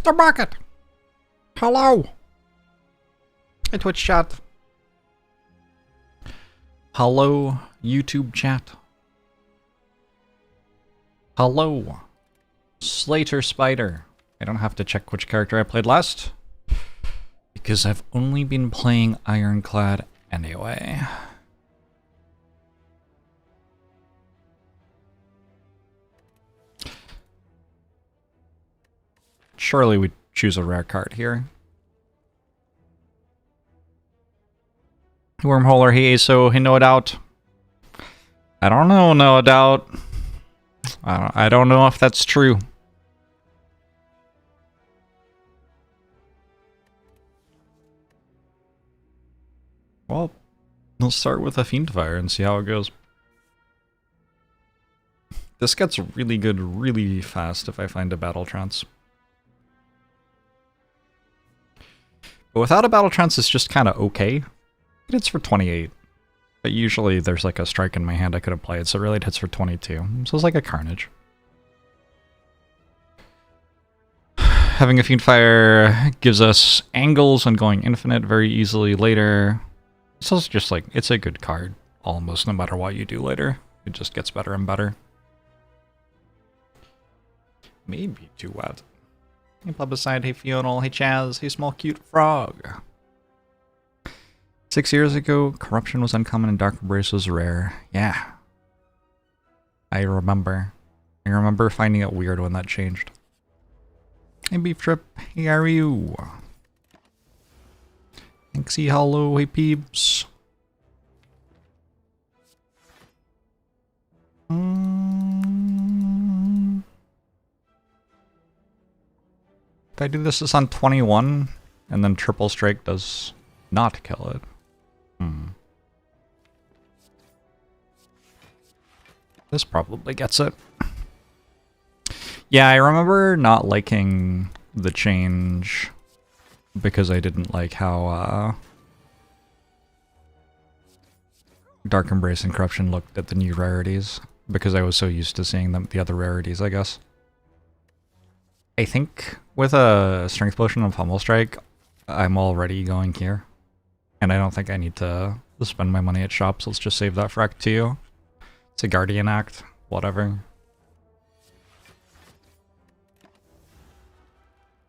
Mr. Bucket! Hello! Hey, Twitch chat. Hello, YouTube chat. Hello, Slater Spider. I don't have to check which character I played last, because I've only been playing Ironclad anyway. Surely we choose a rare card here. Wormholer, he so he no doubt. I don't know, no doubt. I don't know if that's true. Well, we'll start with a Fiendfire and see how it goes. This gets really good really fast if I find a Battle Trance. But without a Battle Trance, it's just kind of okay. It hits for 28. But usually there's like a strike in my hand I could have played, so really it hits for 22. So it's like a Carnage. Having a Fiendfire gives us angles and going infinite very easily later. It's also just like, it's a good card, almost no matter what you do later. It just gets better and better. Maybe too wet. Hey Plebiscite, hey Fional, hey Chaz, hey Small Cute Frog. 6 years ago, Corruption was uncommon and Dark Embrace was rare. Yeah. I remember. I remember finding it weird when that changed. Hey Beef Trip, hey how are you? Thanksy Hollow, hey peeps. If I do this on 21, and then Triple Strike does not kill it. This probably gets it. Yeah, I remember not liking the change because I didn't like how Dark Embrace and Corruption looked at the new rarities, because I was so used to seeing the other rarities, I guess. I think with a Strength Potion of Pummel Strike, I'm already going here. And I don't think I need to spend my money at shops. Let's just save that for Act 2. It's a Guardian Act, whatever.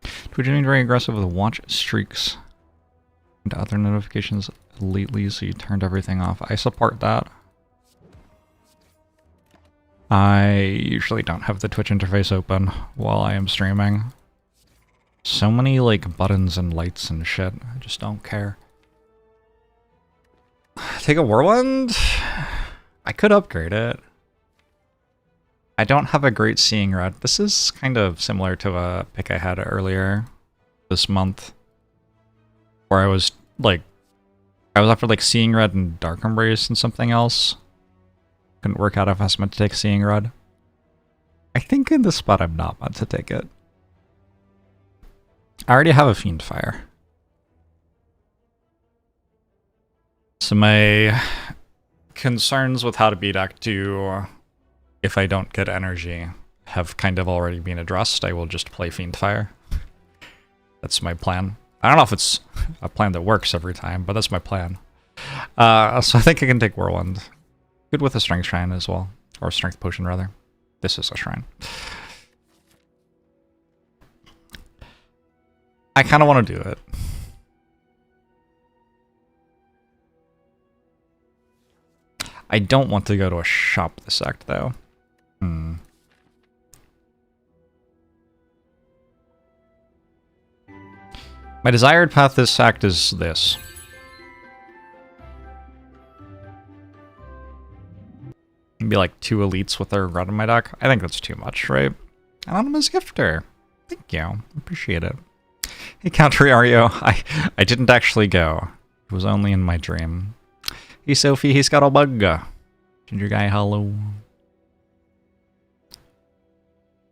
Twitch being very aggressive with watch streaks and other notifications lately, so you turned everything off. I support that. I usually don't have the Twitch interface open while I am streaming. So many like buttons and lights and shit. I just don't care. Take a Whirlwind? I could upgrade it. I don't have a great Seeing Red. This is kind of similar to a pick I had earlier this month, where I was after like Seeing Red and Dark Embrace and something else. Couldn't work out if I was meant to take Seeing Red. I think in this spot I'm not meant to take it. I already have a Fiendfire. So my concerns with how to beat Act 2, if I don't get energy, have kind of already been addressed. I will just play Fiendfire. That's my plan. I don't know if it's a plan that works every time, but that's my plan. So I think I can take Whirlwind. Good with a Strength Shrine as well. Or Strength Potion, rather. This is a Shrine. I kind of want to do it. I don't want to go to a shop this act, though. My desired path this act is this. Maybe like 2 elites with a red in my deck. I think that's too much, right? Anonymous Gifter. Thank you. Appreciate it. Hey, Counter Ario. I didn't actually go. It was only in my dream. Hey, Sophie. Hey, Scuttlebug. Ginger Guy, hello.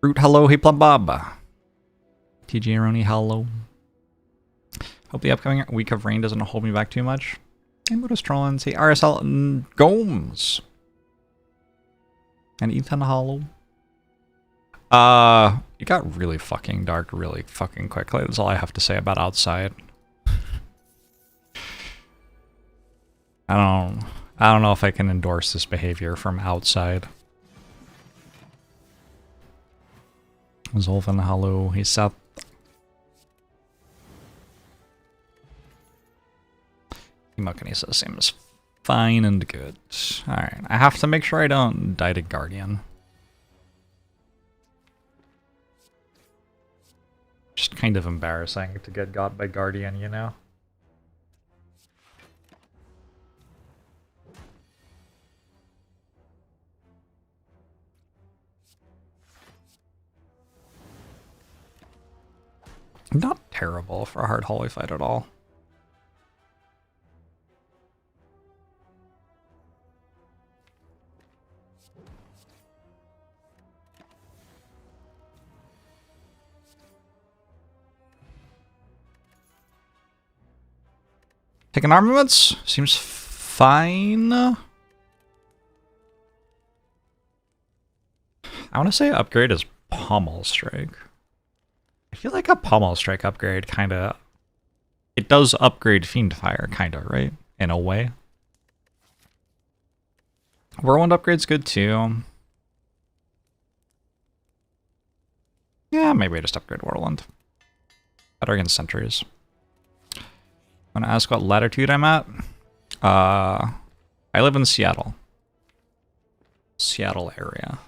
Fruit, hello. Hey, Plum Bob. TG Aroni, hello. Hope the upcoming week of rain doesn't hold me back too much. Hey, Modus Trollins. Hey, RSL Gomes. And Ethan, hello. It got really fucking dark really fucking quickly. That's all I have to say about outside. I don't know if I can endorse this behavior from outside. Zolvan, hello. He's south. Timokanisa seems fine and good. Alright, I have to make sure I don't die to Guardian. Just kind of embarrassing to get got by Guardian, you know? Not terrible for a hard holy fight at all. Taking armaments seems fine. I want to say upgrade is Pommel Strike. I feel like a Pommel Strike upgrade kind of... It does upgrade Fiendfire, kind of, right? In a way. Whirlwind upgrade's good too. Yeah, maybe I just upgrade Whirlwind. Better against sentries. I'm gonna ask what latitude I'm at. I live in Seattle. Seattle area.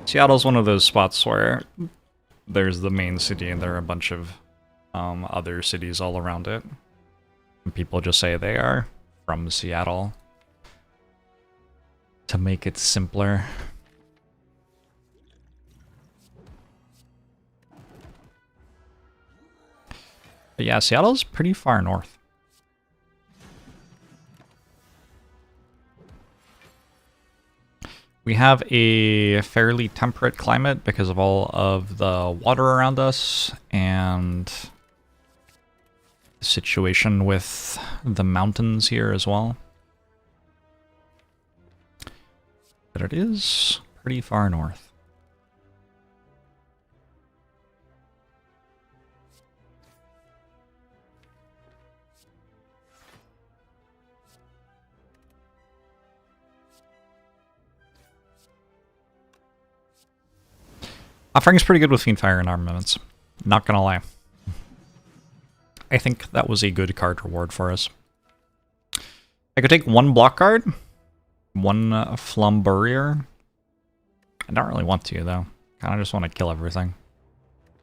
Seattle's one of those spots where there's the main city and there are a bunch of other cities all around it. And people just say they are from Seattle to make it simpler. But yeah, Seattle's pretty far north. We have a fairly temperate climate because of all of the water around us and the situation with the mountains here as well. But it is pretty far north. Offering's pretty good with Fiendfire and armaments. Not gonna lie. I think that was a good card reward for us. I could take one block card, one Flambourier. I don't really want to, though. Kind of just want to kill everything.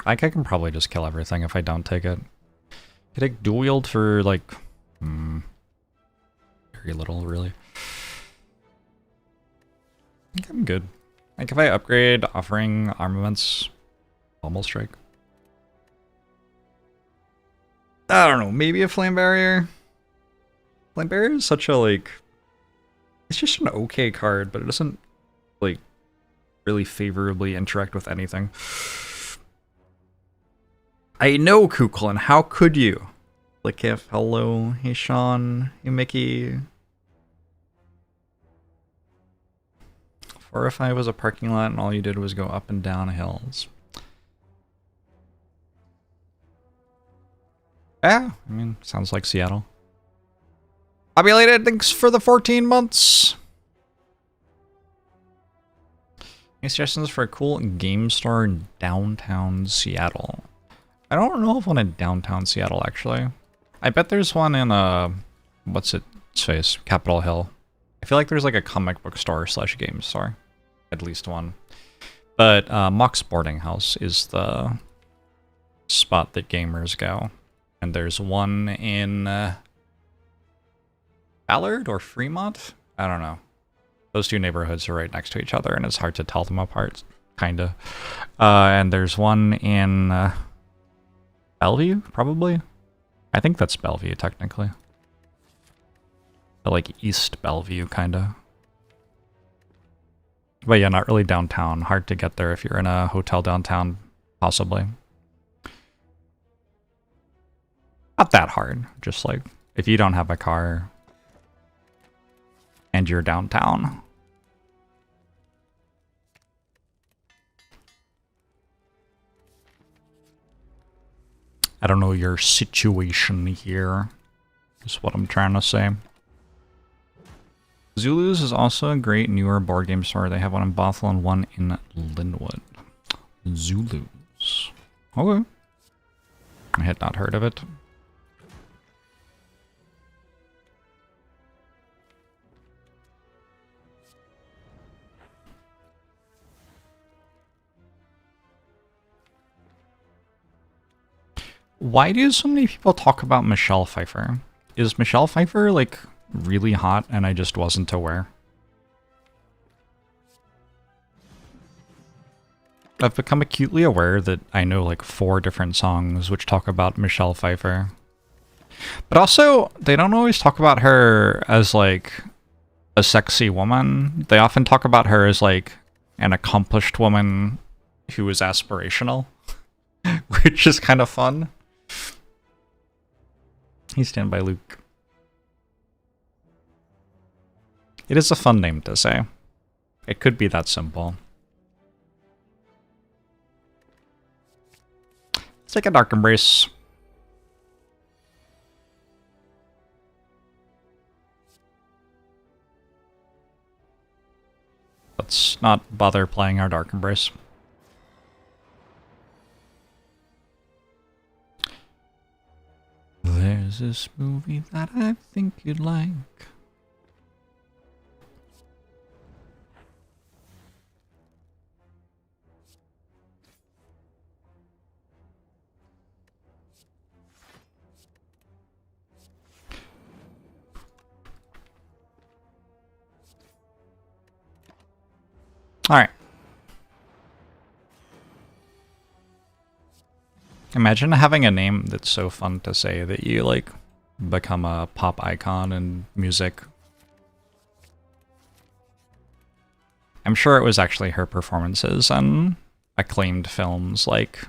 I can probably just kill everything if I don't take it. I could take Dual Wield for, like, very little, really. I think I'm good. Like, if I upgrade Offering, Armaments, Pommel Strike. I don't know, maybe a Flame Barrier? Flame Barrier is such a, like... It's just an okay card, but it doesn't, like, really favorably interact with anything. I know, Kukulin, how could you? Like, if, hello, hey Sean, hey Mickey... Or if I was a parking lot and all you did was go up and down hills. Yeah, I mean, sounds like Seattle. Populated, thanks for the 14 months. Any suggestions for a cool game store in downtown Seattle? I don't know of one in downtown Seattle, actually. I bet there's one in, what's it face? Capitol Hill. I feel like there's like a comic book store / game store. At least one. But Mock's Boarding House is the spot that gamers go. And there's one in Ballard or Fremont? I don't know. Those two neighborhoods are right next to each other and it's hard to tell them apart, kinda. And there's one in Bellevue, probably? I think that's Bellevue, technically. Like East Bellevue, kinda. But yeah, not really downtown. Hard to get there if you're in a hotel downtown, possibly. Not that hard. Just like, if you don't have a car and you're downtown. I don't know your situation here, is what I'm trying to say. Zulu's is also a great newer board game store. They have one in Bothell and one in Linwood. Zulu's. Okay. I had not heard of it. Why do so many people talk about Michelle Pfeiffer? Is Michelle Pfeiffer, like, really hot and I just wasn't aware? I've become acutely aware that I know, like, 4 different songs which talk about Michelle Pfeiffer. But also, they don't always talk about her as, like, a sexy woman. They often talk about her as, like, an accomplished woman who is aspirational, which is kind of fun. He's Stand By Luke. It is a fun name to say. It could be that simple. Let's take a Dark Embrace. Let's not bother playing our Dark Embrace. There's this movie that I think you'd like. Alright. Imagine having a name that's so fun to say that you, like, become a pop icon in music. I'm sure it was actually her performances on acclaimed films like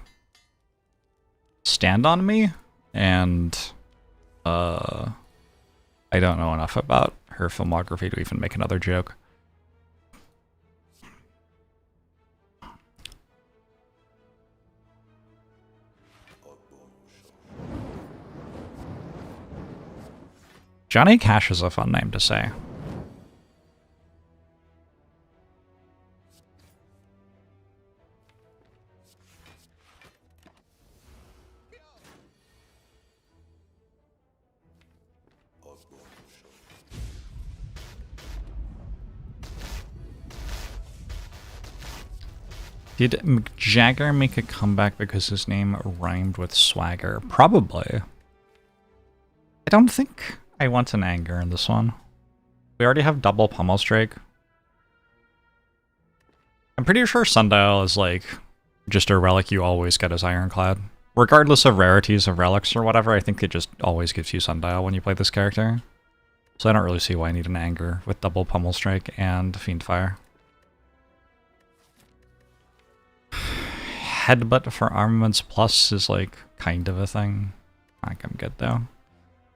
Stand On Me and I don't know enough about her filmography to even make another joke. Johnny Cash is a fun name to say. Did Mick Jagger make a comeback because his name rhymed with swagger? Probably. I don't think I want an anger in this one. We already have double Pummel Strike. I'm pretty sure Sundial is like just a relic you always get as Ironclad. Regardless of rarities of relics or whatever, I think it just always gives you Sundial when you play this character. So I don't really see why I need an anger with double Pummel Strike and Fiendfire. Headbutt for Armaments Plus is like kind of a thing. I think I'm good though.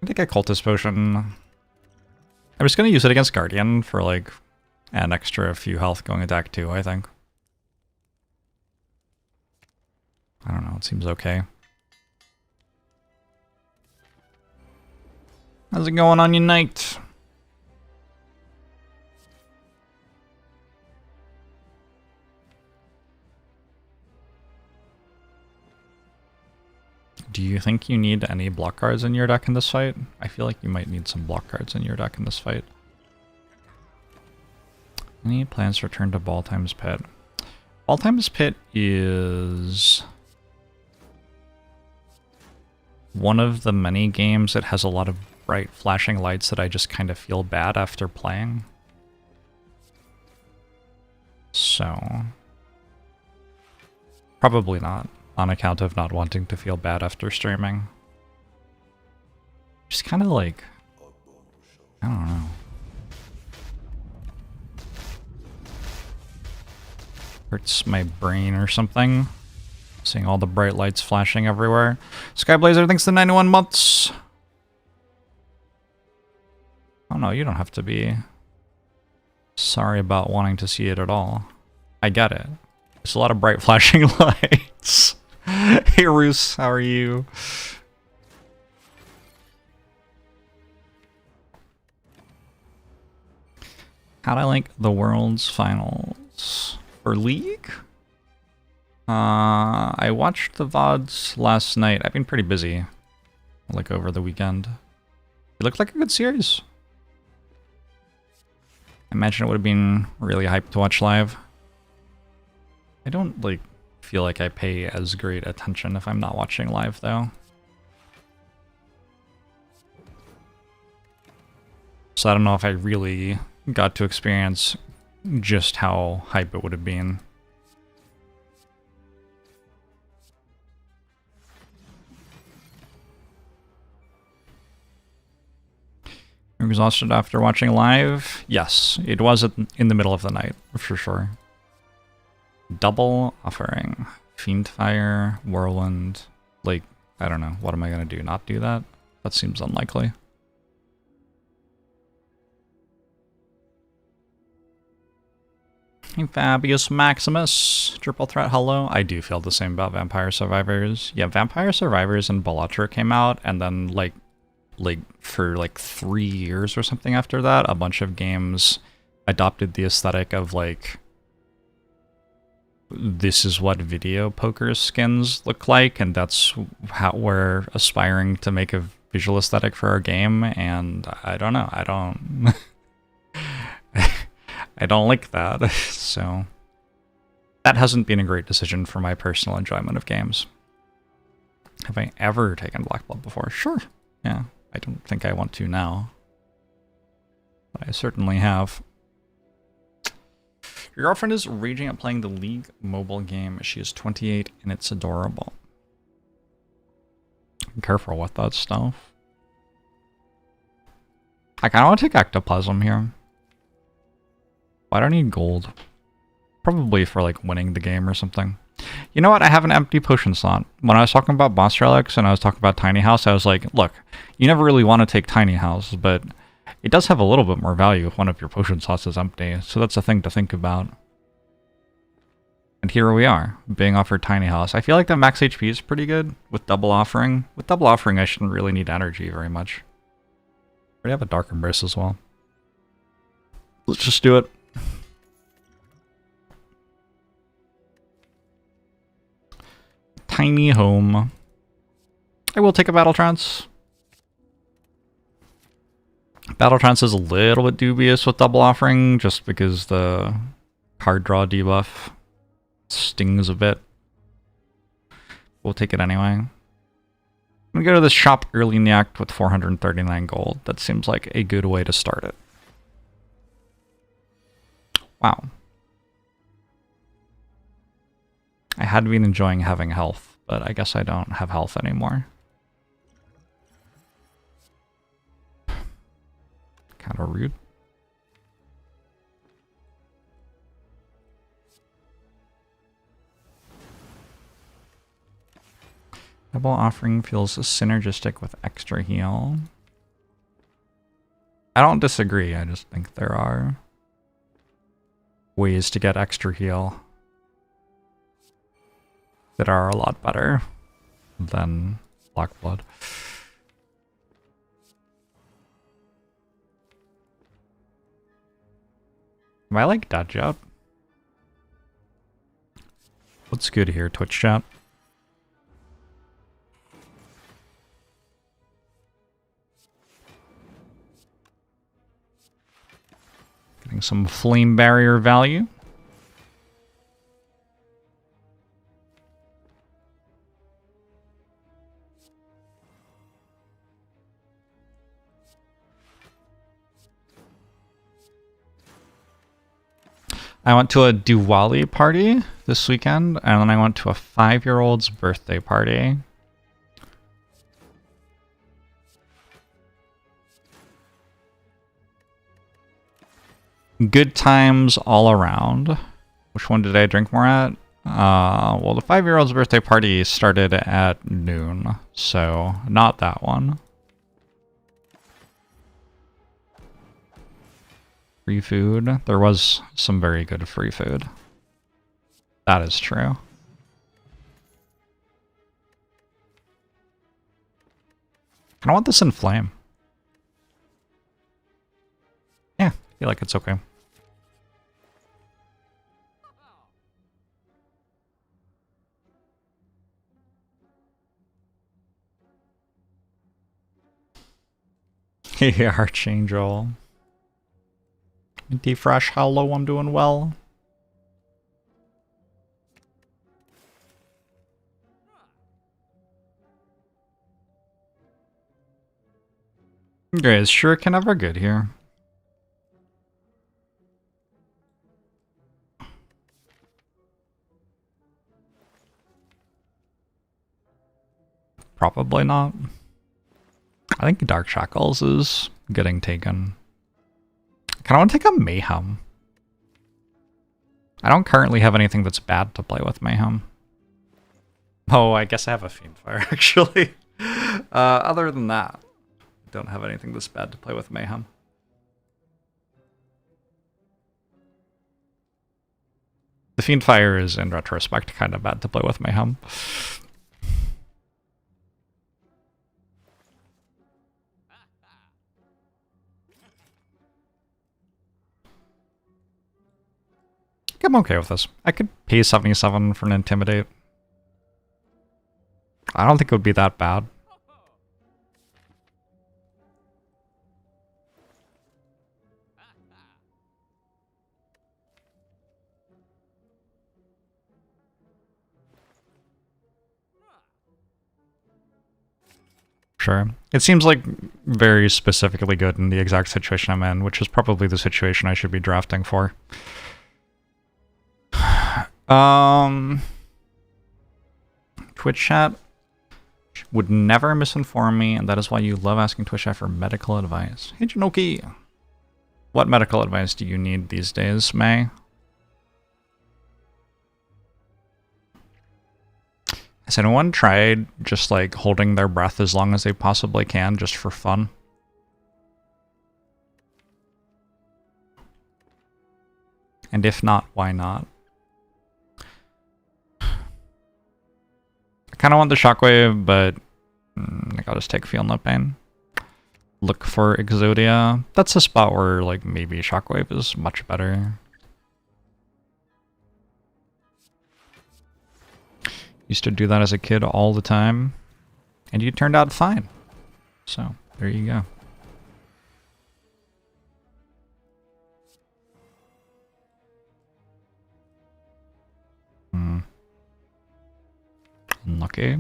I think a Cultist Potion. I'm just gonna use it against Guardian for like an extra few health going attack too, I think. I don't know, it seems okay. How's it going on your night? Do you think you need any block cards in your deck in this fight? I feel like you might need some block cards in your deck in this fight. Any plans to return to Balltime's Pit? Balltime's Pit is one of the many games that has a lot of bright flashing lights that I just kind of feel bad after playing. So probably not, on account of not wanting to feel bad after streaming. Just kind of like, I don't know. Hurts my brain or something. Seeing all the bright lights flashing everywhere. Skyblazer, thanks to 91 months. Oh no, you don't have to be sorry about wanting to see it at all. I get it. There's a lot of bright flashing lights. Hey, Roos, how are you? How'd I like the World's Finals for League? I watched the VODs last night. I've been pretty busy, like over the weekend. It looked like a good series. I imagine it would have been really hyped to watch live. I don't like feel like I pay as great attention if I'm not watching live though. So I don't know if I really got to experience just how hype it would have been. You're exhausted after watching live? Yes, it was in the middle of the night, for sure. Double offering. Fiendfire, Whirlwind. Like, I don't know. What am I going to do? Not do that? That seems unlikely. Hey, Fabius Maximus. Triple Threat, hello. I do feel the same about Vampire Survivors. Yeah, Vampire Survivors and Balatro came out, and then, like for like 3 years or something after that, a bunch of games adopted the aesthetic of, like, this is what video poker skins look like, and that's how we're aspiring to make a visual aesthetic for our game, and I don't know, I don't... I don't like that, so... That hasn't been a great decision for my personal enjoyment of games. Have I ever taken Black Blood before? Sure, yeah. I don't think I want to now. But I certainly have. Your girlfriend is raging at playing the League mobile game. She is 28 and it's adorable. Be careful with that stuff. I kind of want to take Ectoplasm here. Why do I need gold? Probably for, like, winning the game or something. You know what? I have an empty potion slot. When I was talking about boss relics and I was talking about Tiny House, I was like, look, you never really want to take Tiny House, but it does have a little bit more value if one of your potion slots is empty, so that's a thing to think about. And here we are, being offered Tiny House. I feel like the max HP is pretty good with double offering. With double offering, I shouldn't really need energy very much. I already have a Dark Embrace as well. Let's just do it. Tiny home. I will take a Battle Trance. Battle Trance is a little bit dubious with double offering, just because the card draw debuff stings a bit. We'll take it anyway. I'm gonna go to this shop early in the act with 439 gold. That seems like a good way to start it. Wow. I had been enjoying having health, but I guess I don't have health anymore. Kind of rude. Double offering feels synergistic with extra heal. I don't disagree, I just think there are ways to get extra heal that are a lot better than Black Blood. Am I like dead yet? What's good here, Twitch chat? Getting some flame barrier value. I went to a Diwali party this weekend, and then I went to a 5-year-old's birthday party. Good times all around. Which one did I drink more at? Well, the 5-year-old's birthday party started at noon, so not that one. Free food. There was some very good free food. That is true. I want this in flame. Yeah, I feel like it's okay. Yeah, Archangel. Defresh, how low I'm doing well. Okay, is Shuriken ever good here? Probably not. I think Dark Shackles is getting taken. I kind of want to take a Mayhem. I don't currently have anything that's bad to play with Mayhem. Oh, I guess I have a Fiendfire, actually. Other than that, I don't have anything that's bad to play with Mayhem. The Fiendfire is, in retrospect, kind of bad to play with Mayhem. I'm okay with this. I could pay 77 for an Intimidate. I don't think it would be that bad. Sure. It seems like very specifically good in the exact situation I'm in, which is probably the situation I should be drafting for. Twitch chat would never misinform me, and that is why you love asking Twitch chat for medical advice. Hey, Janoki! What medical advice do you need these days, May? Has anyone tried just like holding their breath as long as they possibly can just for fun? And if not, why not? I kind of want the Shockwave, but I gotta just take Feel No Pain. Look for Exodia. That's a spot where like maybe Shockwave is much better. Used to do that as a kid all the time, and you turned out fine. So, there you go. Unlucky.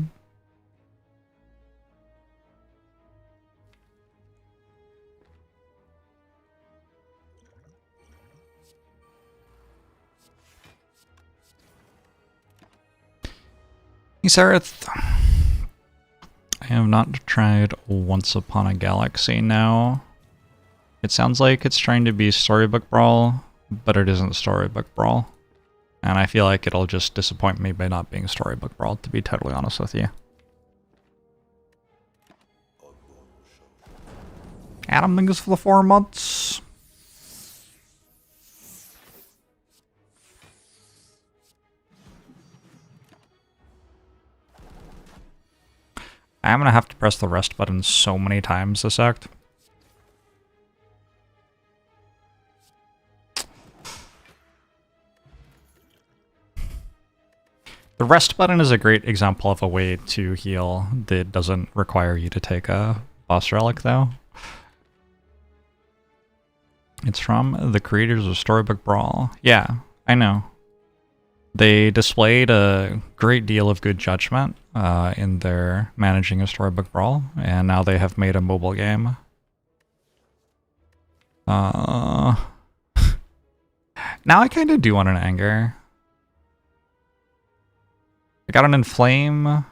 Sareth. I have not tried Once Upon a Galaxy now. It sounds like it's trying to be Storybook Brawl, but it isn't Storybook Brawl. And I feel like it'll just disappoint me by not being Storybook Brawl, to be totally honest with you. Adam, thanks for the 4 months. I'm gonna have to press the rest button so many times this act. The rest button is a great example of a way to heal that doesn't require you to take a boss relic, though. It's from the creators of Storybook Brawl. Yeah, I know. They displayed a great deal of good judgment in their managing of Storybook Brawl, and now they have made a mobile game. Now I kind of do want an Anger. I got an Inflame.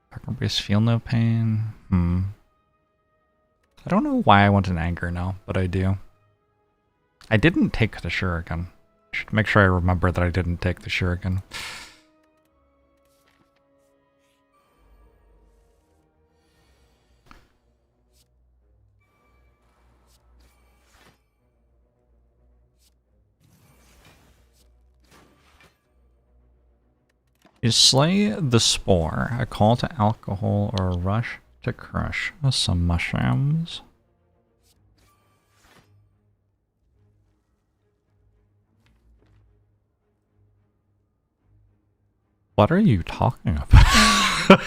Darkness Feel No Pain. I don't know why I want an Anger now, but I do. I didn't take the Shuriken. Should make sure I remember that I didn't take the Shuriken. Is Slay the Spore a call to alcohol or a rush to crush some mushrooms. What are you talking about?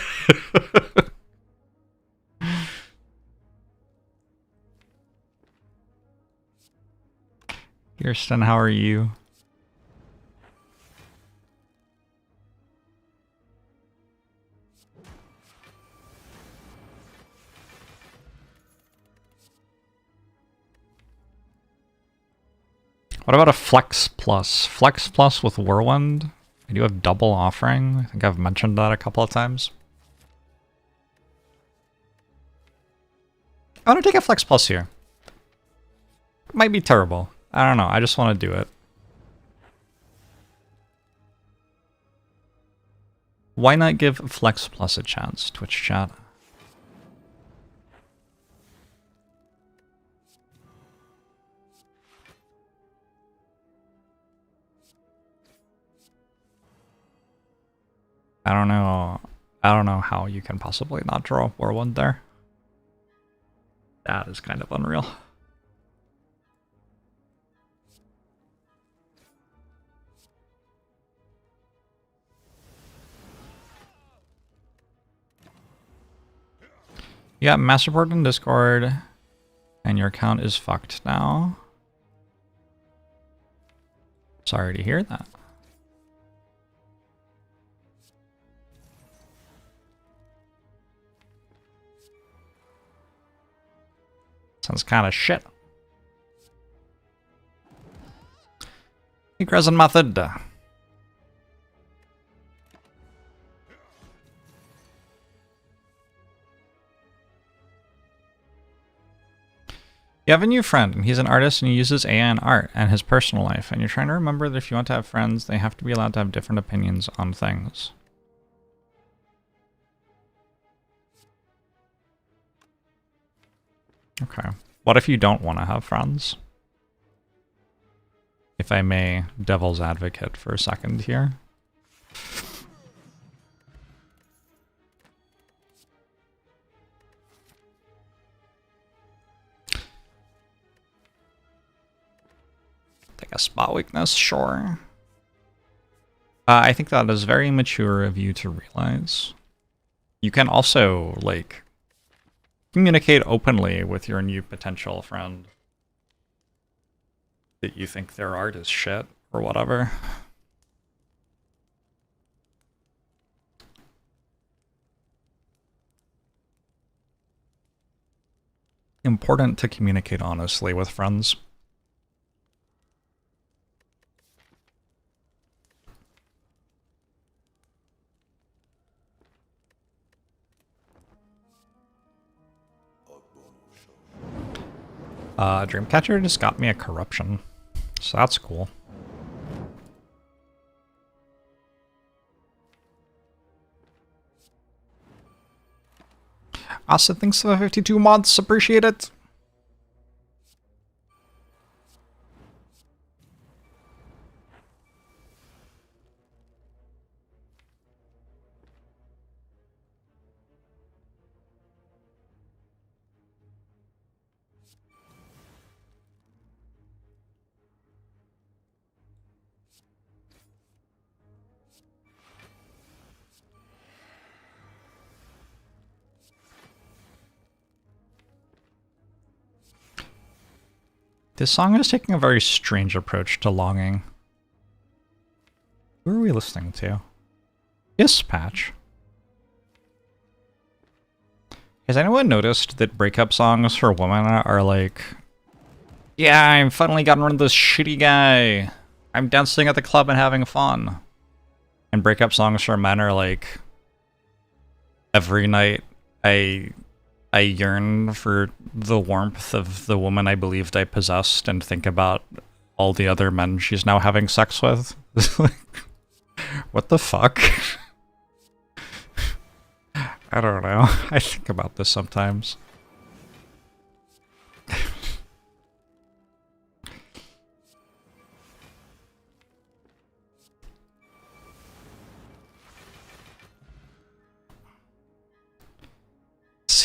Kirsten, how are you? What about a Flex Plus? Flex Plus with Whirlwind? I do have double offering. I think I've mentioned that a couple of times. I want to take a Flex Plus here. It might be terrible. I don't know. I just want to do it. Why not give Flex Plus a chance, Twitch chat? I don't know. I don't know how you can possibly not draw Whirlwind there. That is kind of unreal. Yeah, mass report in Discord, and your account is fucked now. Sorry to hear that. Sounds kind of shit. Crescent method. You have a new friend, and he's an artist and he uses AI in art and his personal life, and you're trying to remember that if you want to have friends, they have to be allowed to have different opinions on things. Okay. What if you don't want to have friends? If I may devil's advocate for a second here. Take a spot weakness, sure. I think that is very mature of you to realize. You can also, like, communicate openly with your new potential friend that you think their art is shit or whatever. Important to communicate honestly with friends. Dreamcatcher just got me a corruption, so that's cool. Austin, thanks for the 52 months, appreciate it. This song is taking a very strange approach to longing. Who are we listening to? Yes, Patch. Has anyone noticed that breakup songs for women are like, yeah, I'm finally gotten rid of this shitty guy. I'm dancing at the club and having fun. And breakup songs for men are like, every night I yearn for the warmth of the woman I believed I possessed and think about all the other men she's now having sex with. What the fuck? I don't know. I think about this sometimes.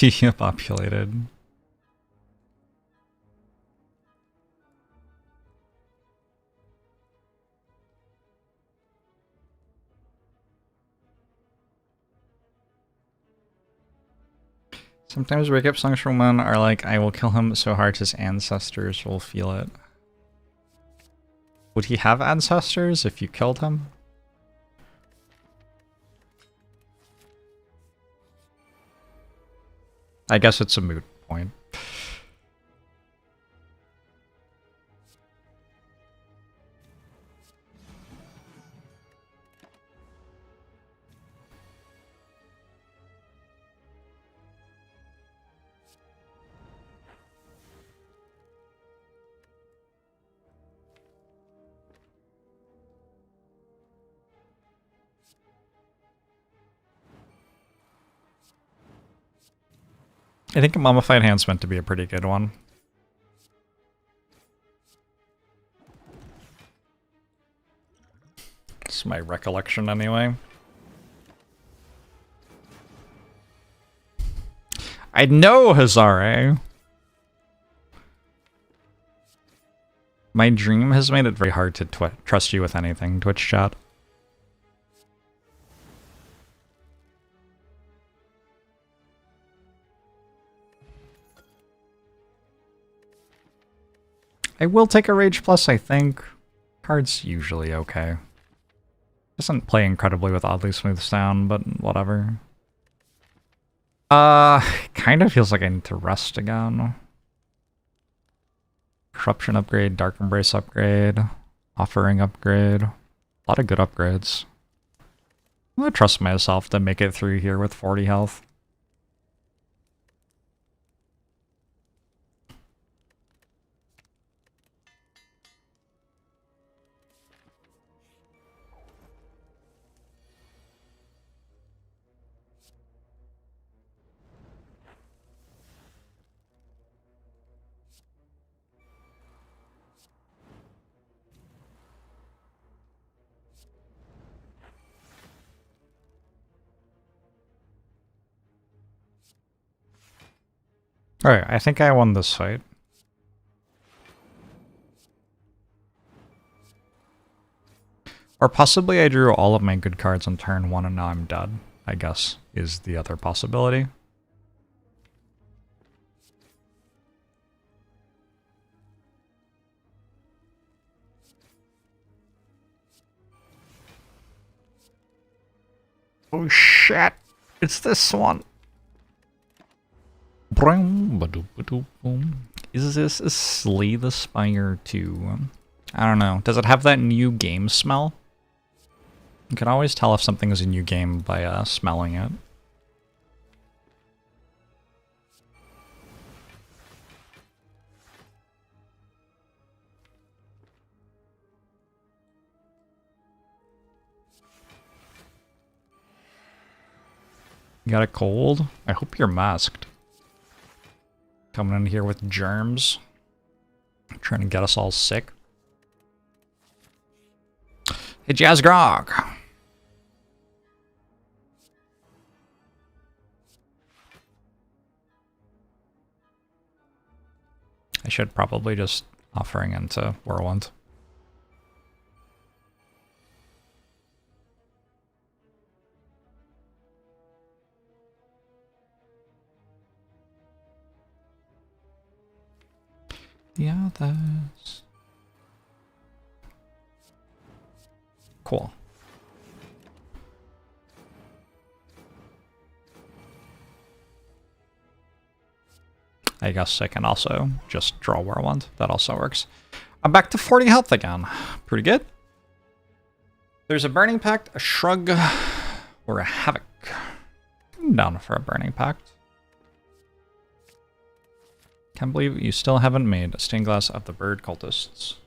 density populated. Sometimes wake-up songs from men are like, I will kill him so hard his ancestors will feel it. Would he have ancestors if you killed him? I guess it's a moot point. I think a mummified hand's meant to be a pretty good one. It's my recollection anyway. I know, Hazare! My dream has made it very hard to trust you with anything, Twitch chat. I will take a Rage Plus, I think. Card's usually okay. Doesn't play incredibly with oddly smooth sound, but whatever. Kind of feels like I need to rest again. Corruption upgrade, Dark Embrace upgrade, Offering upgrade. A lot of good upgrades. I'm gonna trust myself to make it through here with 40 health. Alright, I think I won this fight. Or possibly I drew all of my good cards on turn 1 and now I'm dead, I guess, is the other possibility. Oh shit! It's this one! Is this a Slay the Spire 2? I don't know. Does it have that new game smell? You can always tell if something is a new game by smelling it. You got a cold? I hope you're masked. Coming in here with germs. Trying to get us all sick. Hey, Jazz Grog! I should probably just offering into Whirlwind. The others. Cool. I guess I can also just draw Whirlwind. That also works. I'm back to 40 health again. Pretty good. There's a Burning Pact, a Shrug, or a Havoc. I'm down for a Burning Pact. Can't believe you still haven't made a stained glass of the bird cultists.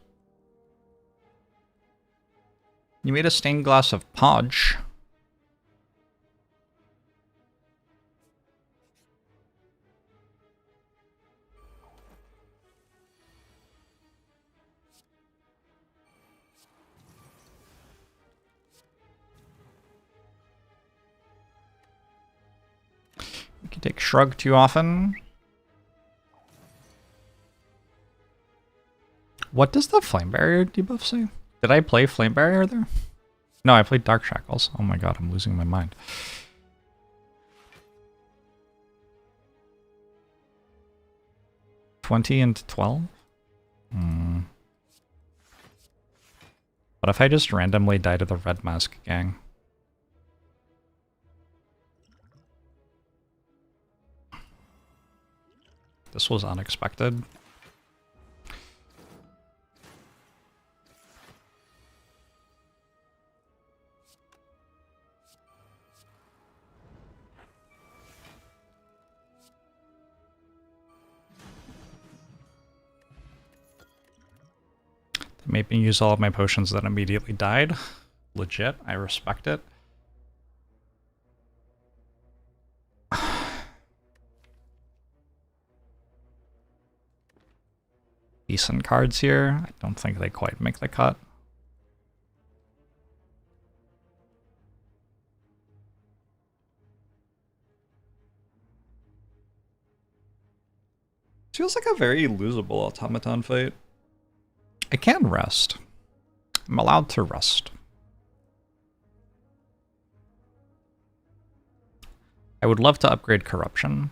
You made a stained glass of Podge. You take Shrug too often. What does the Flame Barrier debuff say? Did I play Flame Barrier there? No, I played Dark Shackles. Oh my god, I'm losing my mind. $20 into 12? What if I just randomly die to the Red Mask gang? This was unexpected. They made me use all of my potions that immediately died. Legit, I respect it. Decent cards here. I don't think they quite make the cut. Feels like a very losable automaton fight. I can rest. I'm allowed to rest. I would love to upgrade corruption.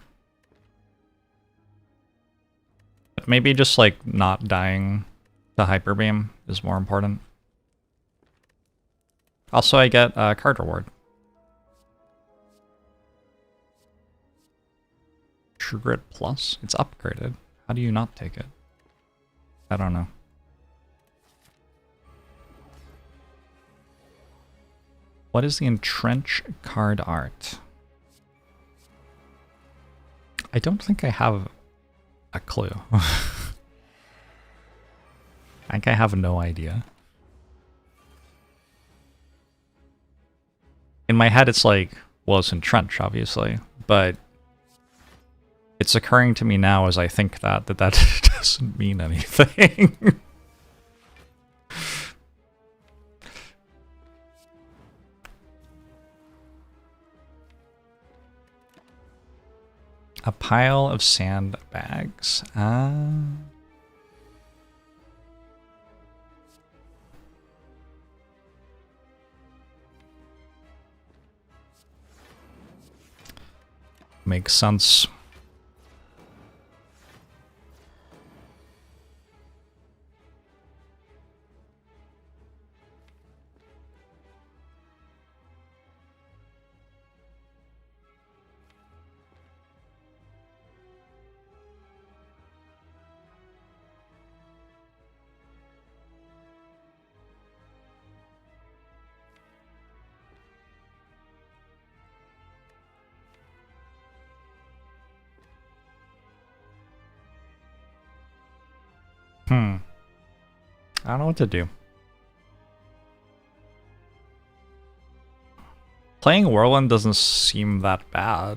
But maybe just like not dying to Hyper Beam is more important. Also, I get a card reward. True Grit Plus? It's upgraded. How do you not take it? I don't know. What is the Entrench card art? I don't think I have a clue. I think I have no idea. In my head, it's like, well, it's Entrench, obviously, but it's occurring to me now as I think that doesn't mean anything. A pile of sandbags. Makes sense. I don't know what to do. Playing Whirlwind doesn't seem that bad.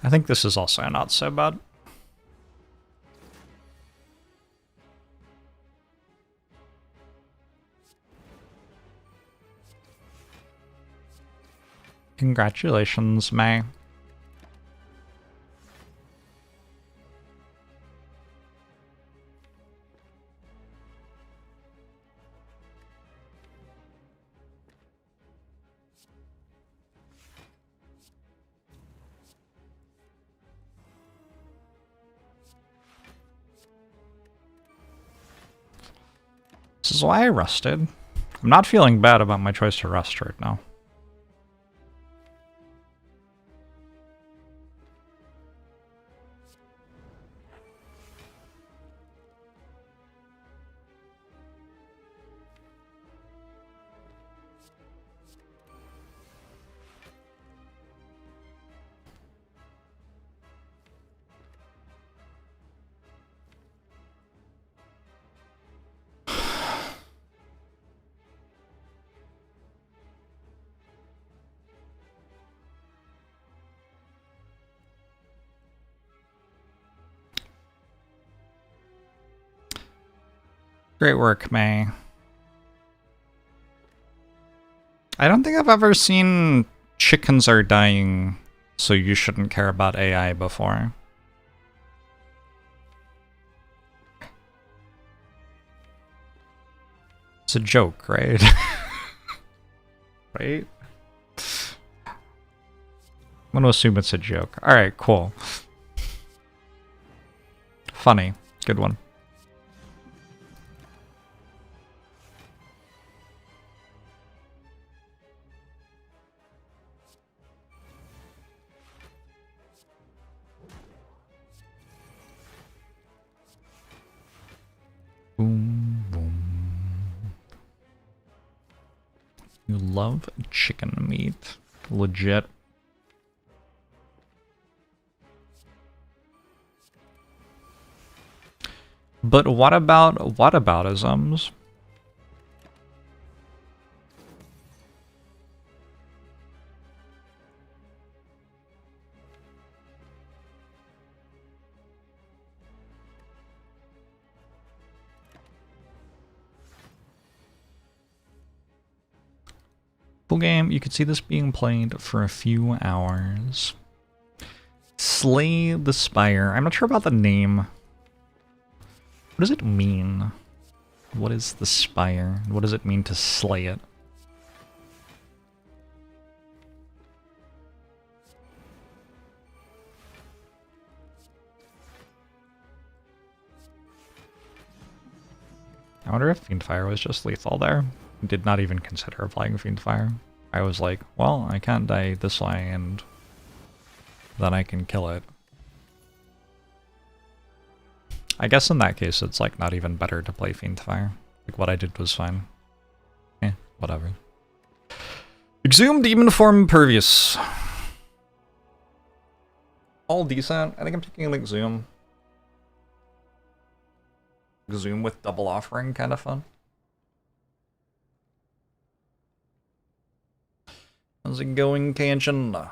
I think this is also not so bad. Congratulations, May. This is why I rested. I'm not feeling bad about my choice to rest right now. Great work, May. I don't think I've ever seen chickens are dying, so you shouldn't care about AI before. It's a joke, right? Right? I'm gonna assume it's a joke. Alright, cool. Funny. Good one. Boom, boom. You love chicken meat. Legit. But what about whataboutisms? Full game, you could see this being played for a few hours. Slay the Spire. I'm not sure about the name. What does it mean? What is the Spire? What does it mean to slay it? I wonder if Fiendfire was just lethal there. Did not even consider applying Fiendfire. I was like, well, I can't die this way and then I can kill it. I guess in that case it's like not even better to play Fiendfire. Like what I did was fine. Eh, whatever. Exhumed Demon Form Impervious. All decent. I think I'm taking like Exhume. Exhume with double offering, kind of fun. How's it going, Kanchan?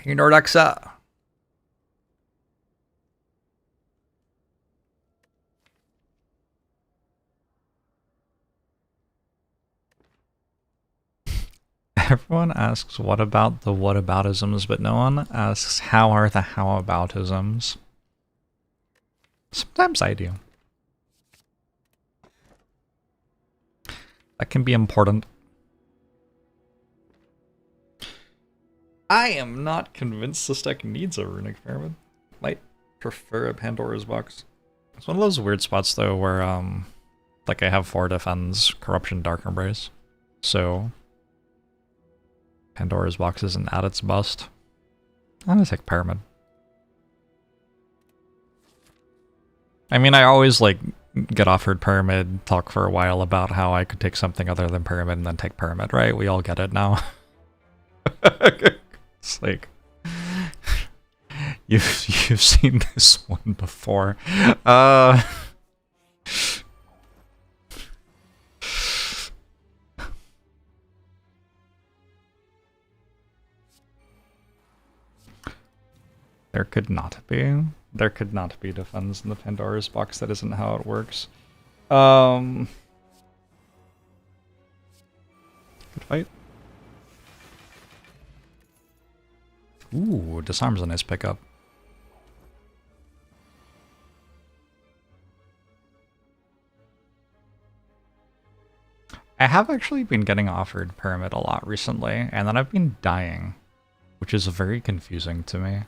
Hey, Nordexa. Everyone asks what about the whataboutisms, but no one asks how are the howaboutisms. Sometimes I do. That can be important. I am not convinced this deck needs a Runic Pyramid. Might prefer a Pandora's Box. It's one of those weird spots though where like I have 4 defends, Corruption, Dark Embrace. So Pandora's Box isn't at its bust. I'm gonna take Pyramid. I mean, I always like get offered Pyramid, talk for a while about how I could take something other than Pyramid and then take Pyramid, right? We all get it now. It's like you've seen this one before. There could not be. There could not be defense in the Pandora's Box. That isn't how it works. Good fight. Ooh, Disarm's a nice pickup. I have actually been getting offered Pyramid a lot recently, and then I've been dying, which is very confusing to me.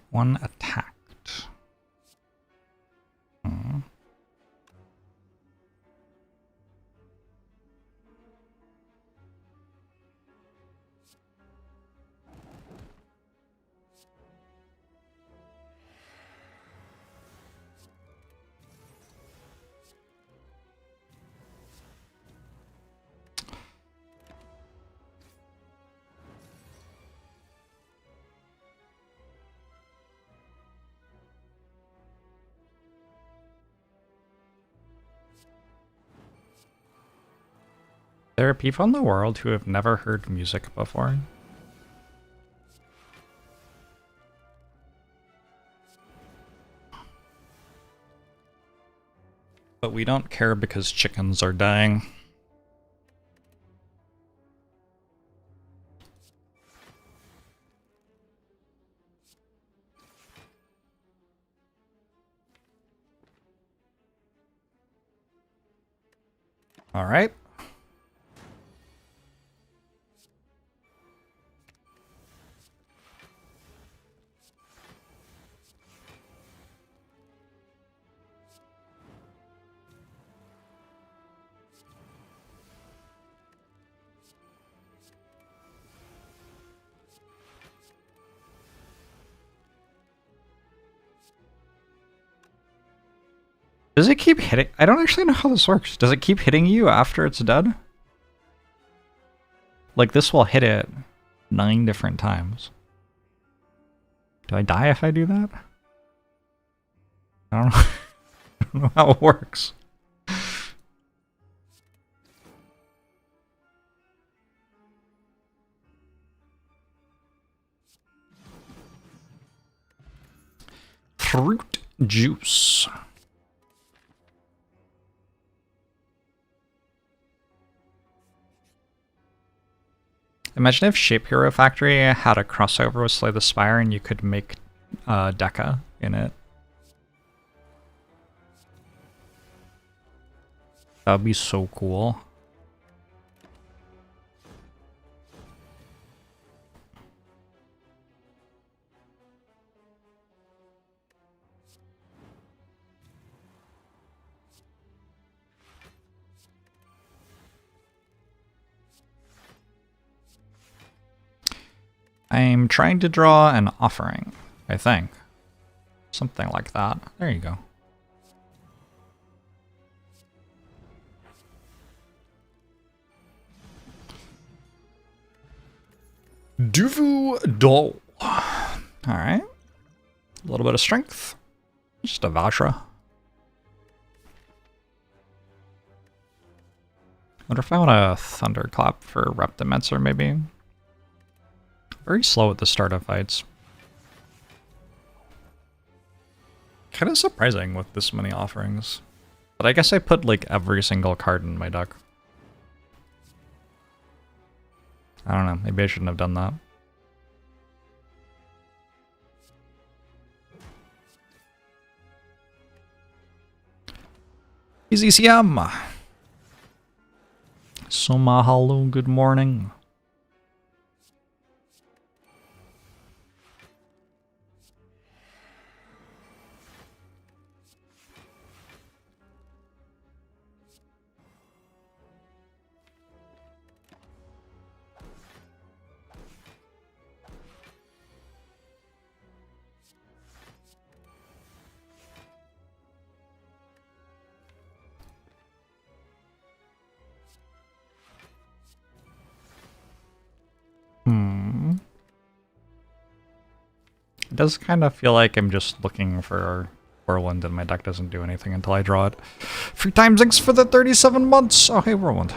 One attacked. Hmm. There are people in the world who have never heard music before. But we don't care because chickens are dying. All right. Does it keep hitting? I don't actually know how this works. Does it keep hitting you after it's dead? Like, this will hit it 9 different times. Do I die if I do that? I don't know. I don't know how it works. Fruit juice. Imagine if Shape Hero Factory had a crossover with Slay the Spire and you could make Deca in it. That would be so cool. I'm trying to draw an offering, I think. Something like that. There you go. Duvu Dol. Alright. A little bit of strength. Just a Vajra. Wonder if I want a Thunderclap for Reptimencer, maybe. Very slow at the start of fights. Kind of surprising with this many offerings. But I guess I put like every single card in my deck. I don't know, maybe I shouldn't have done that. Easy CM! So mahalo, good morning. It does kind of feel like I'm just looking for Whirlwind and my deck doesn't do anything until I draw it. 3 times X for the 37 months! Oh, hey, Whirlwind.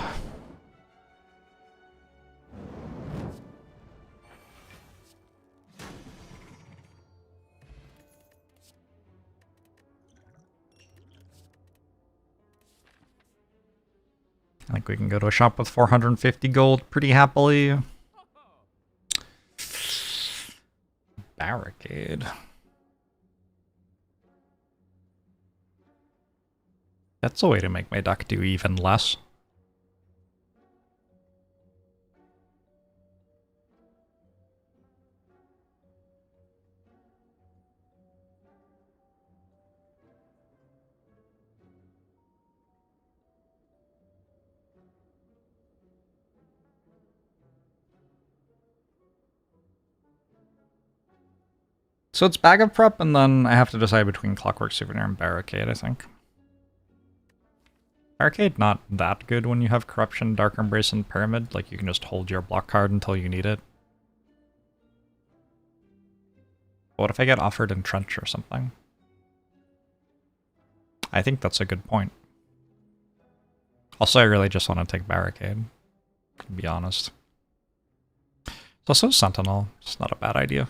I think we can go to a shop with 450 gold pretty happily. Barricade. That's a way to make my deck do even less. So it's Bag of Prep, and then I have to decide between Clockwork Souvenir and Barricade, I think. Barricade not that good when you have Corruption, Dark Embrace, and Pyramid. Like, you can just hold your block card until you need it. What if I get offered Entrench or something? I think that's a good point. Also, I really just want to take Barricade. to be honest. It's also Sentinel. It's not a bad idea.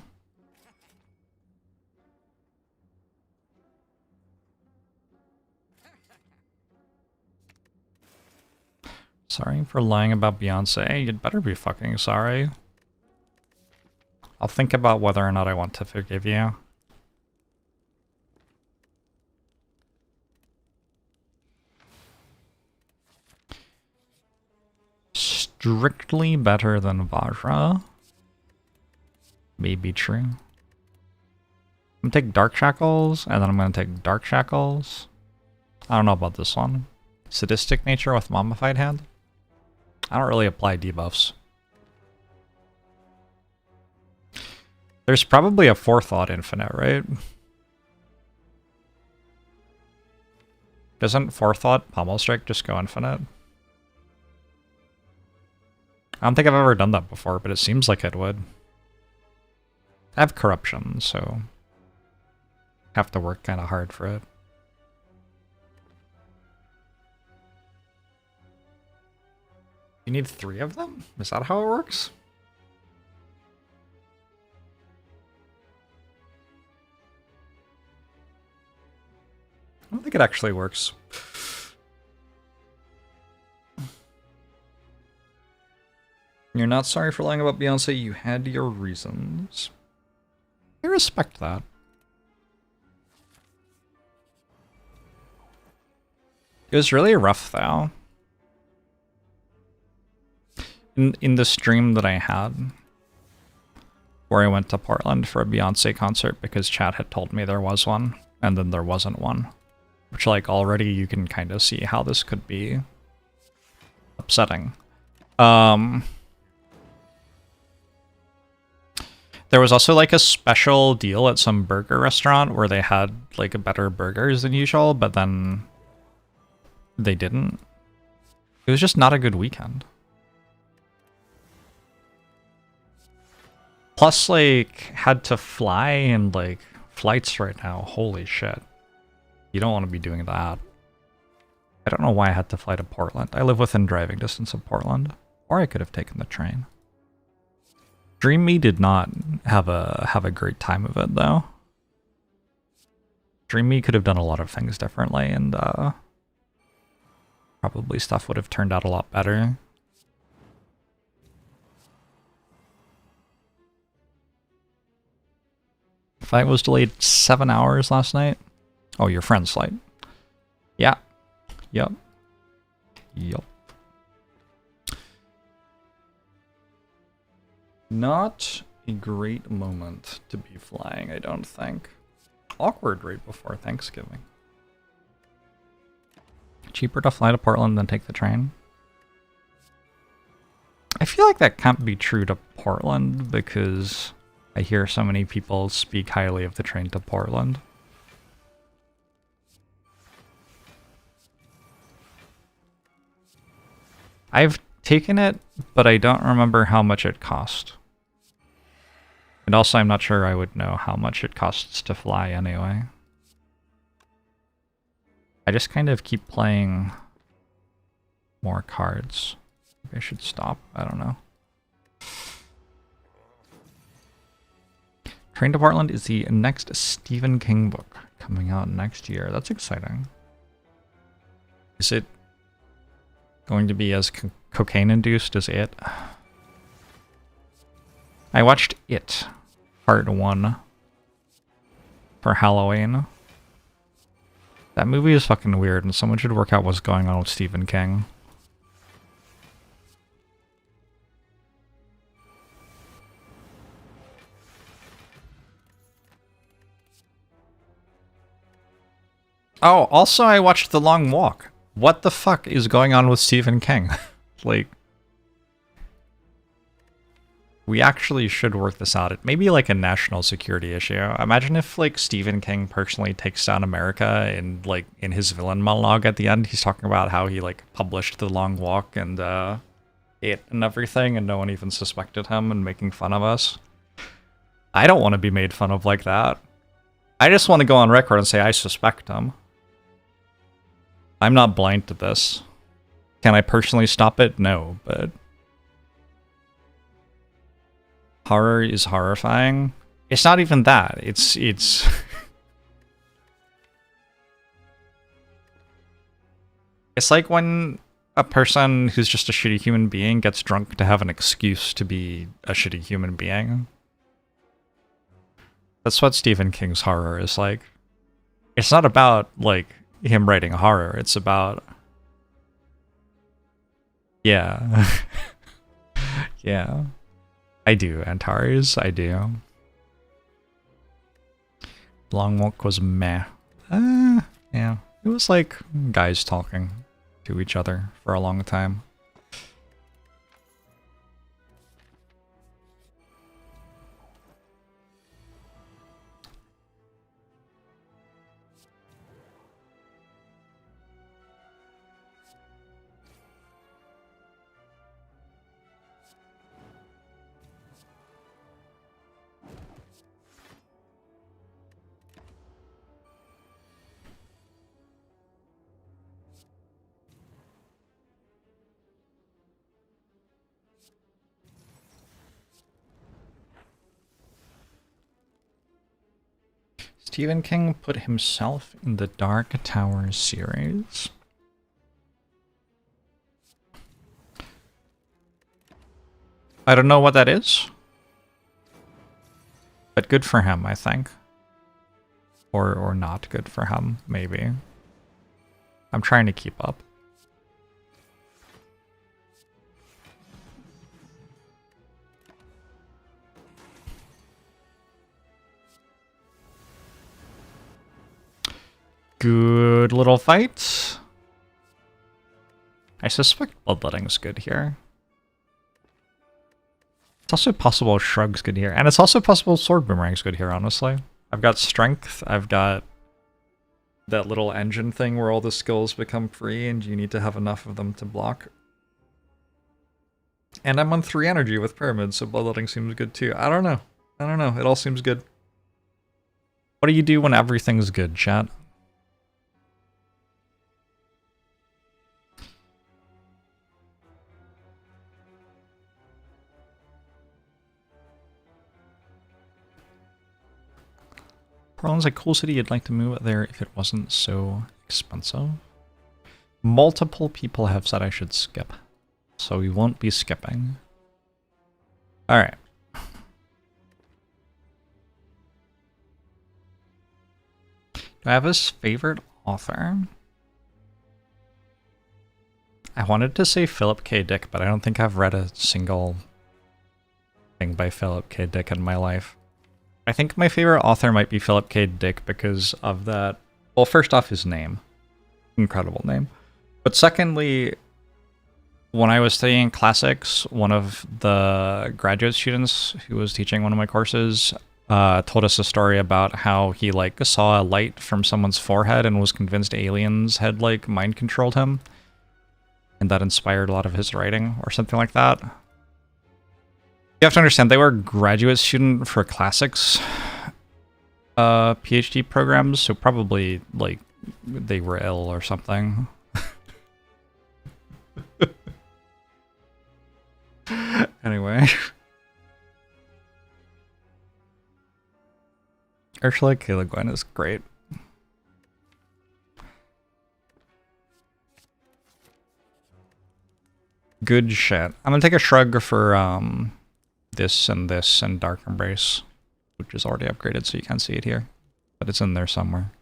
Sorry for lying about Beyonce. You'd better be fucking sorry. I'll think about whether or not I want to forgive you. Strictly better than Vajra. May be true. I'm gonna take Dark Shackles, and then I'm gonna take Dark Shackles. I don't know about this one. Sadistic Nature with Mummified Hand. I don't really apply debuffs. There's probably a Forethought Infinite, right? Doesn't Forethought Pommel Strike just go infinite? I don't think I've ever done that before, but it seems like it would. I have Corruption, so have to work kind of hard for it. You need 3 of them? Is that how it works? I don't think it actually works. You're not sorry for lying about Beyonce, you had your reasons. I respect that. It was really rough, though. In the stream that I had, where I went to Portland for a Beyonce concert because Chad had told me there was one, and then there wasn't one. Which, like, already you can kind of see how this could be upsetting. There was also, like, a special deal at some burger restaurant where they had, like, better burgers than usual, but then they didn't. It was just not a good weekend. Plus, like, had to fly, and, like, flights right now, holy shit. You don't want to be doing that. I don't know why I had to fly to Portland. I live within driving distance of Portland. Or I could have taken the train. Dream Me did not have a great time of it, though. Dream Me could have done a lot of things differently, and probably stuff would have turned out a lot better. Flight was delayed 7 hours last night. Oh, your friend's flight. Yeah. Yup. Yup. Not a great moment to be flying, I don't think. Awkward right before Thanksgiving. Cheaper to fly to Portland than take the train? I feel like that can't be true to Portland because I hear so many people speak highly of the train to Portland. I've taken it, but I don't remember how much it cost. And also, I'm not sure I would know how much it costs to fly anyway. I just kind of keep playing more cards. Maybe I should stop. I don't know. Train to Portland is the next Stephen King book coming out next year. That's exciting. Is it going to be as cocaine-induced as It? I watched It, Part 1, for Halloween. That movie is fucking weird, and someone should work out what's going on with Stephen King. Oh, also I watched The Long Walk. What the fuck is going on with Stephen King? Like, we actually should work this out. It may be like a national security issue. Imagine if, like, Stephen King personally takes down America and, like, in his villain monologue at the end, he's talking about how he, like, published The Long Walk and, It and everything, and no one even suspected him and making fun of us. I don't want to be made fun of like that. I just want to go on record and say I suspect him. I'm not blind to this. Can I personally stop it? No, but horror is horrifying. It's not even that. It's it's like when a person who's just a shitty human being gets drunk to have an excuse to be a shitty human being. That's what Stephen King's horror is like. It's not about, like, him writing horror. It's about... Yeah. Yeah. I do, Antares. I do. Long Walk was meh. Yeah. It was like guys talking to each other for a long time. Stephen King put himself in the Dark Tower series. I don't know what that is, but good for him, I think. Or not good for him, maybe. I'm trying to keep up. Good little fight. I suspect bloodletting's good here. It's also possible Shrug's good here. And it's also possible Sword Boomerang's good here, honestly. I've got Strength. I've got that little engine thing where all the skills become free and you need to have enough of them to block. And I'm on 3 energy with Pyramid, so bloodletting seems good too. I don't know. I don't know. It all seems good. What do you do when everything's good, chat? Portland's a cool city. You'd like to move there if it wasn't so expensive. Multiple people have said I should skip, so we won't be skipping. Alright. Do I have his favorite author? I wanted to say Philip K. Dick, but I don't think I've read a single thing by Philip K. Dick in my life. I think my favorite author might be Philip K. Dick because of that. Well, first off, his name. Incredible name. But secondly, when I was studying classics, one of the graduate students who was teaching one of my courses told us a story about how he, like, saw a light from someone's forehead and was convinced aliens had, like, mind controlled him. And that inspired a lot of his writing, or something like that. You have to understand, they were a graduate student for classics PhD programs, so probably, like, they were ill or something. Anyway. Ursula K. Le Guin is great. Good shit. I'm gonna take a shrug for this and Dark Embrace, which is already upgraded so you can't see it here, but it's in there somewhere.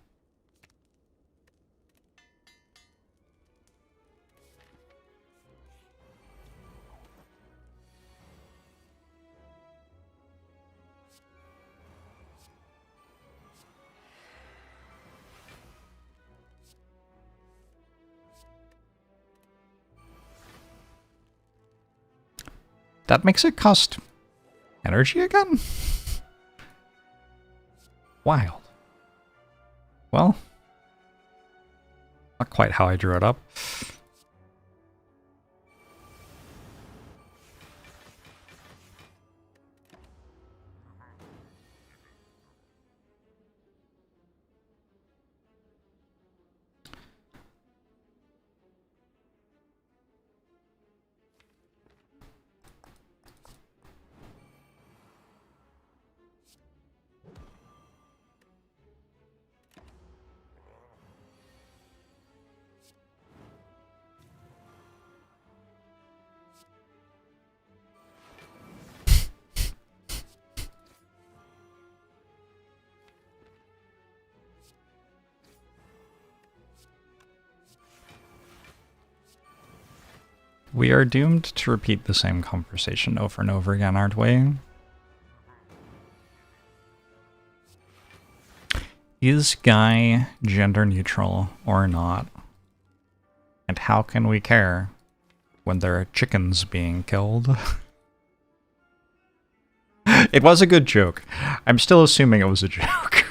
That makes it cost energy again? Wild. Well, not quite how I drew it up. We are doomed to repeat the same conversation over and over again, aren't we? Is Guy gender neutral or not? And how can we care when there are chickens being killed? It was a good joke. I'm still assuming it was a joke.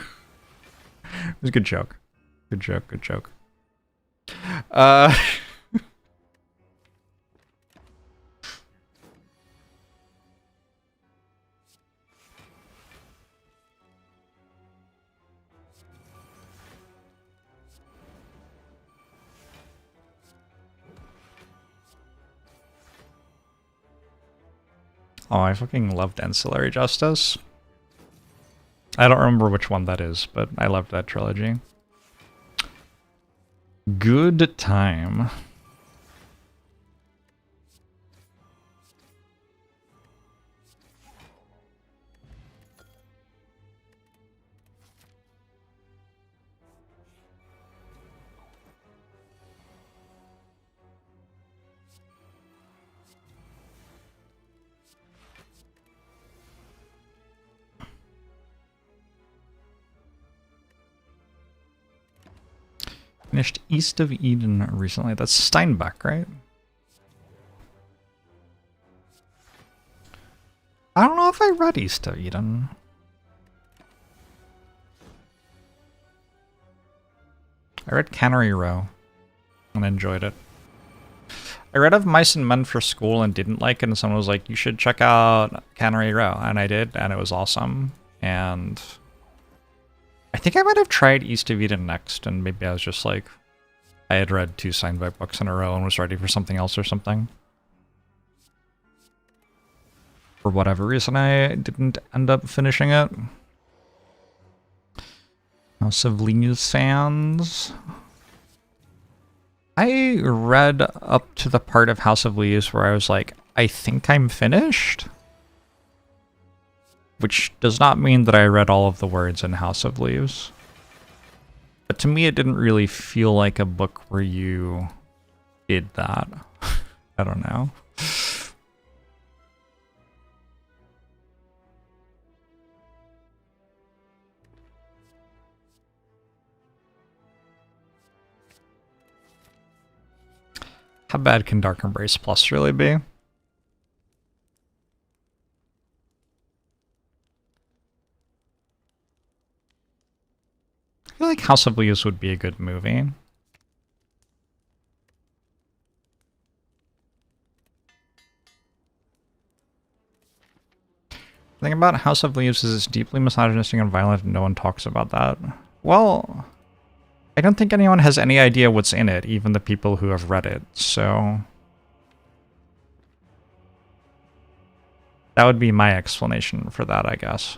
It was a good joke. Good joke, good joke. Oh, I fucking loved Ancillary Justice. I don't remember which one that is, but I loved that trilogy. Good time. Finished East of Eden recently. That's Steinbeck, right? I don't know if I read East of Eden. I read Cannery Row and enjoyed it. I read Of Mice and Men for school and didn't like it, and someone was like, you should check out Cannery Row, and I did, and it was awesome. And I think I might have tried East of Eden next, and maybe I was just like, I had read 2 Steinbeck books in a row and was ready for something else or something. For whatever reason, I didn't end up finishing it. House of Leaves fans. I read up to the part of House of Leaves where I was like, I think I'm finished. Which does not mean that I read all of the words in House of Leaves. But to me, it didn't really feel like a book where you did that. I don't know. How bad can Dark Embrace Plus really be? I feel like House of Leaves would be a good movie. The thing about House of Leaves is it's deeply misogynistic and violent, and no one talks about that. Well, I don't think anyone has any idea what's in it, even the people who have read it, so that would be my explanation for that, I guess.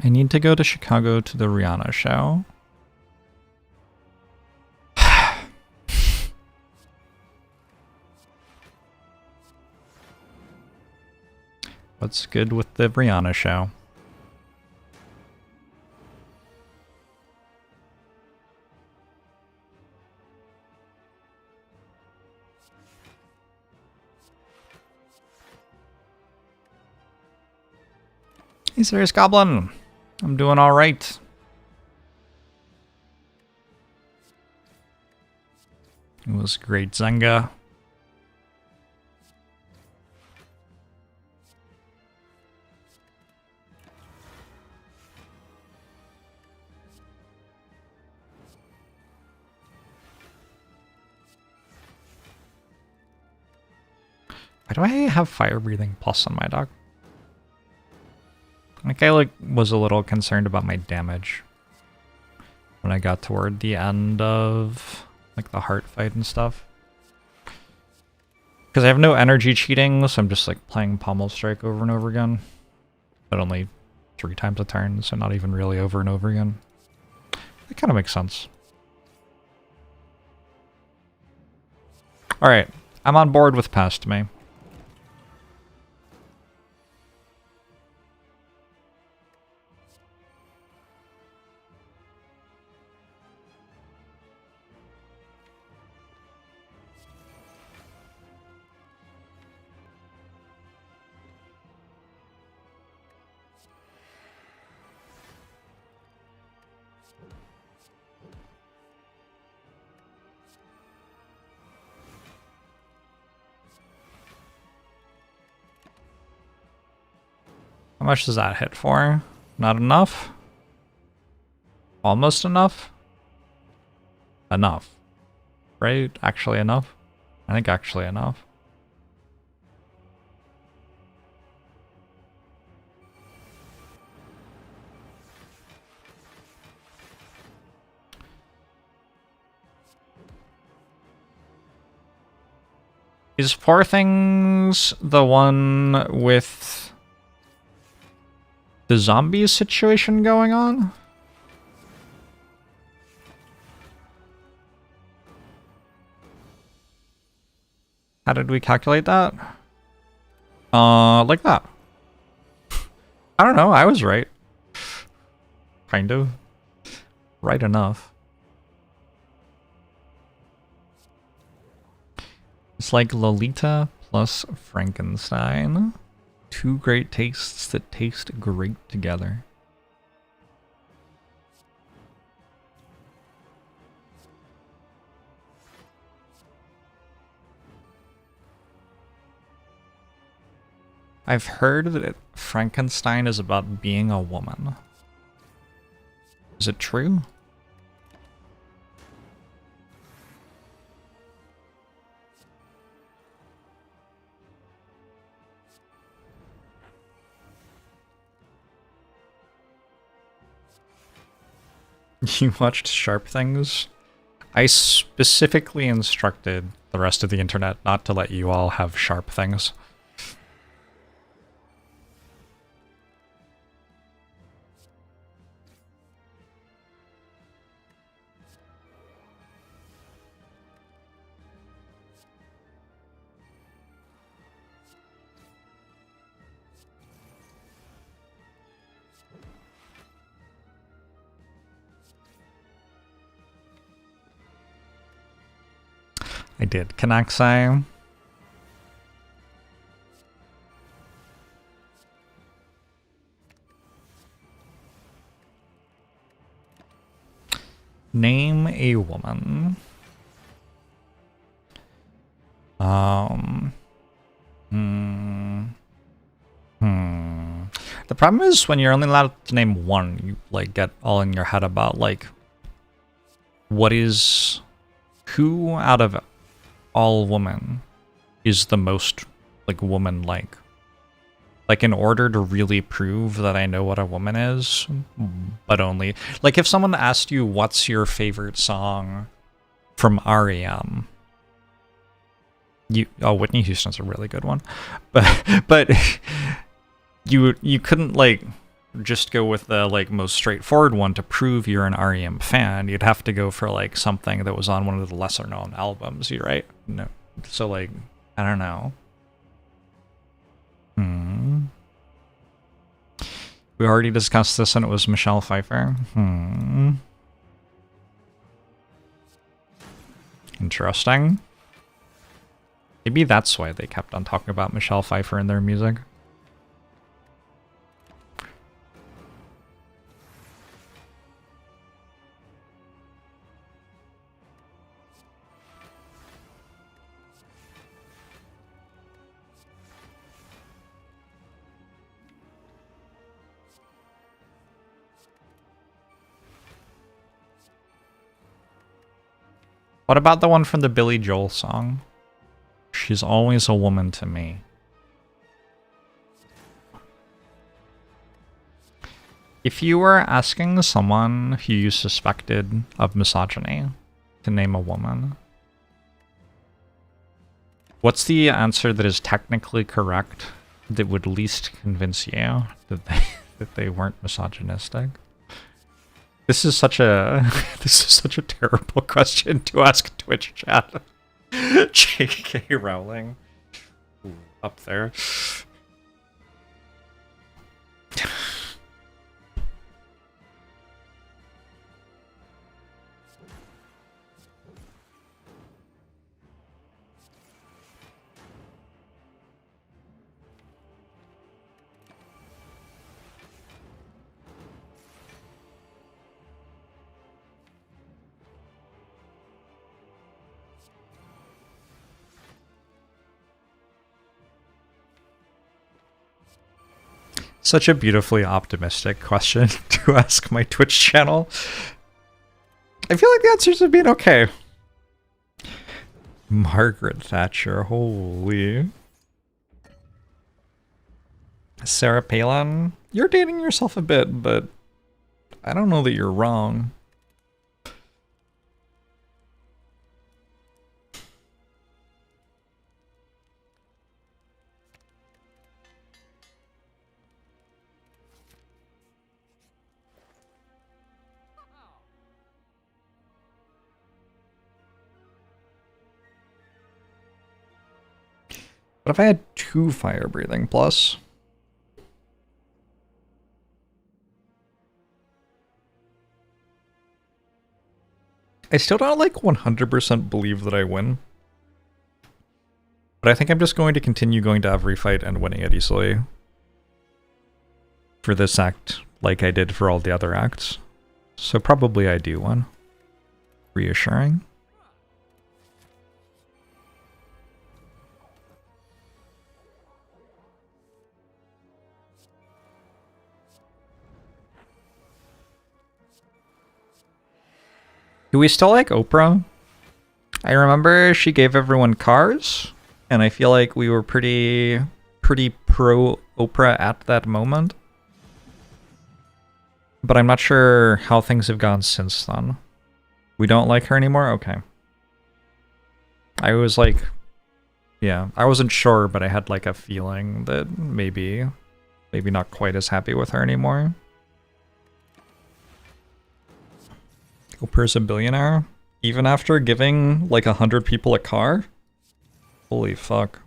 I need to go to Chicago to the Rihanna show. What's good with the Rihanna show? Hey, Serious Goblin. I'm doing all right. It was great, Zenga. Why do I have Fire Breathing Plus on my dog? Like, I was a little concerned about my damage when I got toward the end of like the heart fight and stuff. Because I have no energy cheating, so I'm just like playing Pommel Strike over and over again. But only 3 times a turn, so not even really over and over again. That kind of makes sense. Alright, I'm on board with Past Me. How much does that hit for? Not enough? Almost enough? Enough. Right? Actually enough? I think actually enough. Is Poor Things the one with the zombie situation going on? How did we calculate that? Like that. I don't know, I was right. Kind of. Right enough. It's like Lolita plus Frankenstein. Two great tastes that taste great together. I've heard that Frankenstein is about being a woman. Is it true? You watched Sharp Things? I specifically instructed the rest of the internet not to let you all have Sharp Things. I did. Canaxi. Name a woman. The problem is when you're only allowed to name one, you like get all in your head about like who out of all women is the most like woman-like. Like in order to really prove that I know what a woman is, but only like if someone asked you what's your favorite song from REM, Whitney Houston's a really good one, but you couldn't like just go with the like most straightforward one to prove you're an REM fan. You'd have to go for like something that was on one of the lesser known albums, right? No, so like I don't know. We already discussed this and it was Michelle Pfeiffer. Interesting. Maybe that's why they kept on talking about Michelle Pfeiffer in their music. What about the one from the Billy Joel song? She's always a woman to me. If you were asking someone who you suspected of misogyny to name a woman, what's the answer that is technically correct that would least convince you that they weren't misogynistic? This is such a terrible question to ask Twitch chat. J.K. Rowling. Ooh, up there. Such a beautifully optimistic question to ask my Twitch channel. I feel like the answers have been okay. Margaret Thatcher, holy. Sarah Palin, you're dating yourself a bit, but I don't know that you're wrong. What if I had 2 fire breathing plus? I still don't like 100% believe that I win. But I think I'm just going to continue going to every fight and winning it easily. For this act, like I did for all the other acts. So probably I do win. Reassuring. Do we still like Oprah? I remember she gave everyone cars, and I feel like we were pretty pro Oprah at that moment. But I'm not sure how things have gone since then. We don't like her anymore? Okay. I was like, yeah, I wasn't sure, but I had like a feeling that maybe not quite as happy with her anymore. Oprah's a billionaire? Even after giving like 100 people a car? Holy fuck.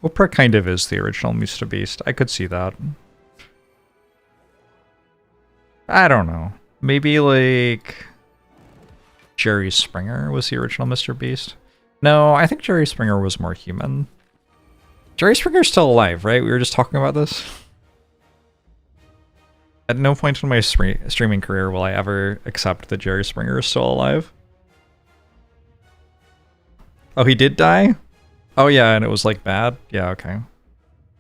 Oprah kind of is the original Mr. Beast. I could see that. I don't know. Maybe like Jerry Springer was the original Mr. Beast. No, I think Jerry Springer was more human. Jerry Springer's still alive, right? We were just talking about this. At no point in my streaming career will I ever accept that Jerry Springer is still alive. Oh, he did die? Oh yeah, and it was like bad? Yeah, okay.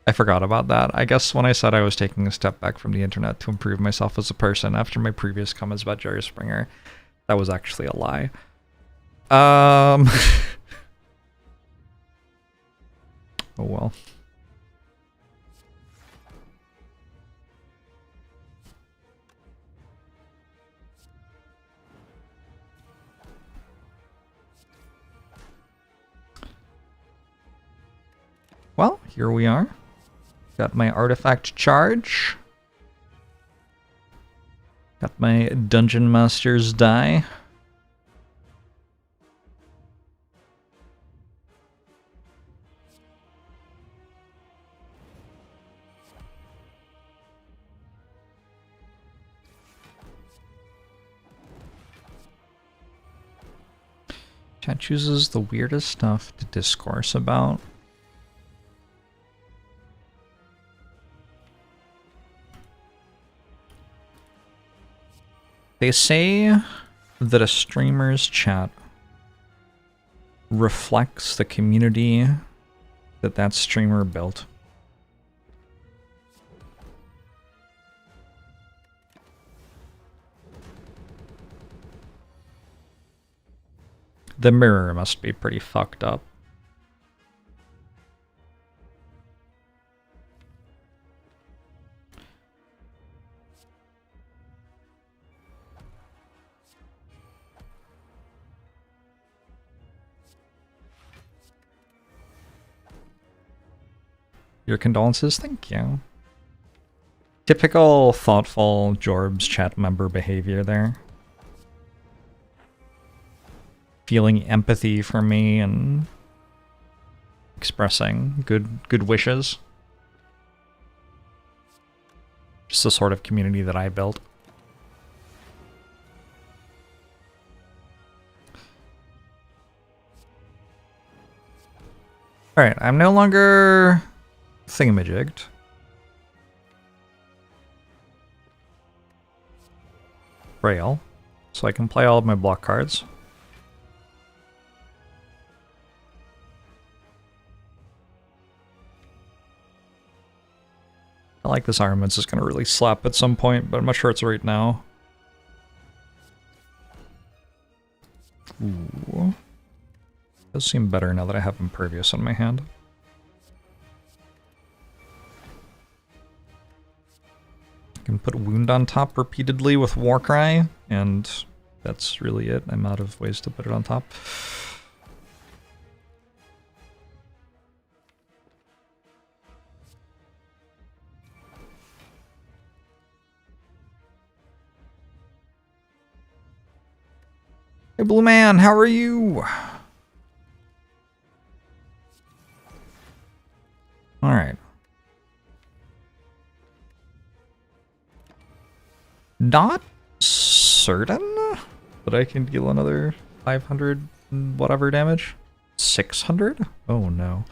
I forgot about that. I guess when I said I was taking a step back from the internet to improve myself as a person after my previous comments about Jerry Springer, that was actually a lie. Oh well. Well, here we are. Got my artifact charge. Got my Dungeon Master's die. Chat chooses the weirdest stuff to discourse about. They say that a streamer's chat reflects the community that that streamer built. The mirror must be pretty fucked up. Your condolences, thank you. Typical thoughtful Jorbs chat member behavior there. Feeling empathy for me and expressing good wishes. Just the sort of community that I built. Alright, I'm no longer thingamajigged. Rail, so I can play all of my block cards. I like this armaments is going to really slap at some point, but I'm not sure it's right now. Ooh. Does seem better now that I have Impervious on my hand. I can put Wound on top repeatedly with Warcry, and that's really it. I'm out of ways to put it on top. Hey, Blue Man, how are you? All right. Not certain that I can deal another 500 whatever damage. 600? Oh no.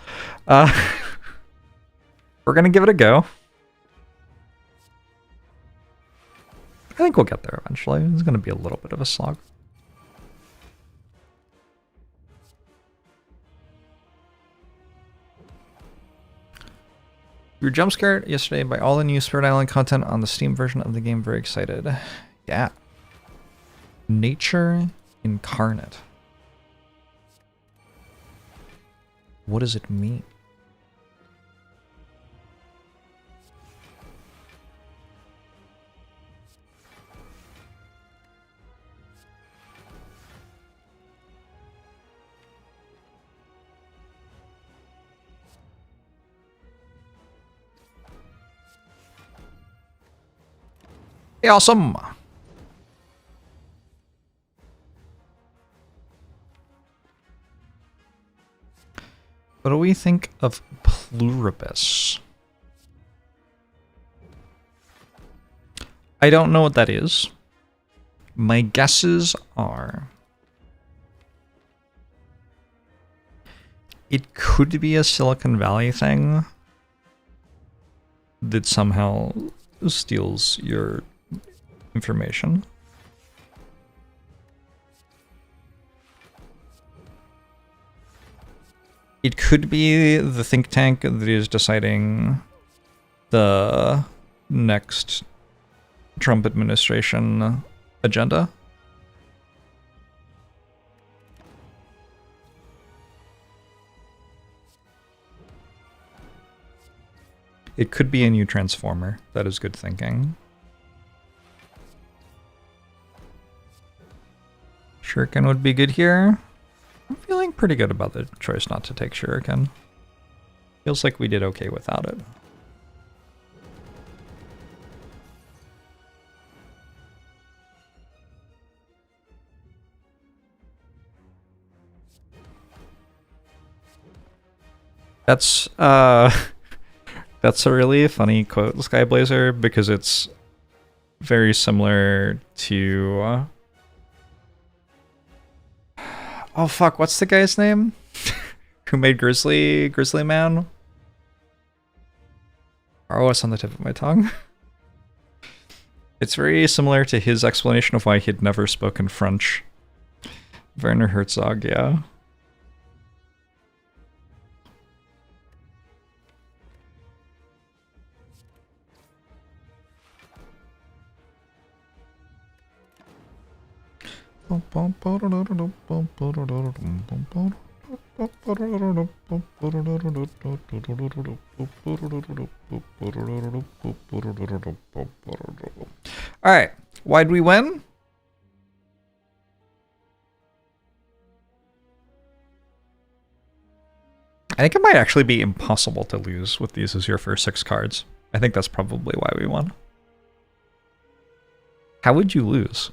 We're gonna give it a go. I think we'll get there eventually. It's gonna be a little bit of a slog. We were jump scared yesterday by all the new Spirit Island content on the Steam version of the game. Very excited. Yeah. Nature incarnate. What does it mean? Awesome. What do we think of Pluribus? I don't know what that is. My guesses are it could be a Silicon Valley thing that somehow steals your information. It could be the think tank that is deciding the next Trump administration agenda. It could be a new transformer. That is good thinking. Shuriken would be good here. I'm feeling pretty good about the choice not to take Shuriken. Feels like we did okay without it. That's that's a really funny quote, Skyblazer, because it's very similar to oh fuck, what's the guy's name? Who made Grizzly Man? Oh, it's on the tip of my tongue. It's very similar to his explanation of why he'd never spoken French. Werner Herzog, yeah. Alright, why'd we win? I think it might actually be impossible to lose with these as your first 6 cards. I think that's probably why we won. How would you lose?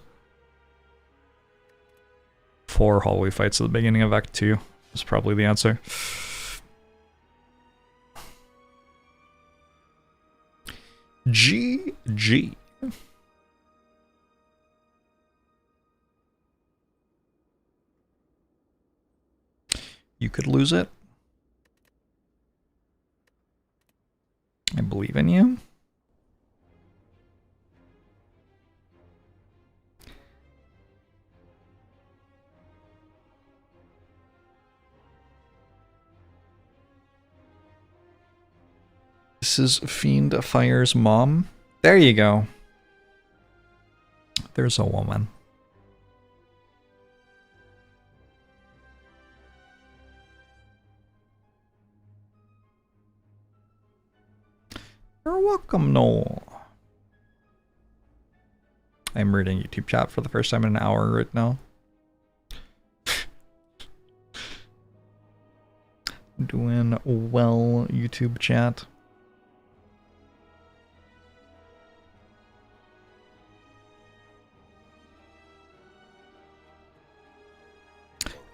4 hallway fights at the beginning of Act 2 is probably the answer. GG. You could lose it. I believe in you. Mrs. Fiend Fire's mom. There you go. There's a woman. You're welcome, Noel. I'm reading YouTube chat for the first time in an hour right now. Doing well, YouTube chat.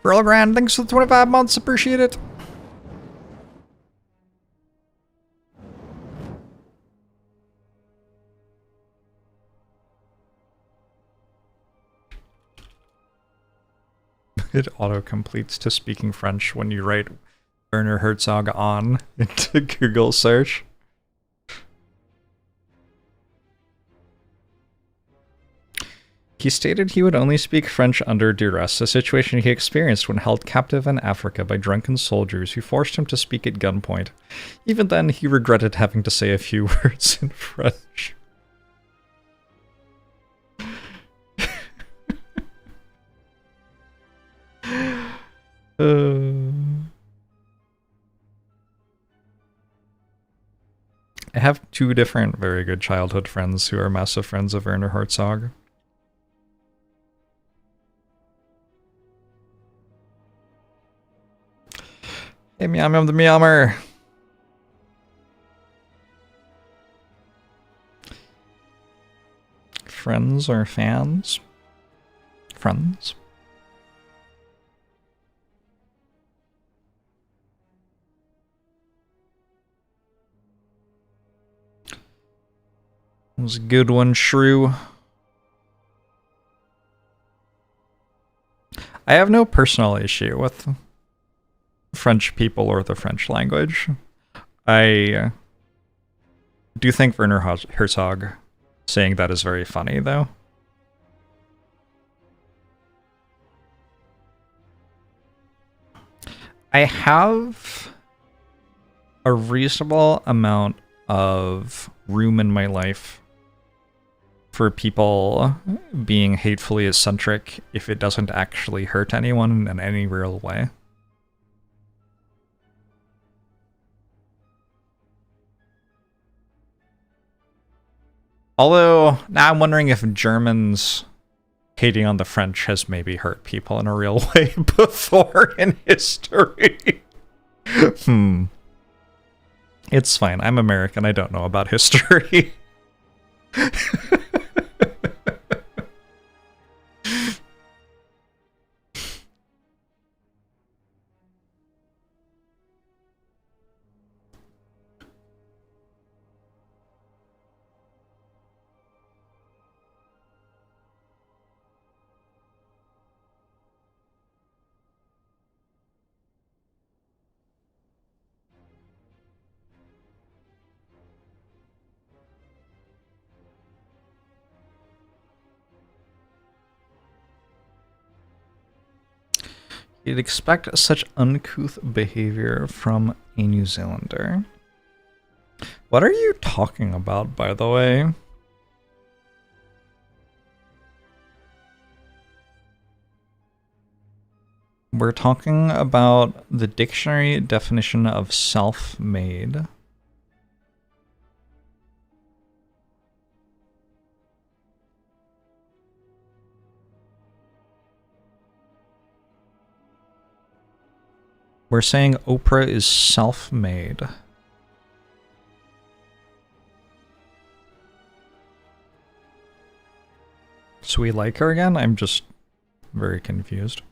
Earl Grand, thanks for the 25 months, appreciate it. It auto-completes to speaking French when you write Werner Herzog on into Google search. He stated he would only speak French under duress, a situation he experienced when held captive in Africa by drunken soldiers who forced him to speak at gunpoint. Even then, he regretted having to say a few words in French. I have two different very good childhood friends who are massive friends of Werner Herzog. Hey, Meow Meow the Meowmer! Friends or fans? Friends? That was a good one, Shrew. I have no personal issue with French people or the French language. I do think Werner Herzog saying that is very funny, though. I have a reasonable amount of room in my life for people being hatefully eccentric if it doesn't actually hurt anyone in any real way. Although, now I'm wondering if Germans hating on the French has maybe hurt people in a real way before in history. It's fine. I'm American. I don't know about history. You'd expect such uncouth behavior from a New Zealander. What are you talking about, by the way? We're talking about the dictionary definition of self-made. We're saying Oprah is self-made. So we like her again? I'm just very confused.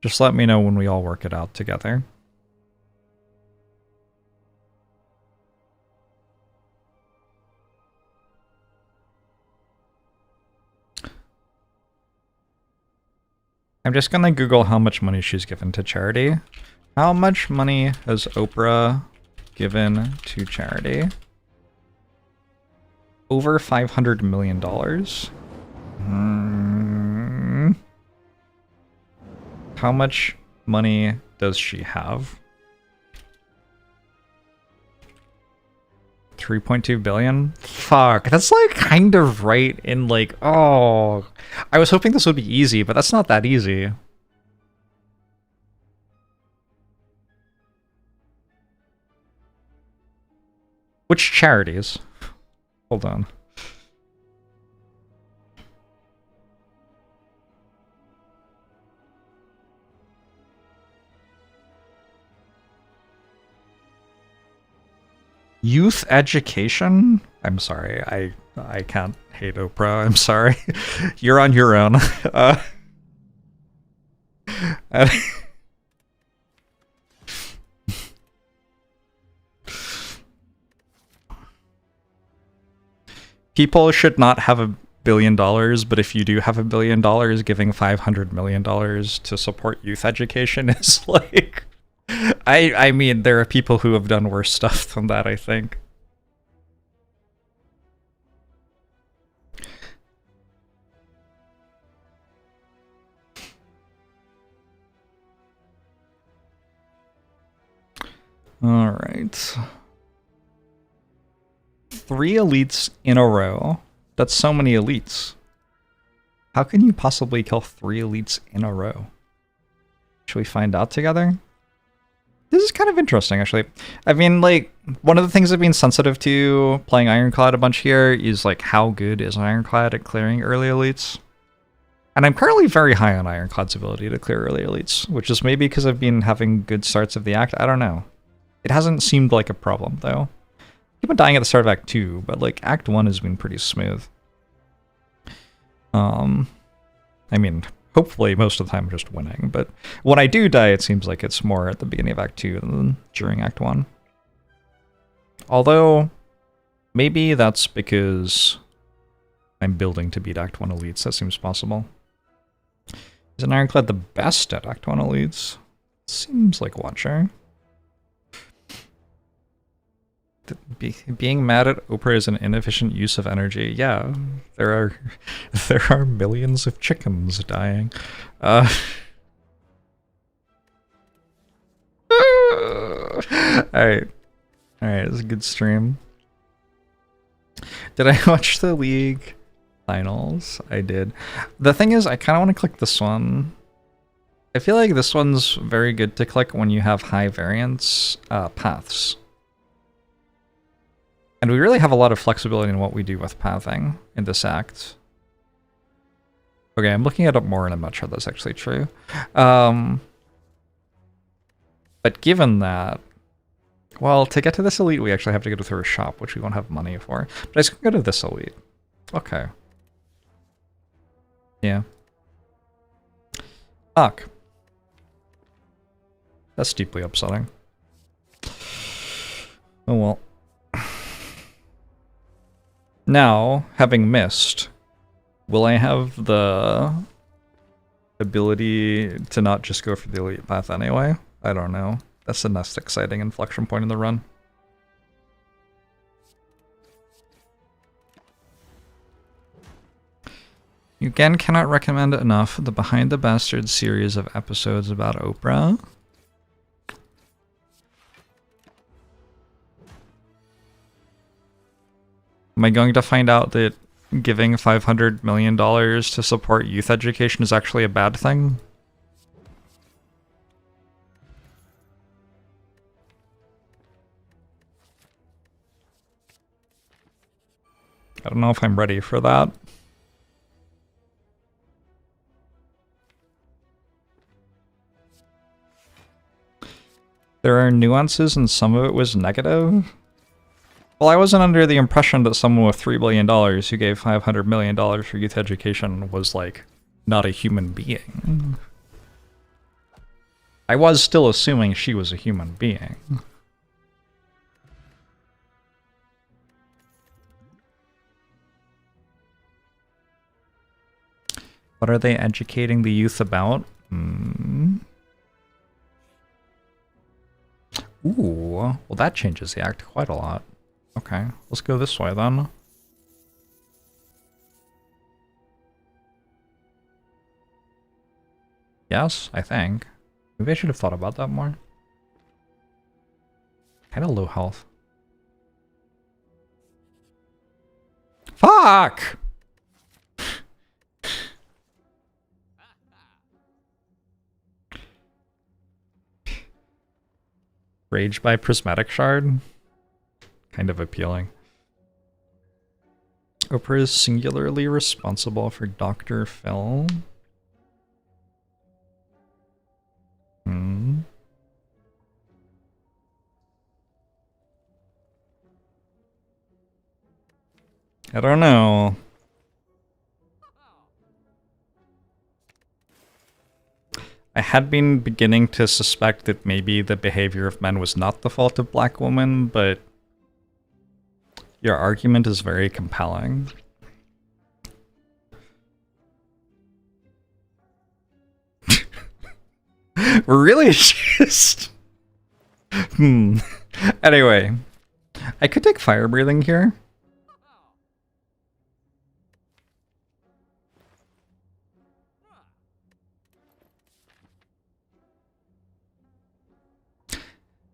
Just let me know when we all work it out together. I'm just gonna Google how much money she's given to charity. How much money has Oprah given to charity? Over $500 million. How much money does she have? 3.2 billion? Fuck, that's like kind of right in like, oh, I was hoping this would be easy, but that's not that easy. Which charities? Hold on. Youth education? I'm sorry, I can't hate Oprah. I'm sorry. You're on your own. People should not have $1 billion, but if you do have $1 billion, giving $500 million to support youth education is like... I mean, there are people who have done worse stuff than that, I think. All right. 3 elites in a row. That's so many elites. How can you possibly kill 3 elites in a row? Should we find out together? This is kind of interesting, actually. I mean, like, one of the things I've been sensitive to playing Ironclad a bunch here is, like, how good is Ironclad at clearing early elites? And I'm currently very high on Ironclad's ability to clear early elites, which is maybe because I've been having good starts of the act. I don't know. It hasn't seemed like a problem, though. I keep on dying at the start of Act 2, but, like, Act 1 has been pretty smooth. I mean... hopefully most of the time I'm just winning, but when I do die, it seems like it's more at the beginning of Act 2 than during Act 1. Although, maybe that's because I'm building to beat Act 1 elites. That seems possible. Is an Ironclad the best at Act 1 elites? Seems like Watcher. Being mad at Oprah is an inefficient use of energy. Yeah, there are millions of chickens dying. Alright, it was a good stream. Did I watch the League finals? I did. The thing is, I kind of want to click this one. I feel like this one's very good to click when you have high variance paths. And we really have a lot of flexibility in what we do with pathing in this act. Okay, I'm looking it up more and I'm not sure that's actually true. But given that, well, to get to this elite, we actually have to go through a shop, which we won't have money for. But I just can go to this elite. Okay. Yeah. Fuck. That's deeply upsetting. Oh well. Now, having missed, will I have the ability to not just go for the elite path anyway? I don't know. That's the next exciting inflection point in the run. You again cannot recommend enough the Behind the Bastards series of episodes about Oprah. Am I going to find out that giving $500 million to support youth education is actually a bad thing? I don't know if I'm ready for that. There are nuances and some of it was negative. Well, I wasn't under the impression that someone with $3 billion who gave $500 million for youth education was, like, not a human being. I was still assuming she was a human being. What are they educating the youth about? Ooh, well that changes the act quite a lot. Okay, let's go this way then. Yes, I think. Maybe I should have thought about that more. Kind of low health. Fuck! Rage by Prismatic Shard? Kind of appealing. Oprah is singularly responsible for Dr. Phil. I don't know. I had been beginning to suspect that maybe the behavior of men was not the fault of black women, but your argument is very compelling. Really? Just... Anyway, I could take fire breathing here.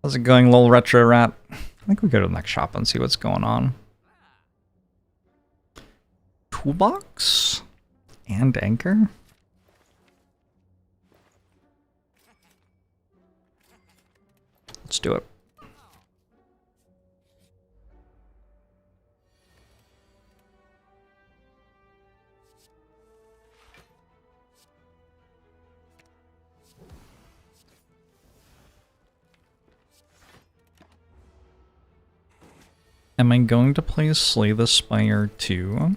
How's it going, little retro rat? I think we go to the next shop and see what's going on. Toolbox and anchor. Let's do it. Am I going to play Slay the Spire 2?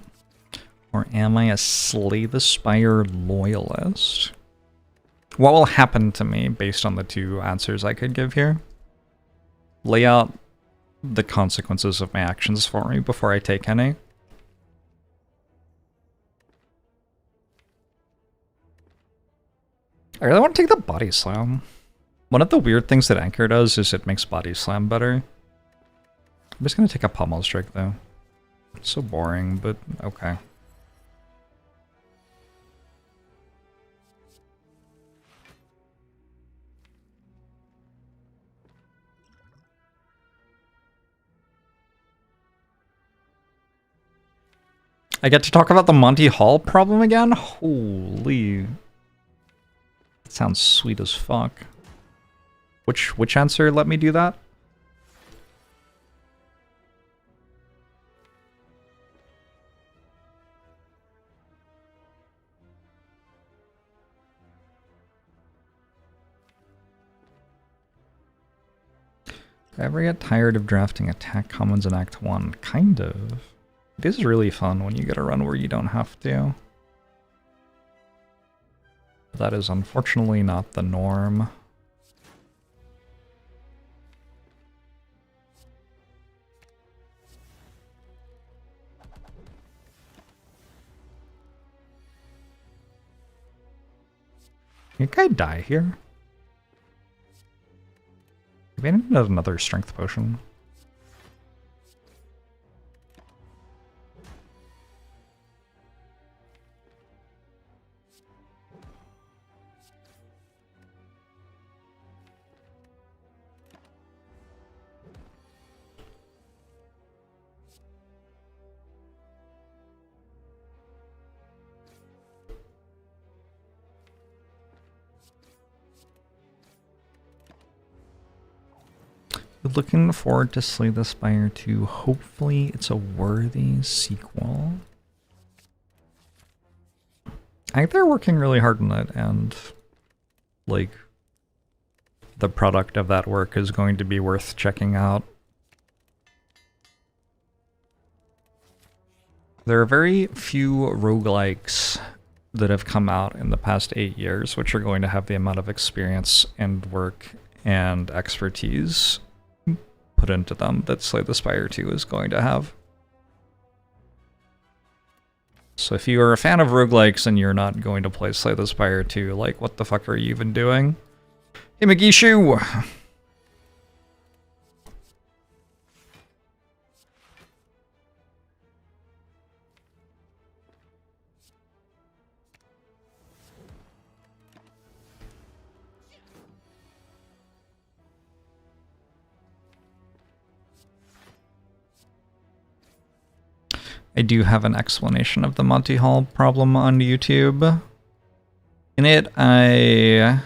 Or am I a Slay the Spire loyalist? What will happen to me based on the two answers I could give here? Lay out the consequences of my actions for me before I take any. I really want to take the Body Slam. One of the weird things that Anchor does is it makes Body Slam better. I'm just gonna take a Pommel Strike though. It's so boring, but okay. I get to talk about the Monty Hall problem again? Holy. That sounds sweet as fuck. Which answer let me do that? Do I ever get tired of drafting attack commons in Act 1? Kind of. It is really fun when you get a run where you don't have to. But that is unfortunately not the norm. Can I die here? Maybe I need another strength potion. Looking forward to Slay the Spire 2. Hopefully it's a worthy sequel. I think they're working really hard on it, and like the product of that work is going to be worth checking out. There are very few roguelikes that have come out in the past 8 years which are going to have the amount of experience and work and expertise put into them that Slay the Spire 2 is going to have. So if you are a fan of roguelikes and you're not going to play Slay the Spire 2, like, what the fuck are you even doing? Hey, Magishu! I do have an explanation of the Monty Hall problem on YouTube. In it, I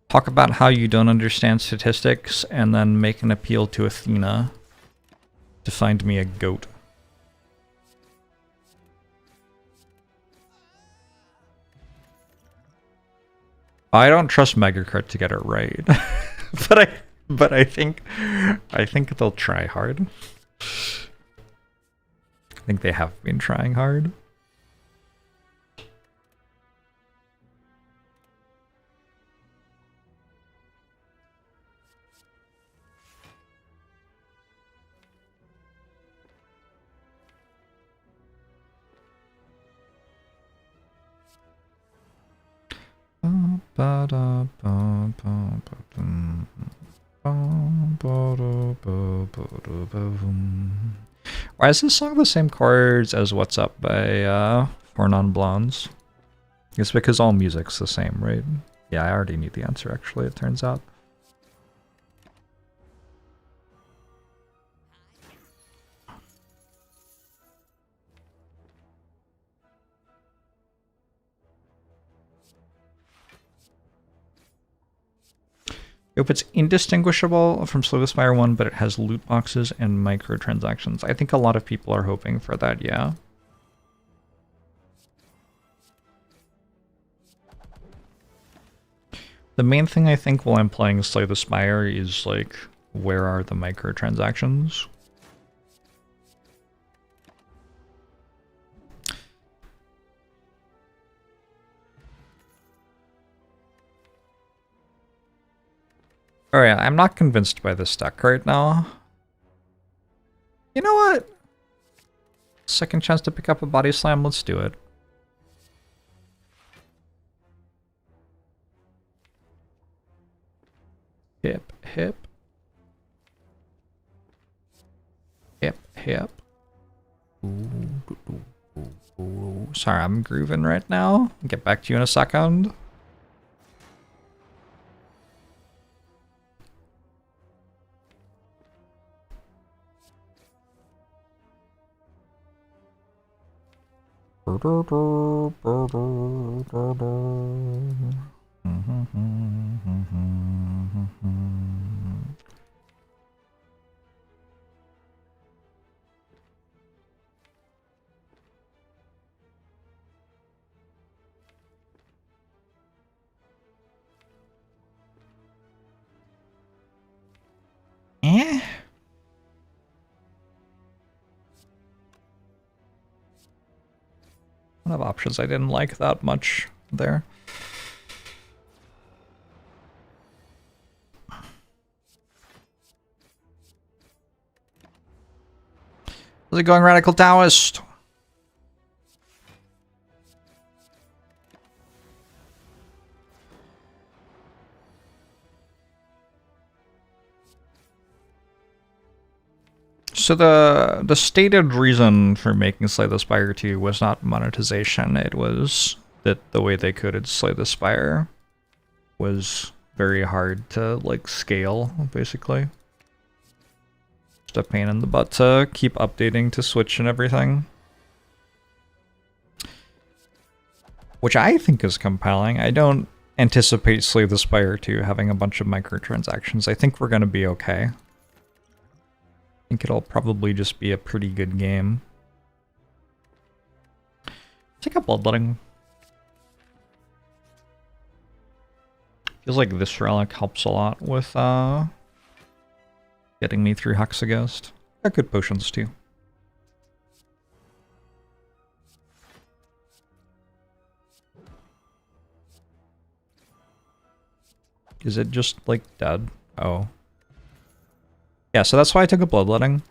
talk about how you don't understand statistics and then make an appeal to Athena to find me a goat. I don't trust Megacart to get it right, but I think they'll try hard. I think they have been trying hard. Why is this song the same chords as What's Up by Four Non Blondes? It's because all music's the same, right? Yeah, I already knew the answer actually, it turns out. If it's indistinguishable from Slay the Spire 1, but it has loot boxes and microtransactions. I think a lot of people are hoping for that, yeah. The main thing I think while I'm playing Slay the Spire is, like, where are the microtransactions? Oh yeah, I'm not convinced by this deck right now. You know what? Second chance to pick up a body slam, let's do it. Hip, hip. Hip, hip. Ooh. Sorry, I'm grooving right now. I'll get back to you in a second. Eh? One of options I didn't like that much there. How's it going, Radical Taoist? So the stated reason for making Slay the Spire 2 was not monetization, it was that the way they coded Slay the Spire was very hard to, like, scale, basically. Just a pain in the butt to keep updating to Switch and everything. Which I think is compelling. I don't anticipate Slay the Spire 2 having a bunch of microtransactions. I think we're going to be okay. I think it'll probably just be a pretty good game. Take up Bloodletting. Feels like this relic helps a lot with getting me through Hexaghost. Got good potions too. Is it just, like, dead? Oh. Yeah, so that's why I took a Bloodletting.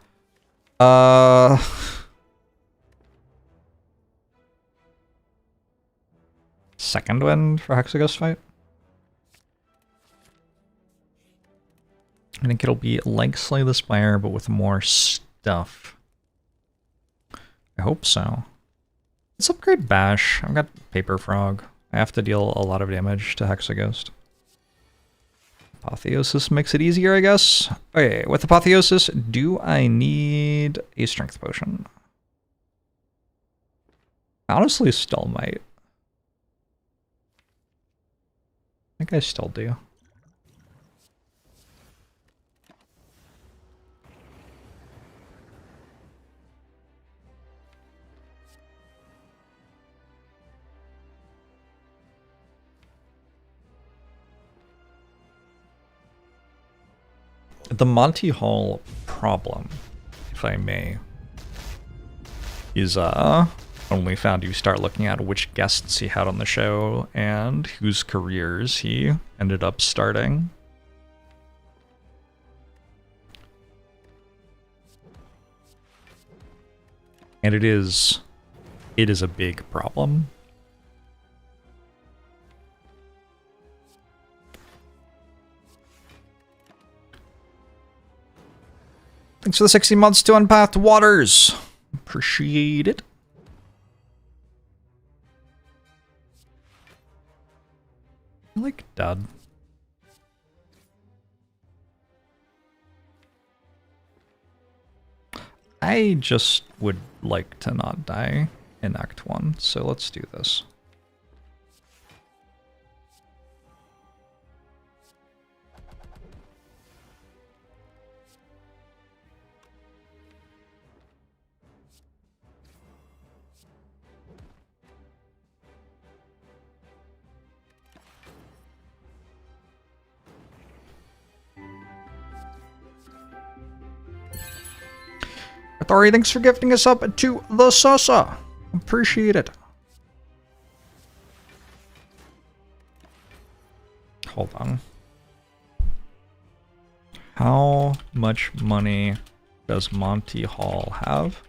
Second win for Hexaghost fight. I think it'll be like Slay the Spire, but with more stuff. I hope so. Let's upgrade Bash. I've got Paper Frog. I have to deal a lot of damage to Hexaghost. Apotheosis makes it easier, I guess. Okay, with Apotheosis, do I need a strength potion? Honestly, still might. I think I still do. The Monty Hall problem, if I may, is only found you start looking at which guests he had on the show and whose careers he ended up starting. And it is a big problem. Thanks for the 60 months to Unpathed Waters. Appreciate it. I like Dud. I just would like to not die in Act 1, so let's do this. Authority, thanks for gifting us up to the Sosa. Appreciate it. Hold on. How much money does Monty Hall have?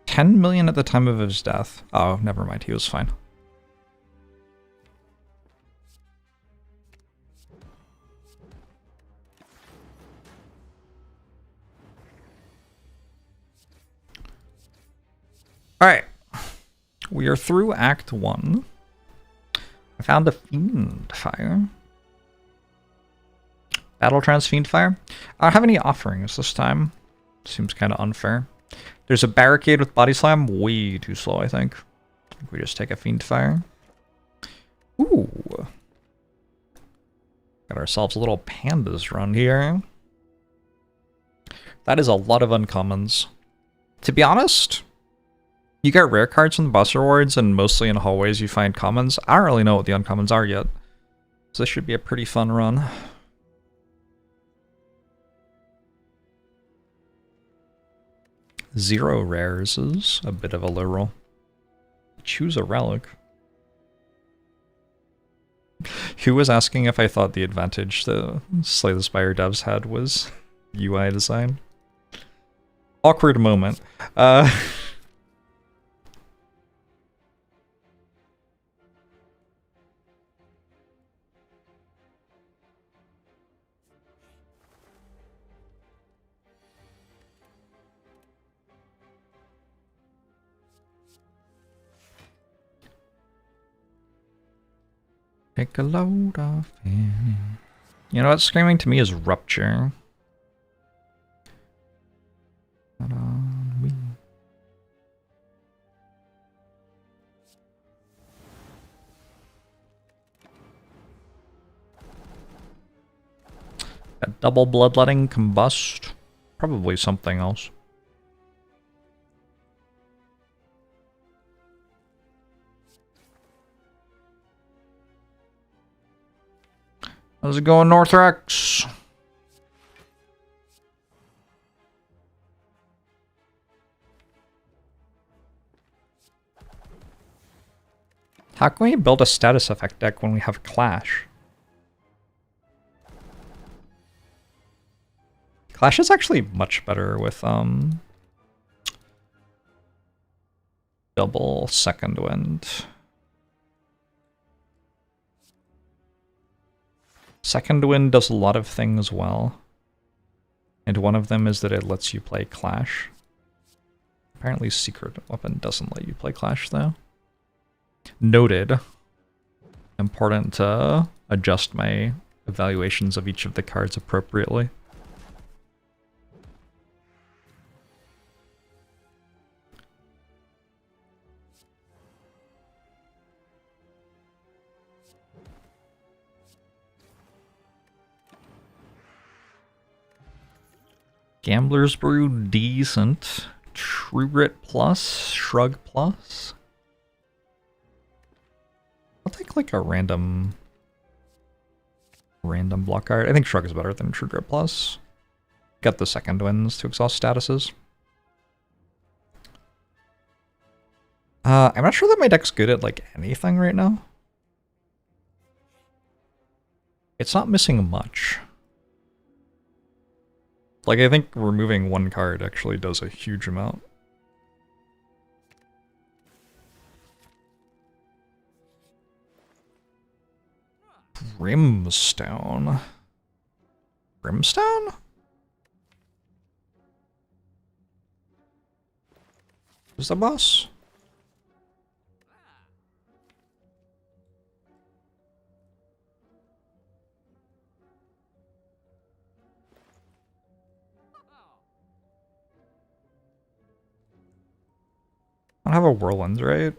10 million at the time of his death. Oh, never mind. He was fine. Alright, we are through Act 1. I found a Fiend Fire. Battle Trance Fiend Fire. I don't have any offerings this time. Seems kind of unfair. There's a Barricade with Body Slam. Way too slow, I think. We just take a Fiend Fire. Ooh. Got ourselves a little Pandas run here. That is a lot of uncommons. To be honest, you get rare cards from the boss rewards, and mostly in hallways you find commons. I don't really know what the uncommons are yet. So this should be a pretty fun run. Zero rares is a bit of a literal. Choose a relic. Who was asking if I thought the advantage the Slay the Spire devs had was UI design? Awkward moment. Take a load off him. You know what's screaming to me is Rupture. Not on me. A double bloodletting combust. Probably something else. How's it going, Northrex? How can we build a status effect deck when we have Clash? Clash is actually much better with double Second Wind. Second Wind does a lot of things well. And one of them is that it lets you play Clash. Apparently Secret Weapon doesn't let you play Clash though. Noted. Important to adjust my evaluations of each of the cards appropriately. Gambler's Brew, decent. True Grit plus, Shrug plus. I'll take like a random block card. I think Shrug is better than True Grit plus. Got the second wins to exhaust statuses. I'm not sure that my deck's good at like anything right now. It's not missing much. Like, I think removing one card actually does a huge amount. Brimstone? Brimstone? Who's the boss? I don't have a Whirlwind, right?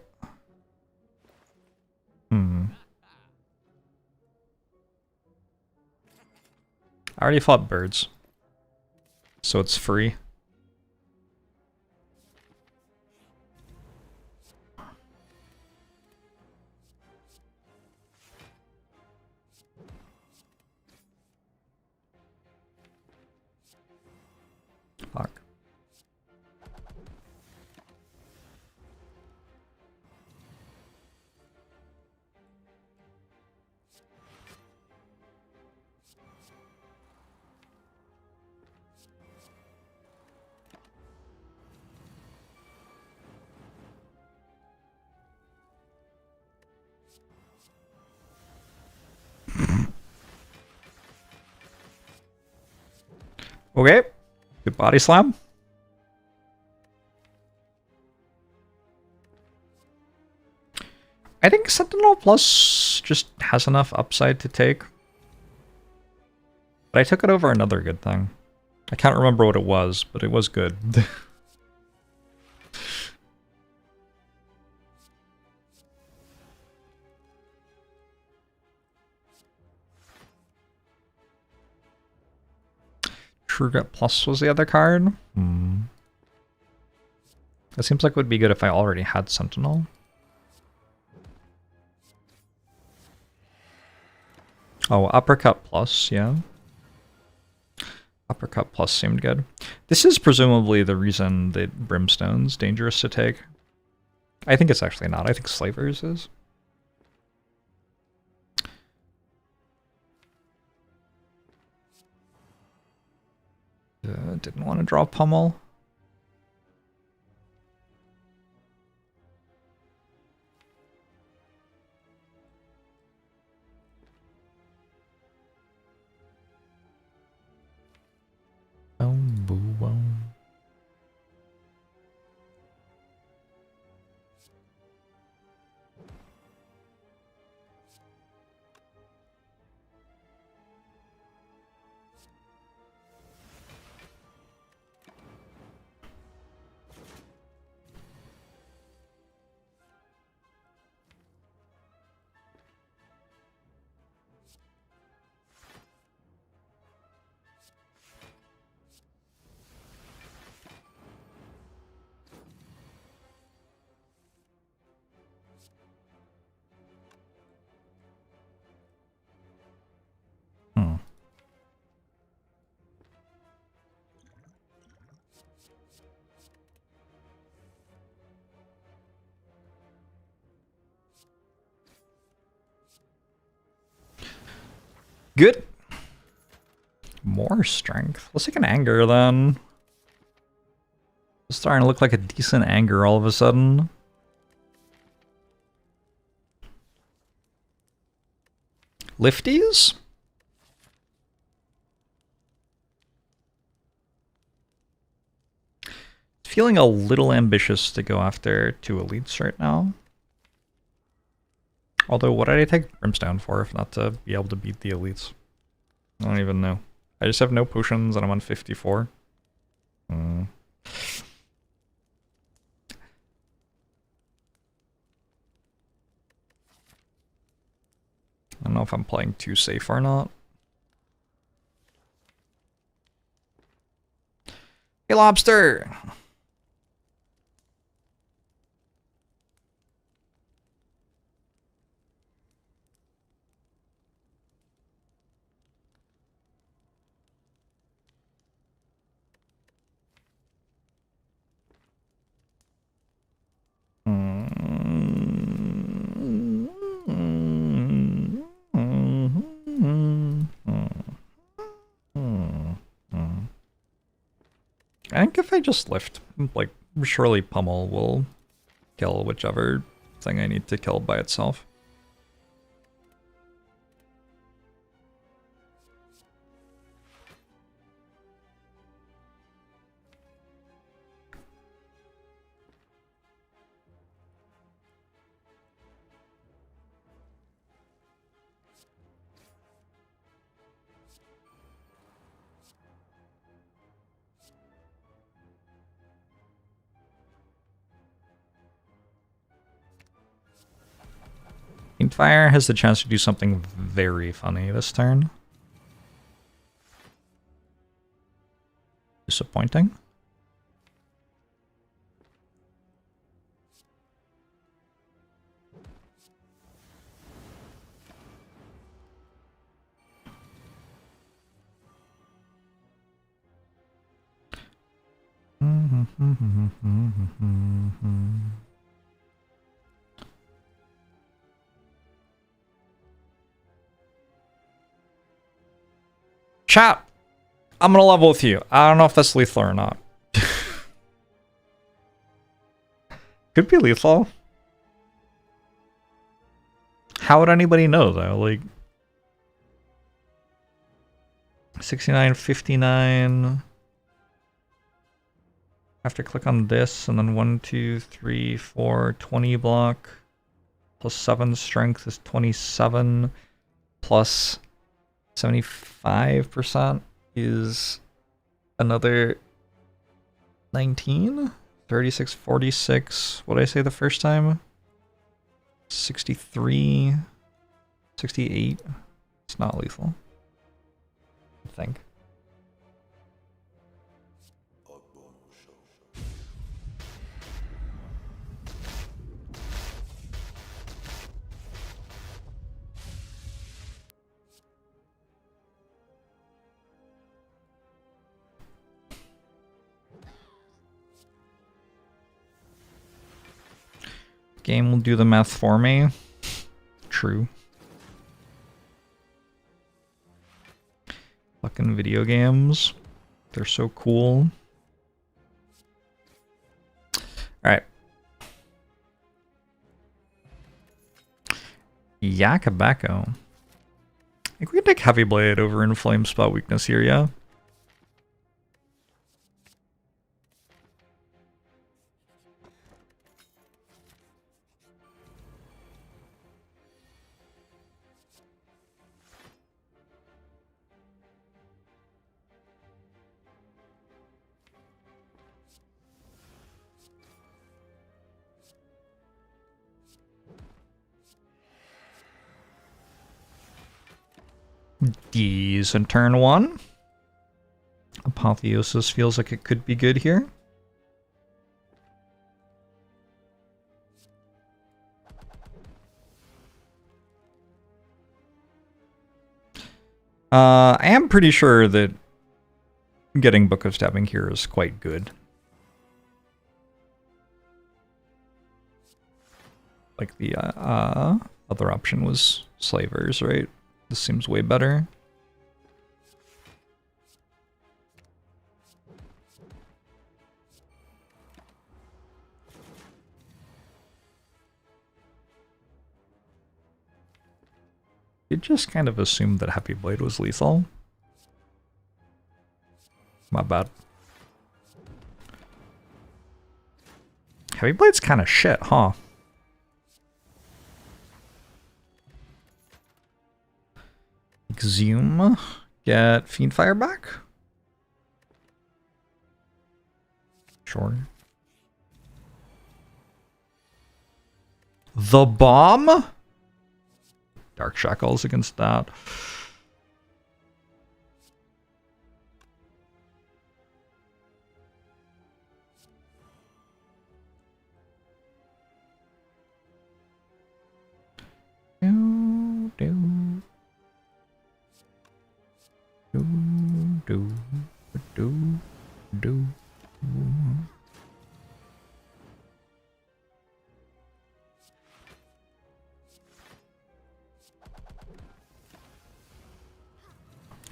I already fought birds, so it's free. Fuck. Okay, good body slam. I think Sentinel Plus just has enough upside to take. But I took it over another good thing. I can't remember what it was, but it was good. True Grit Plus was the other card. That seems like it would be good if I already had Sentinel. Oh, Uppercut Plus, yeah. Uppercut Plus seemed good. This is presumably the reason that Brimstone's dangerous to take. I think it's actually not. I think Slavers is. Didn't want to draw Pummel. Boom, boom, boom. Good. More strength. Let's take an anger then. It's starting to look like a decent anger all of a sudden. Lifties? Feeling a little ambitious to go after two elites right now. Although, what did I take Brimstone for if not to be able to beat the elites? I don't even know. I just have no potions and I'm on 54. I don't know if I'm playing too safe or not. Hey, Lobster! I think if I just lift, like, surely Pummel will kill whichever thing I need to kill by itself. Fire has the chance to do something very funny this turn. Disappointing. Chat! I'm gonna level with you. I don't know if that's lethal or not. Could be lethal. How would anybody know though? Like 69, 59. I have to click on this and then 1, 2, 3, 4, 20 block. Plus 7 strength is 27. Plus 75% is another 19? 36, 46. What did I say the first time? 63, 68. It's not lethal, I think. Game will do the math for me. True. Fucking video games. They're so cool. Alright. Yakabako. I think we can take Heavy Blade over Inflame Spot Weakness here, yeah? Decent turn 1. Apotheosis feels like it could be good here. I am pretty sure that getting Book of Stabbing here is quite good. Like the other option was Slavers, right? This seems way better. You just kind of assumed that Heavy Blade was lethal. My bad. Heavy Blade's kind of shit, huh? Exhume. Get Fiend Fire back? Sure. The bomb? Dark Shackles against that.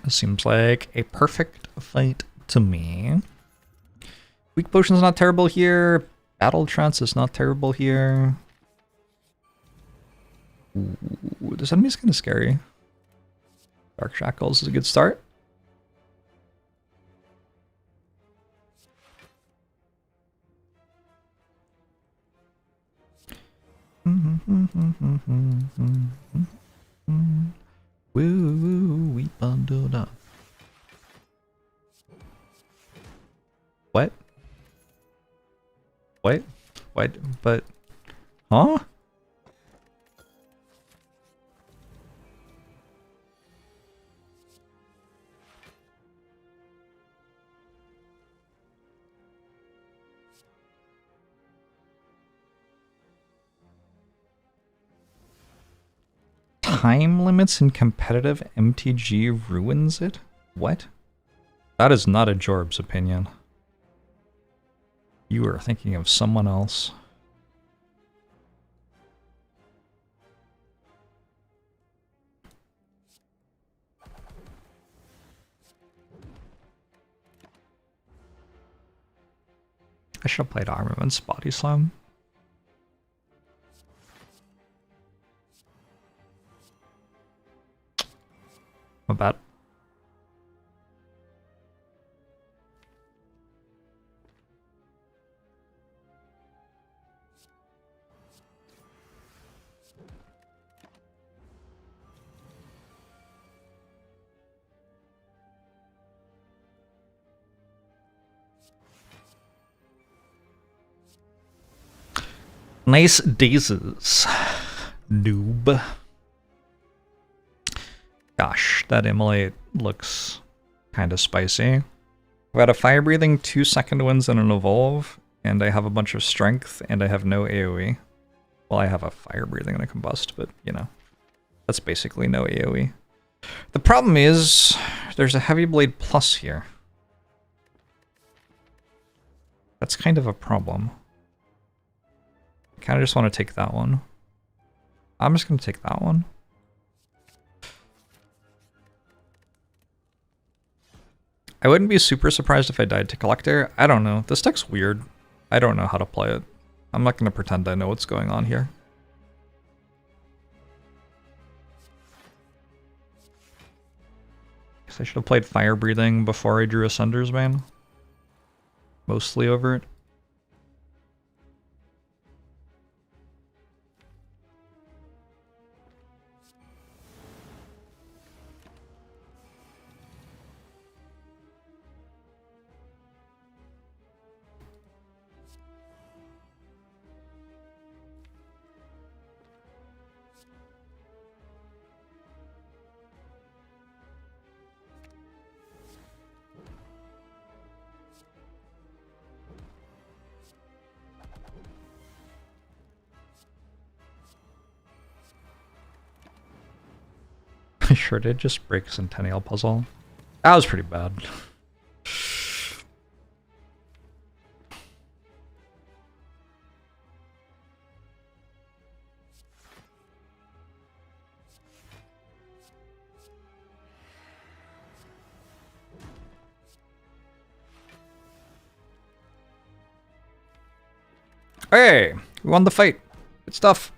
Seems like a perfect fight to me. Weak Potion's not terrible here. Battle Trance is not terrible here. Ooh, this enemy's kind of scary. Dark Shackles is a good start. Woo, we bundled up. What? What? What? But... Huh? Time limits in competitive MTG ruins it? What? That is not a Jorbs opinion. You are thinking of someone else. I should have played Armament's Body Slam. My bad. Nice daisies, noob. Gosh, that immolate looks kind of spicy. I've got a fire breathing, 2 second winds, and an evolve, and I have a bunch of strength, and I have no AoE. Well, I have a fire breathing and a combust, but you know, that's basically no AoE. The problem is there's a heavy blade plus here. That's kind of a problem. I kind of just want to take that one. I'm just going to take that one. I wouldn't be super surprised if I died to Collector. I don't know. This deck's weird. I don't know how to play it. I'm not going to pretend I know what's going on here. Guess I should have played Fire Breathing before I drew a Sunder's Bane. Mostly over it. I sure did just break Centennial Puzzle. That was pretty bad. Hey, we won the fight. Good stuff.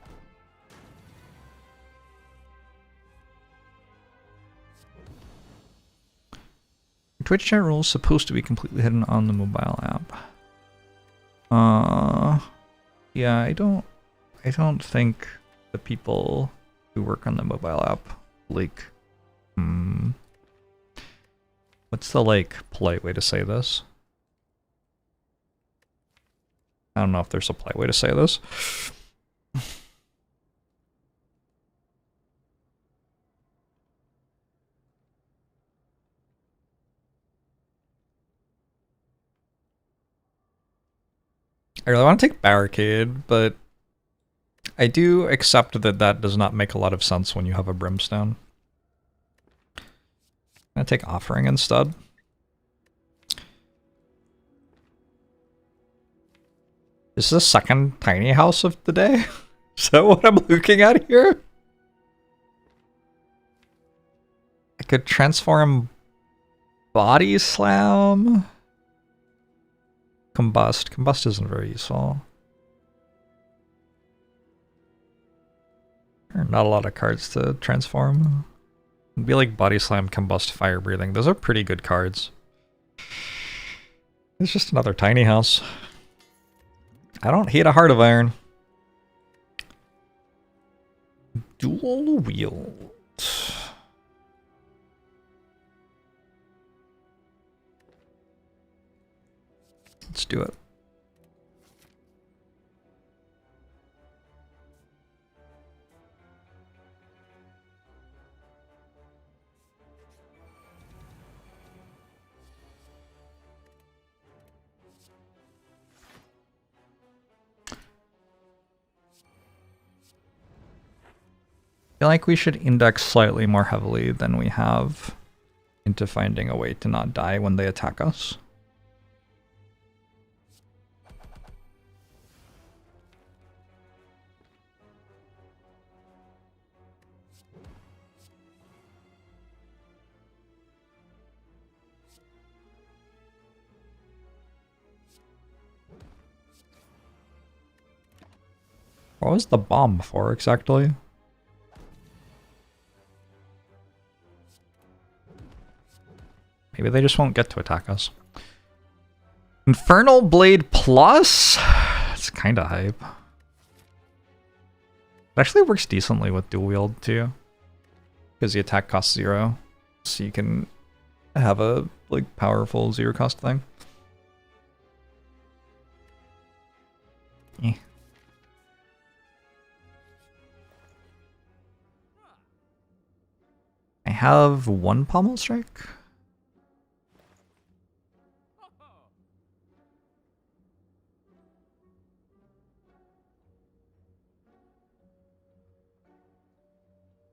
Twitch chat rule is supposed to be completely hidden on the mobile app. Yeah, I don't think the people who work on the mobile app like Hmm. What's the, like, polite way to say this? I don't know if there's a polite way to say this. I really want to take Barricade, but I do accept that that does not make a lot of sense when you have a Brimstone. I'm gonna take Offering instead. Is this the second tiny house of the day? Is that what I'm looking at here? I could transform Body Slam. Combust. Combust isn't very useful. There are not a lot of cards to transform. It'd be like Body Slam, Combust, Fire Breathing. Those are pretty good cards. It's just another tiny house. I don't hate a Heart of Iron. Dual wield. Let's do it. I feel like we should index slightly more heavily than we have into finding a way to not die when they attack us. What was the bomb for exactly? Maybe they just won't get to attack us. Infernal Blade Plus? It's kind of hype. It actually works decently with dual wield too. Because the attack costs 0. So you can have a like powerful 0 cost thing. Eh. I have 1 Pommel Strike.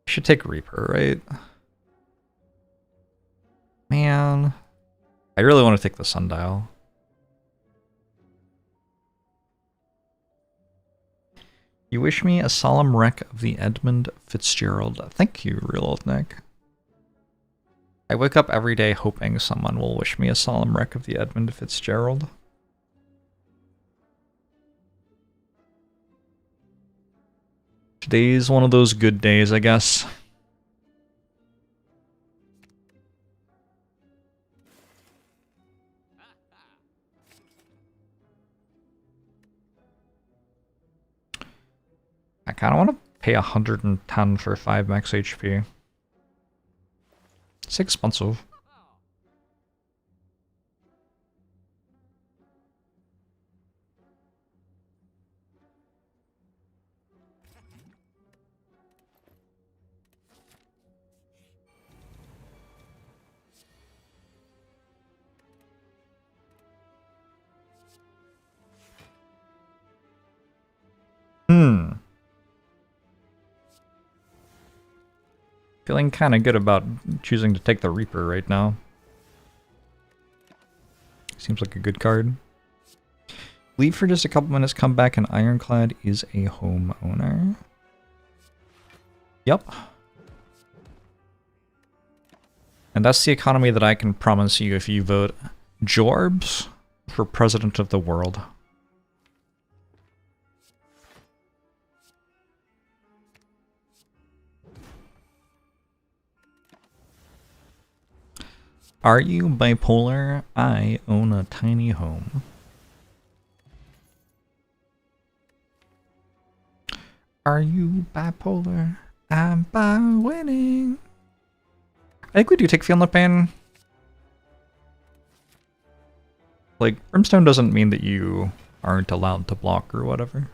I should take Reaper, right? Man. I really want to take the Sundial. You wish me a solemn wreck of the Edmund Fitzgerald. Thank you, Real Old Nick. I wake up every day hoping someone will wish me a solemn wreck of the Edmund Fitzgerald. Today's one of those good days, I guess. I kind of want to pay 110 for 5 max HP. It's expensive. Feeling kind of good about choosing to take the Reaper right now. Seems like a good card. Leave for just a couple minutes, come back, and Ironclad is a homeowner. Yep. And that's the economy that I can promise you if you vote Jorbs for President of the World. Are you bipolar? I own a tiny home. Are you bipolar? I'm by winning. I think we do take Feel No Pain. Like, Brimstone doesn't mean that you aren't allowed to block or whatever.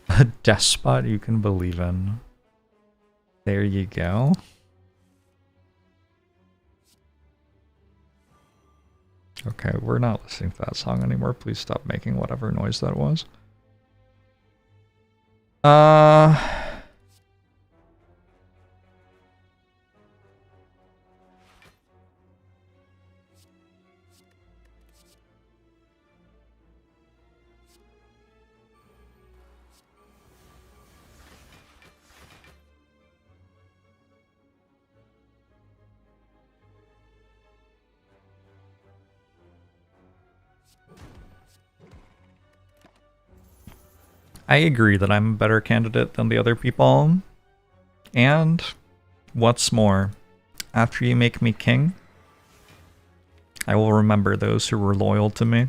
A despot you can believe in. There you go. Okay, we're not listening to that song anymore. Please stop making whatever noise that was. I agree that I'm a better candidate than the other people. And what's more, after you make me king, I will remember those who were loyal to me.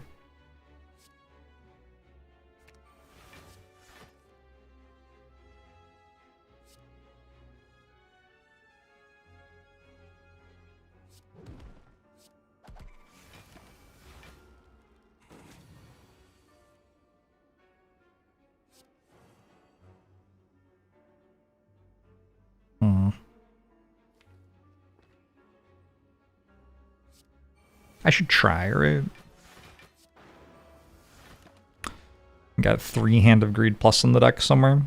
I should try, right? Got 3 Hand of Greed plus in the deck somewhere.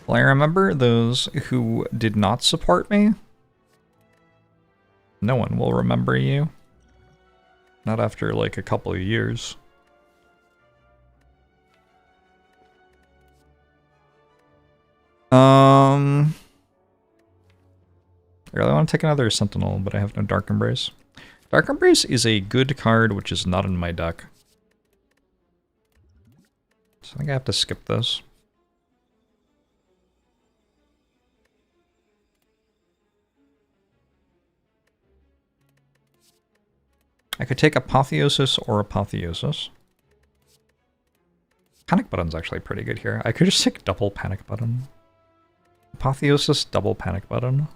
Well, I remember those who did not support me. No one will remember you. Not after, like, a couple of years. I really want to take another Sentinel, but I have no Dark Embrace. Dark Embrace is a good card, which is not in my deck. So I think I have to skip this. I could take Apotheosis or Apotheosis. Panic Button's actually pretty good here. I could just take double Panic Button. Apotheosis, double Panic Button.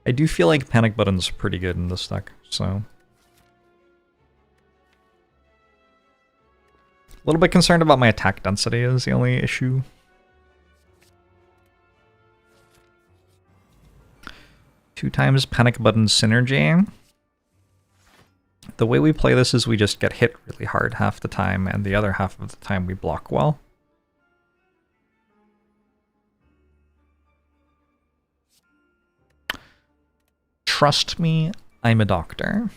I do feel like Panic Button's pretty good in this deck, so... A little bit concerned about my attack density is the only issue. Two times Panic Button synergy. The way we play this is we just get hit really hard half the time, and the other half of the time we block well. Trust me, I'm a doctor.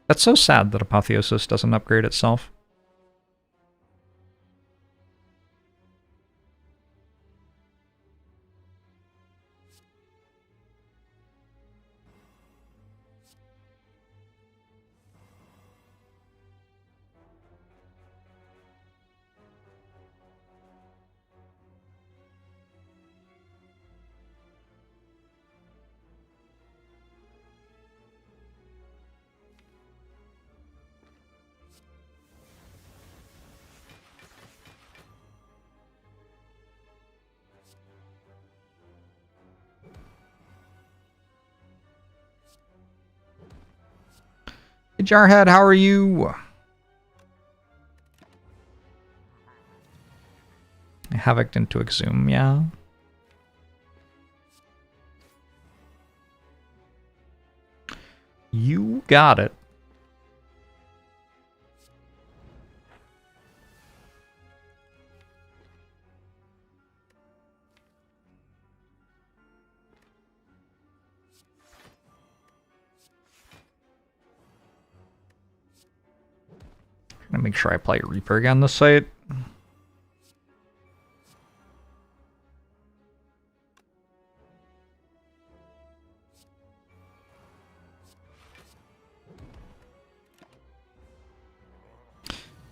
That's so sad that Apotheosis doesn't upgrade itself. Hey Jarhead, how are you? Havoc into Exhume, yeah. You got it. make sure I play Reaper again this fight.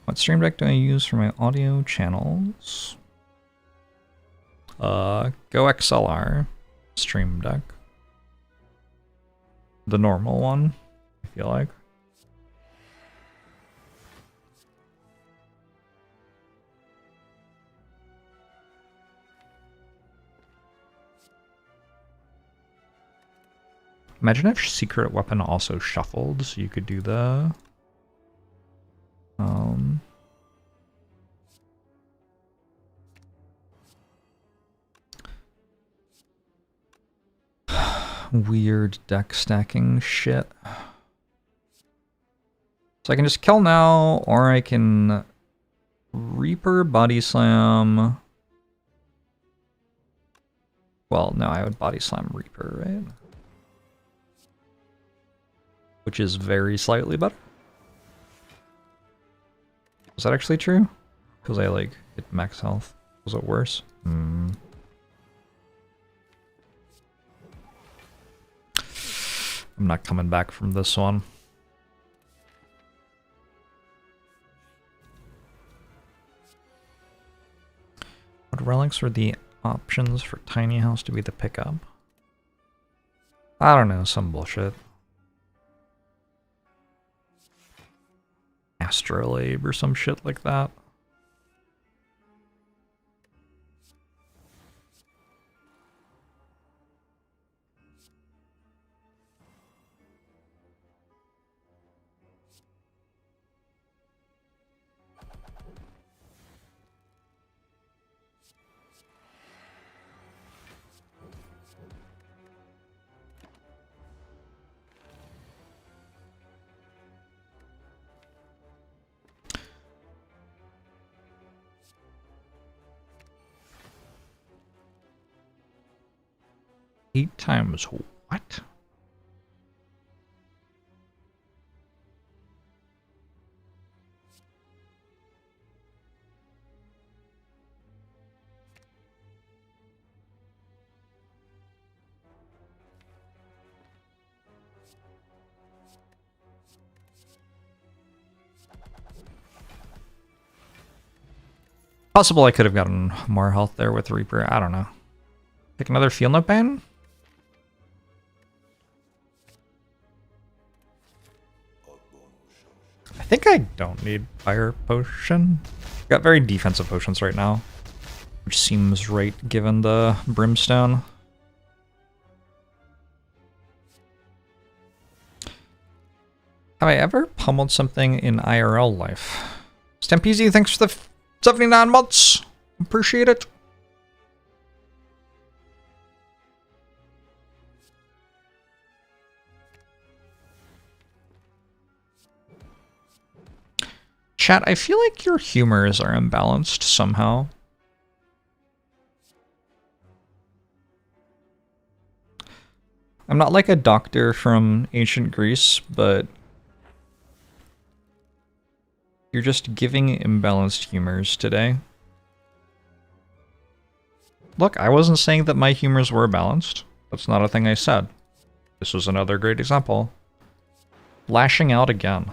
What stream deck do I use for my audio channels? Go XLR stream deck. The normal one, I feel like. Imagine if secret weapon also shuffled, so you could do the weird deck stacking shit. So I can just kill now, or I can Reaper, Body Slam. Well, no, I would Body Slam Reaper, right? Which is very slightly better. Is that actually true? Because I like hit max health. Was it worse? I'm not coming back from this one. What relics were the options for tiny house to be the pickup? I don't know, some bullshit. Astrolabe or some shit like that. Eight times what? Possible I could have gotten more health there with Reaper. I don't know. Pick another Field Note ban? I think I don't need Fire Potion. Got very defensive potions right now, which seems right given the Brimstone. Have I ever pummeled something in IRL life? Stampede, thanks for the 79 months. Appreciate it. Chat, I feel like your humors are imbalanced somehow. I'm not like a doctor from ancient Greece, but you're just giving imbalanced humors today. Look, I wasn't saying that my humors were balanced. That's not a thing I said. This was another great example. Lashing out again.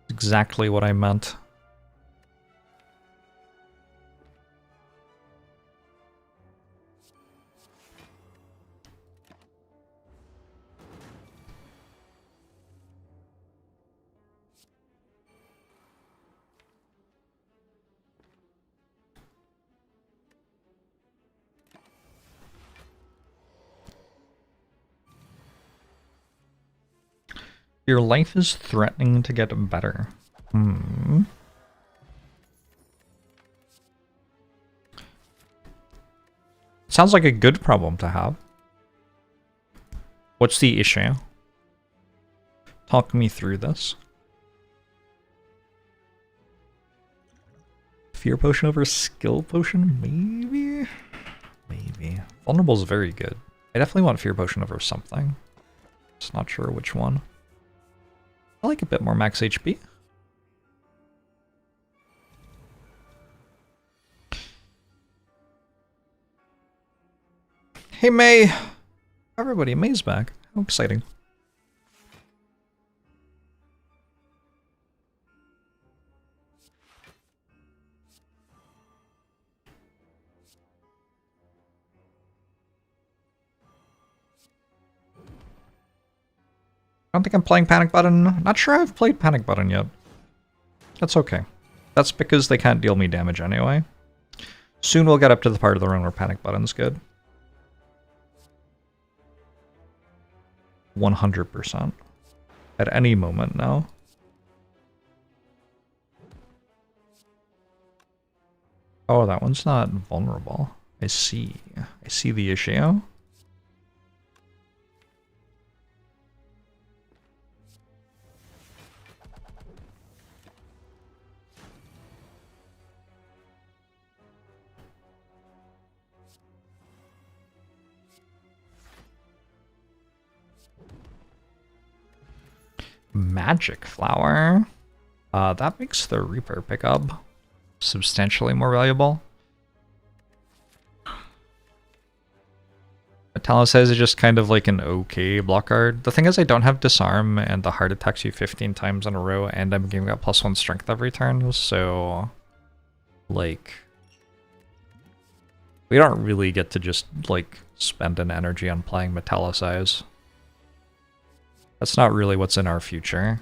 Exactly what I meant. Your life is threatening to get better. Sounds like a good problem to have. What's the issue? Talk me through this. Fear potion over skill potion? Maybe? Maybe. Vulnerable is very good. I definitely want fear potion over something. Just not sure which one. I like a bit more max HP. Hey May! Everybody, May's back. How exciting. I don't think I'm playing Panic Button. Not sure I've played Panic Button yet. That's okay. That's because they can't deal me damage anyway. Soon we'll get up to the part of the run where Panic Button's good. 100%. At any moment now. Oh, that one's not vulnerable. I see. I see the issue. Magic Flower. That makes the Reaper pickup substantially more valuable. Metallicize is just kind of like an okay block card. The thing is I don't have Disarm and the heart attacks you 15 times in a row and I'm giving up +1 strength every turn, so like we don't really get to just like spend an energy on playing Metallicize. That's not really what's in our future.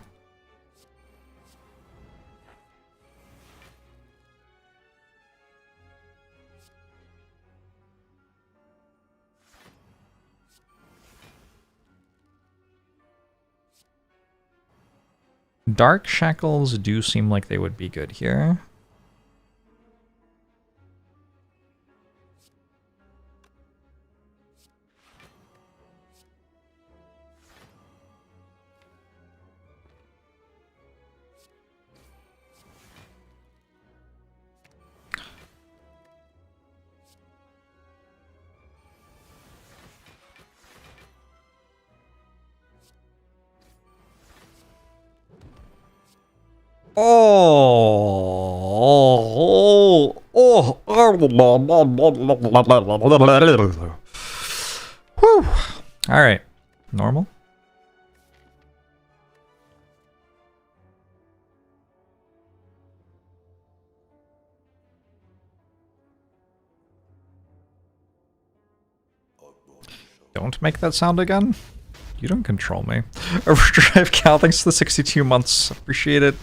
Dark Shackles do seem like they would be good here. Whew. All right, normal. Don't make that sound again. You don't control me. Overdrive Cal, thanks to the 62 months. Appreciate it.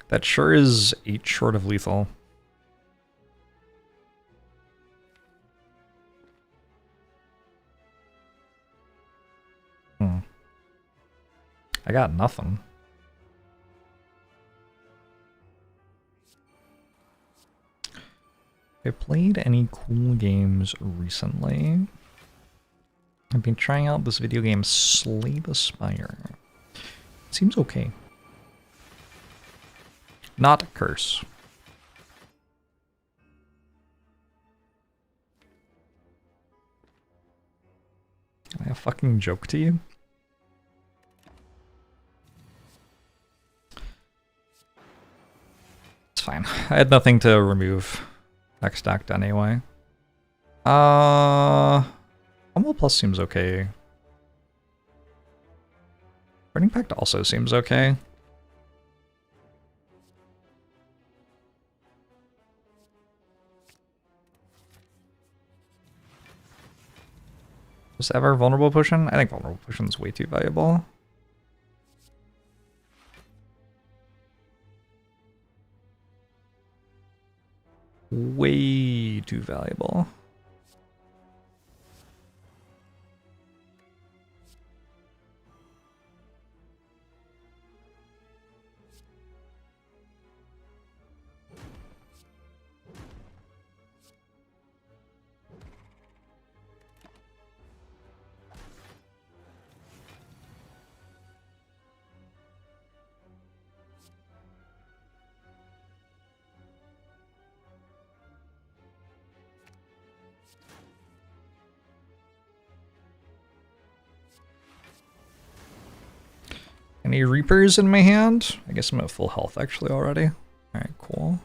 That sure is 8 short of lethal. I got nothing. Have I played any cool games recently? I've been trying out this video game, Slay the Spire. It seems okay. Not a curse. Am I a fucking joke to you? It's fine. I had nothing to remove next act anyway. Humble Plus seems okay. Burning Pact also seems okay. Was ever Vulnerable Potion? I think Vulnerable Potion is way too valuable. Way too valuable. Any Reapers in my hand? I guess I'm at full health actually already. Alright, cool.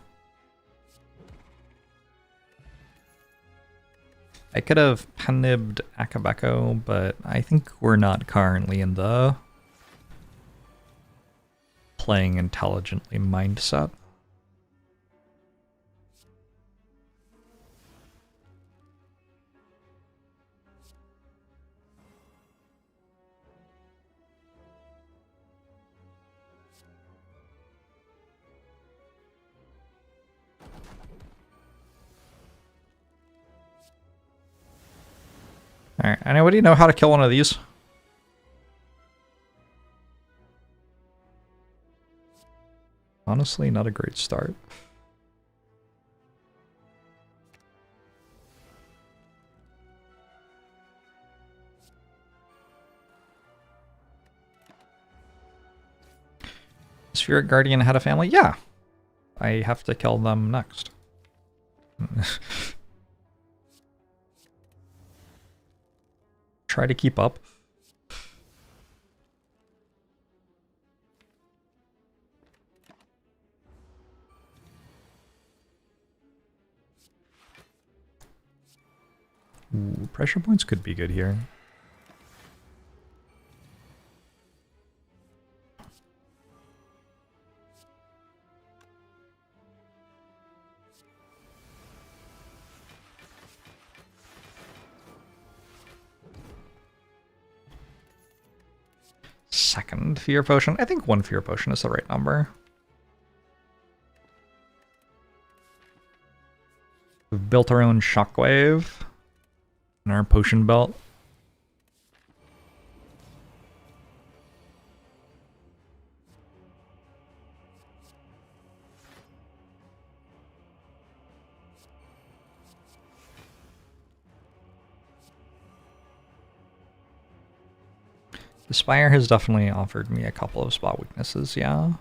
I could have penibbed Akabeko, but I think we're not currently in the playing intelligently mindset. Alright, anybody know how to kill one of these? Honestly, not a great start. Spirit Guardian had a family? Yeah. I have to kill them next. Try to keep up. Ooh, pressure points could be good here. Second fear potion. I think one fear potion is the right number. We've built our own shockwave in our potion belt. The spire has definitely offered me a couple of spot weaknesses, yeah.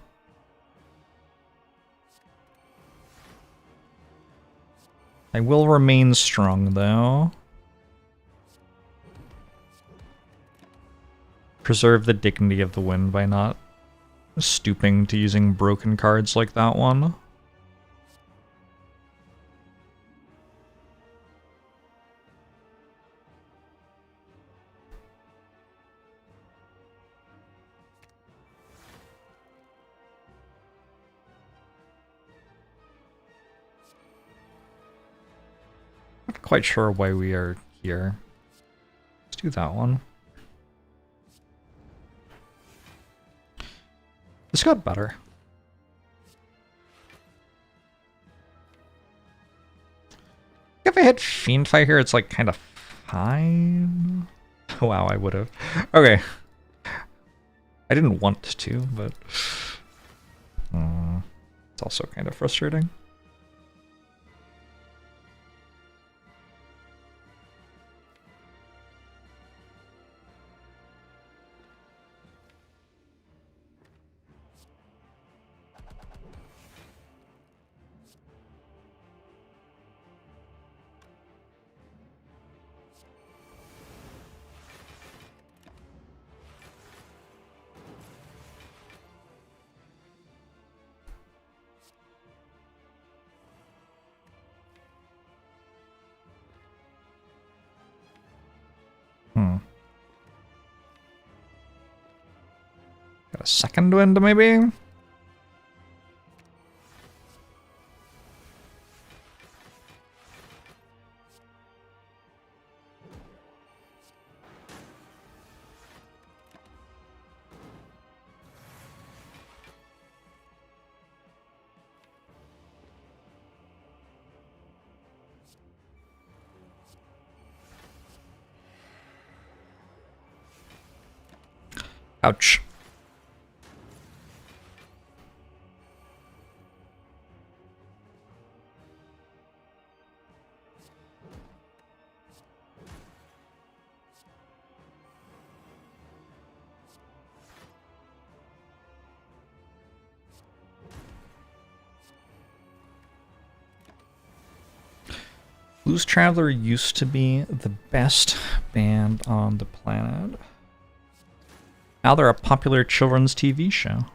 I will remain strong, though. Preserve the dignity of the wind by not stooping to using broken cards like that one. Not quite sure why we are here. Let's do that one. This got better. If I hit Fiendfire here, it's like kind of fine. Wow, I would have. Okay. I didn't want to, but it's also kind of frustrating. Got a second wind, maybe? Ouch. Blues Traveler used to be the best band on the planet. Now they're a popular children's TV show.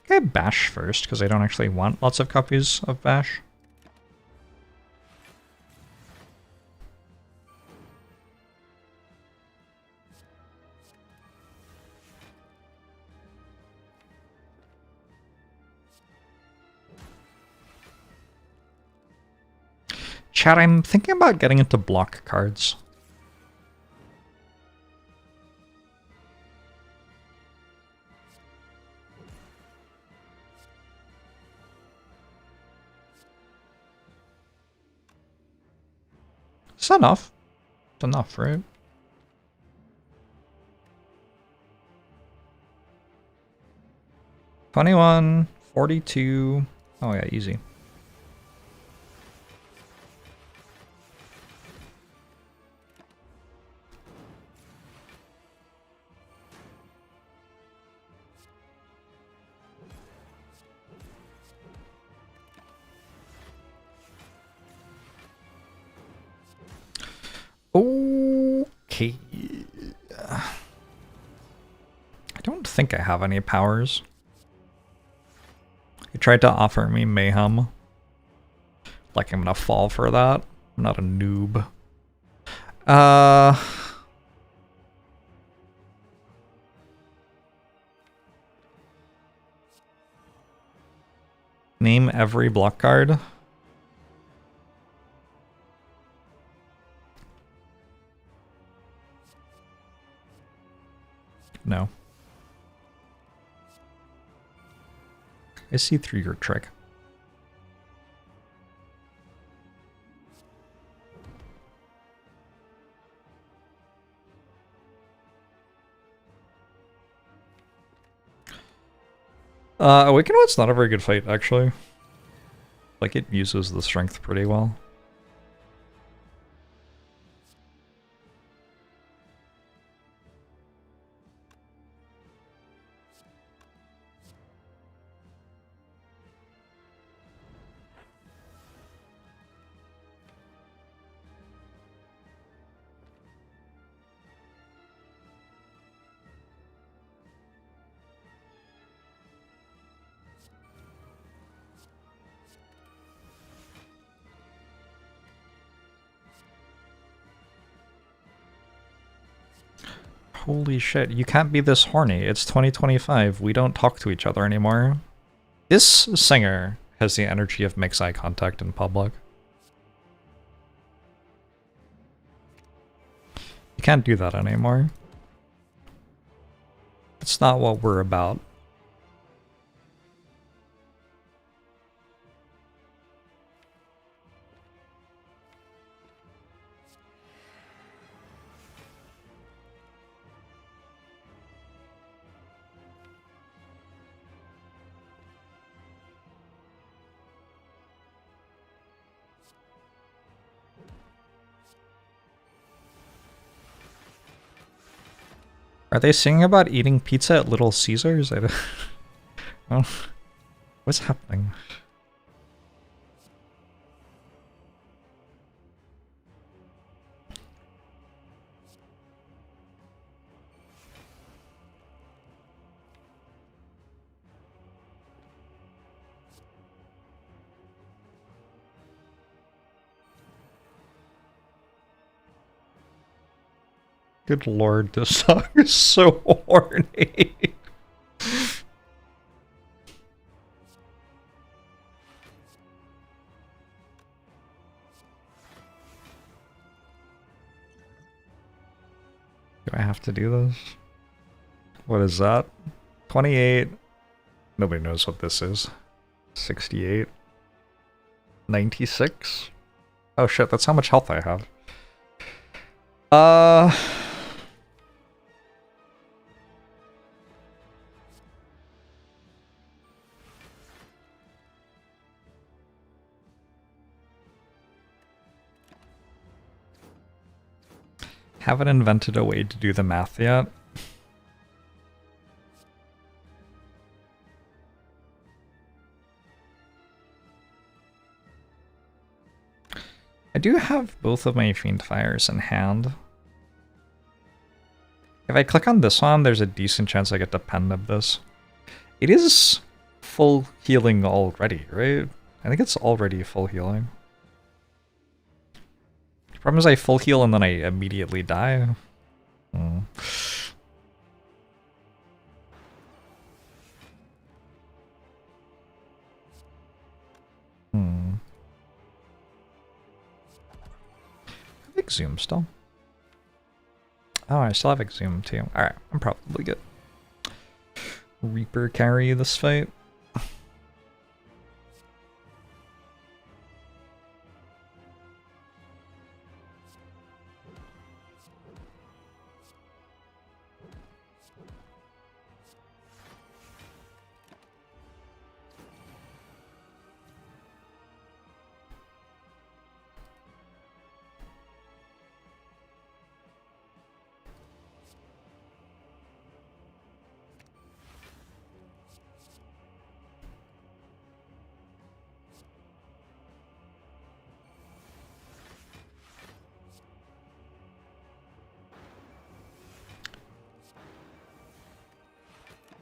Okay, Bash first, because I don't actually want lots of copies of Bash. Chat, I'm thinking about getting into block cards. It's enough. It's enough, right? $21, $42. Oh yeah, easy. Okay. I don't think I have any powers. He tried to offer me mayhem. Like I'm gonna fall for that. I'm not a noob. Name every block card. No. I see through your trick. Awaken What's not a very good fight, actually. Like, it uses the strength pretty well. Holy shit, you can't be this horny. It's 2025. We don't talk to each other anymore. This singer has the energy of makes eye contact in public. You can't do that anymore. It's not what we're about. Are they singing about eating pizza at Little Caesars? I don't... Oh, what's happening? Good lord, this song is so horny. Do I have to do this? What is that? 28. Nobody knows what this is. 68. 96. Oh shit, that's how much health I have. Haven't invented a way to do the math yet. I do have both of my Fiend Fires in hand. If I click on this one, there's a decent chance I get to pen of this. It is full healing already, right? I think it's already full healing. The problem is I full heal and then I immediately die. Hmm. Exhume still. Oh, I still have Exhume too. Alright, I'm probably good. Reaper carry this fight.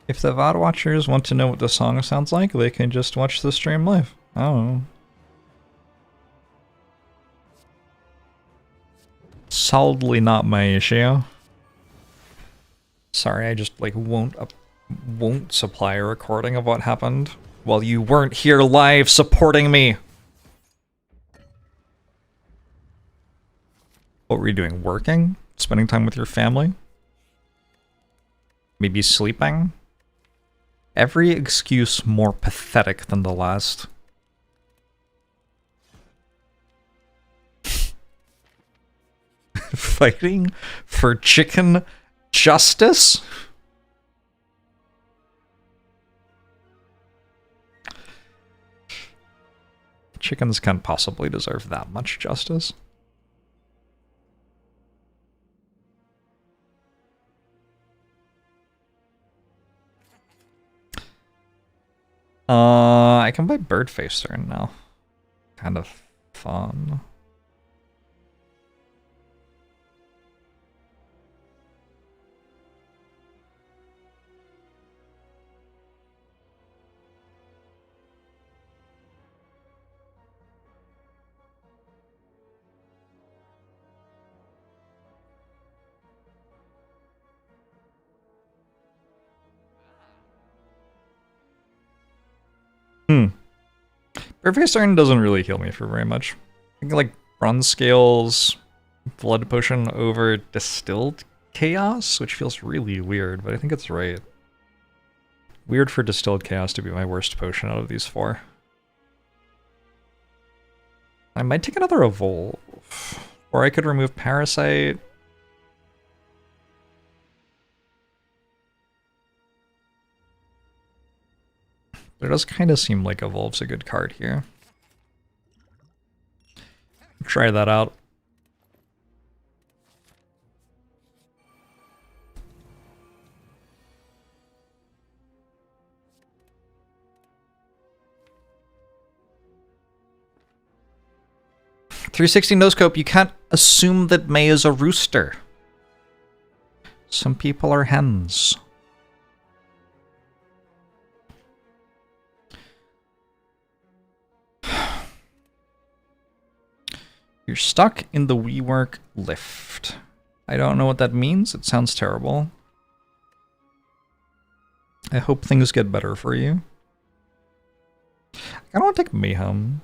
If the VOD watchers want to know what the song sounds like, they can just watch the stream live. I don't know. Solidly not my issue. Sorry, I just like won't supply a recording of what happened while you weren't here live supporting me. What were you doing? Working? Spending time with your family? Maybe sleeping? Every excuse more pathetic than the last. Fighting for chicken justice? Chickens can't possibly deserve that much justice. I can buy Bird Facer now. Kind of fun. Bird Facer doesn't really heal me for very much. I think like Bronze Scales, Blood Potion over Distilled Chaos, which feels really weird, but I think it's right. Weird for Distilled Chaos to be my worst potion out of these four. I might take another Evolve. Or I could remove Parasite. But it does kind of seem like Evolve's a good card here. Try that out. .360 no-scope, you can't assume that May is a rooster. Some people are hens. You're stuck in the WeWork lift. I don't know what that means. It sounds terrible. I hope things get better for you. I don't want to take Mayhem.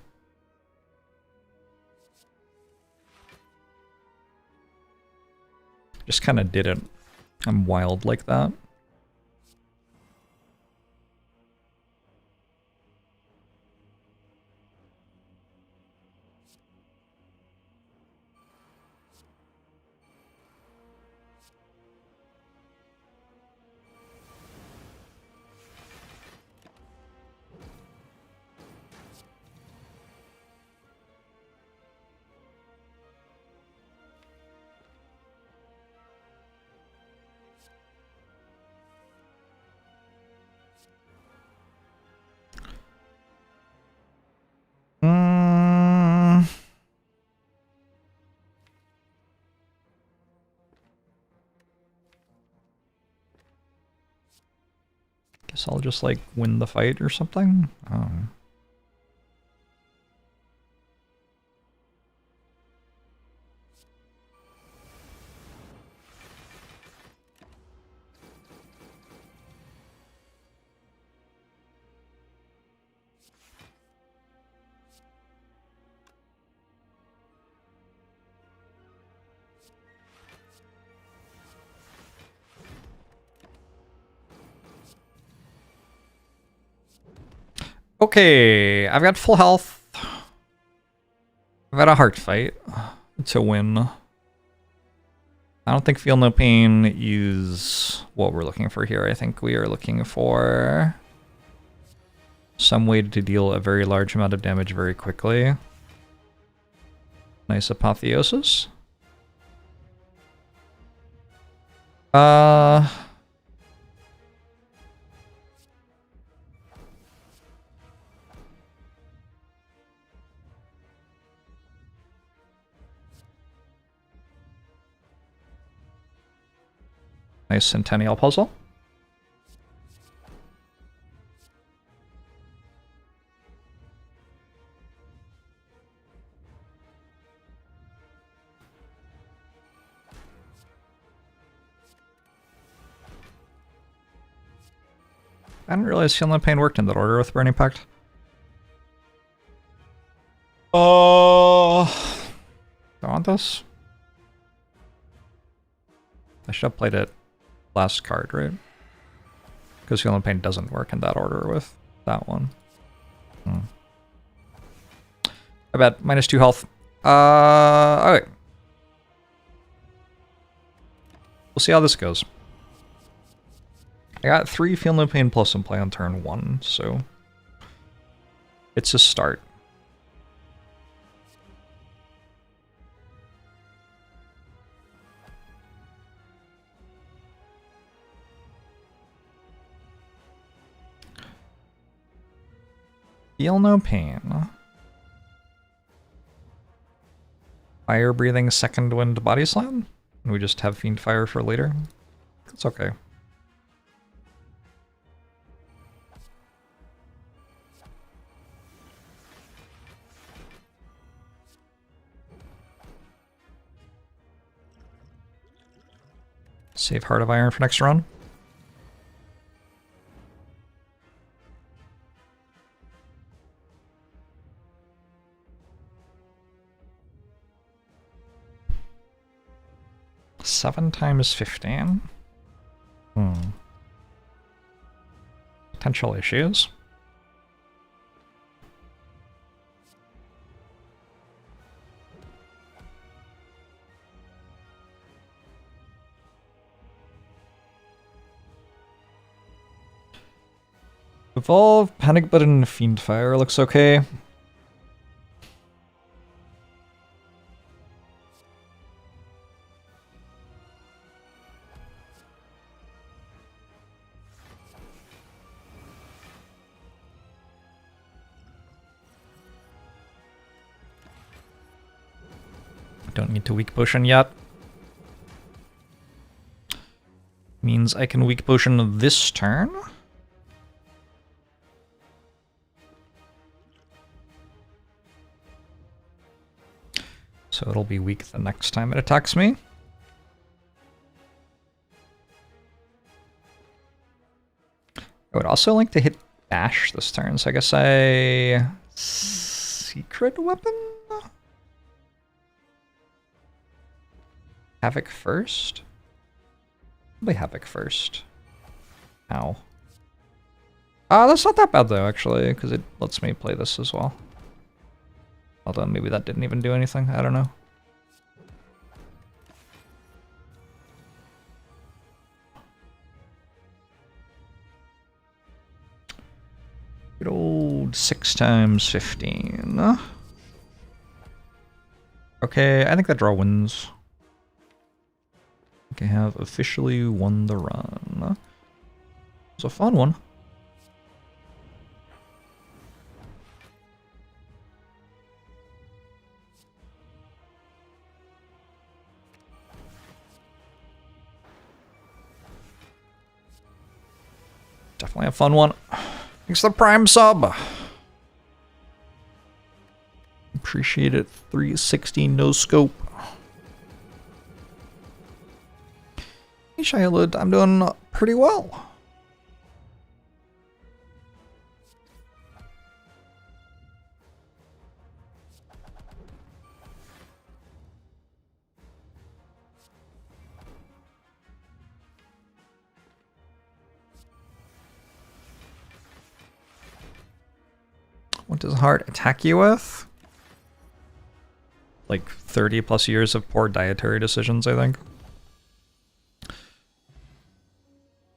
Just kind of did it. I'm wild like that. So I'll just like win the fight or something. Oh. Okay, I've got full health. I've had a heart fight to win. I don't think Feel No Pain is what we're looking for here. I think we are looking for some way to deal a very large amount of damage very quickly. Nice Apotheosis. Nice Centennial Puzzle. I didn't realize Feel No Pain worked in that order with Burning Pact. Oh, do I want this? I should have played it last card, right? Because Feel No Pain doesn't work in that order with that one. I bet. -2 health. Okay. We'll see how this goes. I got 3 Feel No Pain plus in play on turn 1, so it's a start. Feel No Pain. Fire breathing second wind body slam? And we just have Fiend Fire for later? It's okay. Save Heart of Iron for next run. Seven times 15. Potential issues. Evolve, Panic Button, Fiend Fire looks okay. Don't need to weak potion yet. Means I can weak potion this turn. So it'll be weak the next time it attacks me. I would also like to hit Dash this turn, so I guess Secret Weapon? Havoc first? Probably Havoc first. Ow. That's not that bad though, actually, because it lets me play this as well. Although maybe that didn't even do anything, I don't know. Good old 6 times 15. Okay, I think that draw wins. I have officially won the run. It's a fun one. Definitely a fun one. Thanks for the Prime sub. Appreciate it. 360 no scope. Hey Shylud, I'm doing pretty well. What does heart attack you with? Like 30 plus years of poor dietary decisions, I think.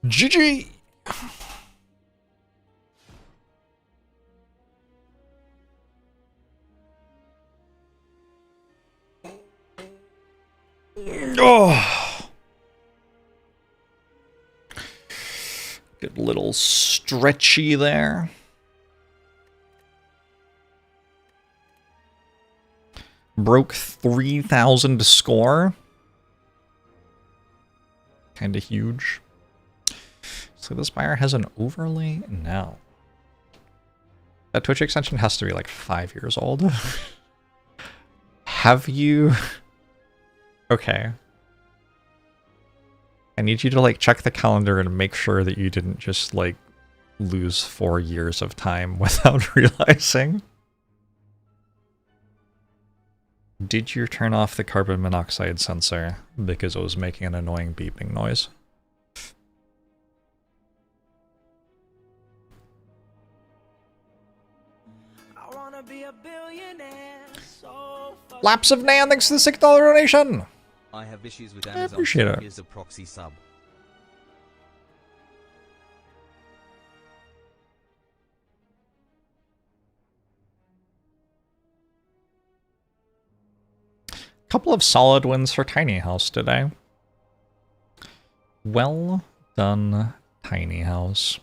GG! Oh! Good little stretchy there. Broke 3,000 to score. Kinda huge. So the Spire has an overlay now. That Twitch extension has to be like 5 years old. Have you... Okay. I need you to like check the calendar and make sure that you didn't just like lose 4 years of time without realizing. Did you turn off the carbon monoxide sensor because it was making an annoying beeping noise? I wanna be a billionaire, so Lapse of Nan, thanks for the $6 donation! I have issues with I Amazon. appreciate it. Here's a proxy sub. Couple of solid wins for Tiny House today. Well done, Tiny House.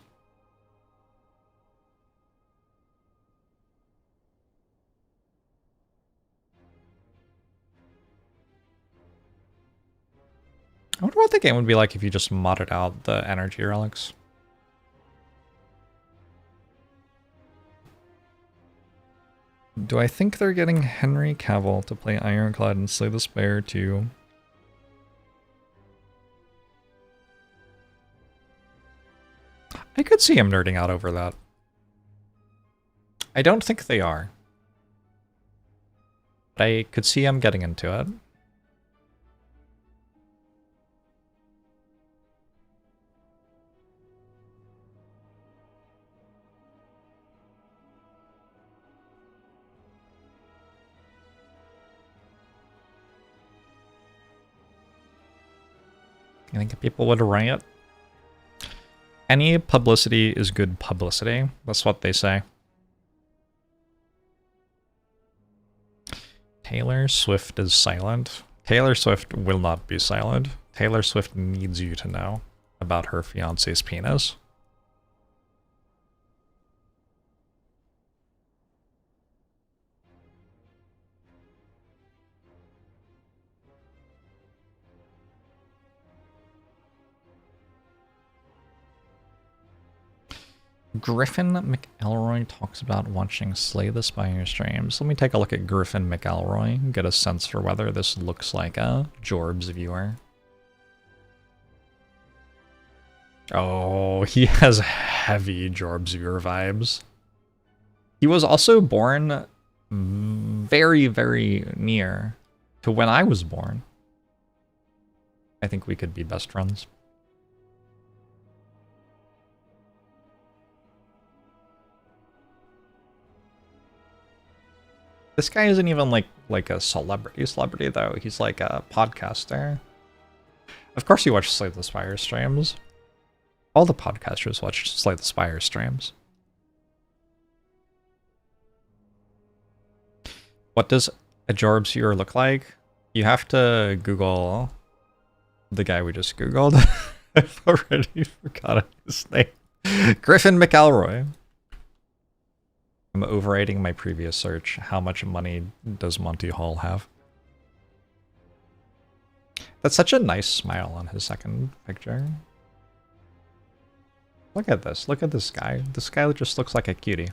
I wonder what the game would be like if you just modded out the energy relics. Do I think they're getting Henry Cavill to play Ironclad and Slay the Spire too? I could see him nerding out over that. I don't think they are. But I could see him getting into it. I think people would riot. Any publicity is good publicity. That's what they say. Taylor Swift is silent. Taylor Swift will not be silent. Taylor Swift needs you to know about her fiance's penis. Griffin McElroy talks about watching Slay the Spire streams. Let me take a look at Griffin McElroy and get a sense for whether this looks like a Jorbs viewer. Oh, he has heavy Jorbs viewer vibes. He was also born very, very near to when I was born. I think we could be best friends. This guy isn't even like a celebrity though. He's like a podcaster. Of course you watch Slay the Spire streams. All the podcasters watch Slay the Spire streams. What does a Jorbs viewer look like? You have to Google the guy we just Googled. I've already forgotten his name. Griffin McElroy. I'm overrating my previous search. How much money does Monty Hall have? That's such a nice smile on his second picture. Look at this. Look at this guy. This guy just looks like a cutie.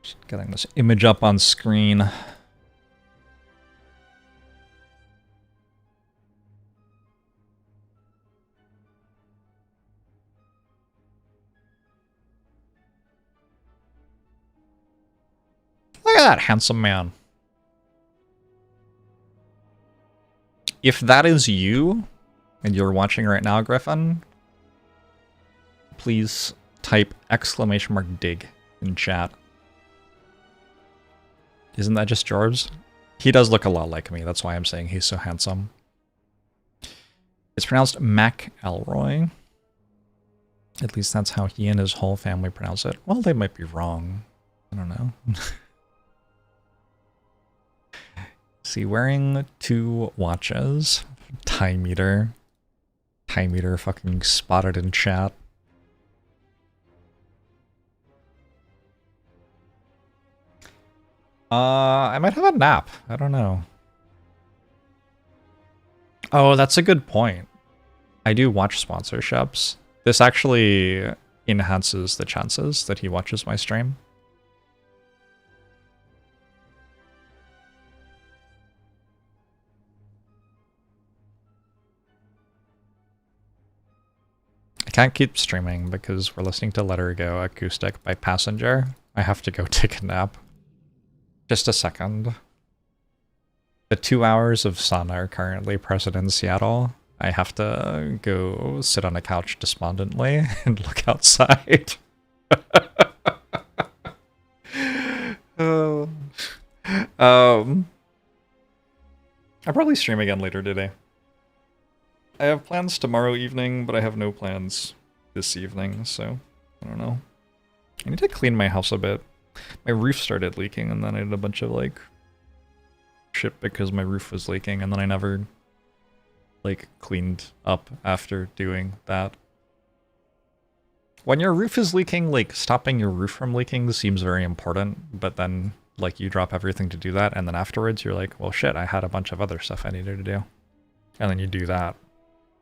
Just getting this image up on screen. Look at that handsome man. If that is you, and you're watching right now, Griffin, please type !dig in chat. Isn't that just Jorbs? He does look a lot like me, that's why I'm saying he's so handsome. It's pronounced McElroy. At least that's how he and his whole family pronounce it. Well, they might be wrong. I don't know. See, wearing 2 watches. Time meter. Time meter fucking spotted in chat. I might have a nap. I don't know. Oh, that's a good point. I do watch sponsorships. This actually enhances the chances that he watches my stream. I can't keep streaming because we're listening to Let Her Go acoustic by Passenger. I have to go take a nap. Just a second. The 2 hours of sun are currently present in Seattle. I have to go sit on a couch despondently and look outside. I'll probably stream again later today. I have plans tomorrow evening, but I have no plans this evening, so I don't know. I need to clean my house a bit. My roof started leaking, and then I did a bunch of, like, shit because my roof was leaking, and then I never, like, cleaned up after doing that. When your roof is leaking, like, stopping your roof from leaking seems very important, but then, like, you drop everything to do that, and then afterwards you're like, well, shit, I had a bunch of other stuff I needed to do. And then you do that,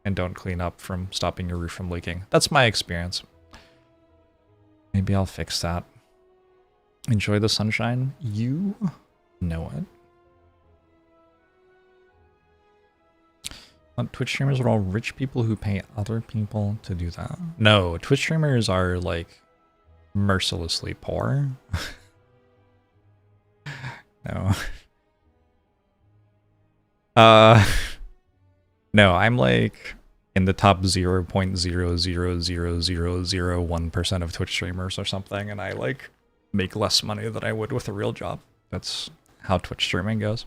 and don't clean up from stopping your roof from leaking. That's my experience. Maybe I'll fix that. Enjoy the sunshine. You know it. Twitch streamers are all rich people who pay other people to do that. No, Twitch streamers are, like, mercilessly poor. No. No, I'm, like, in the top 0.0000001% of Twitch streamers or something, and I, like, make less money than I would with a real job. That's how Twitch streaming goes.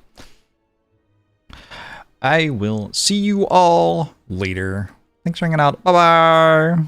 I will see you all later. Thanks for hanging out. Bye-bye!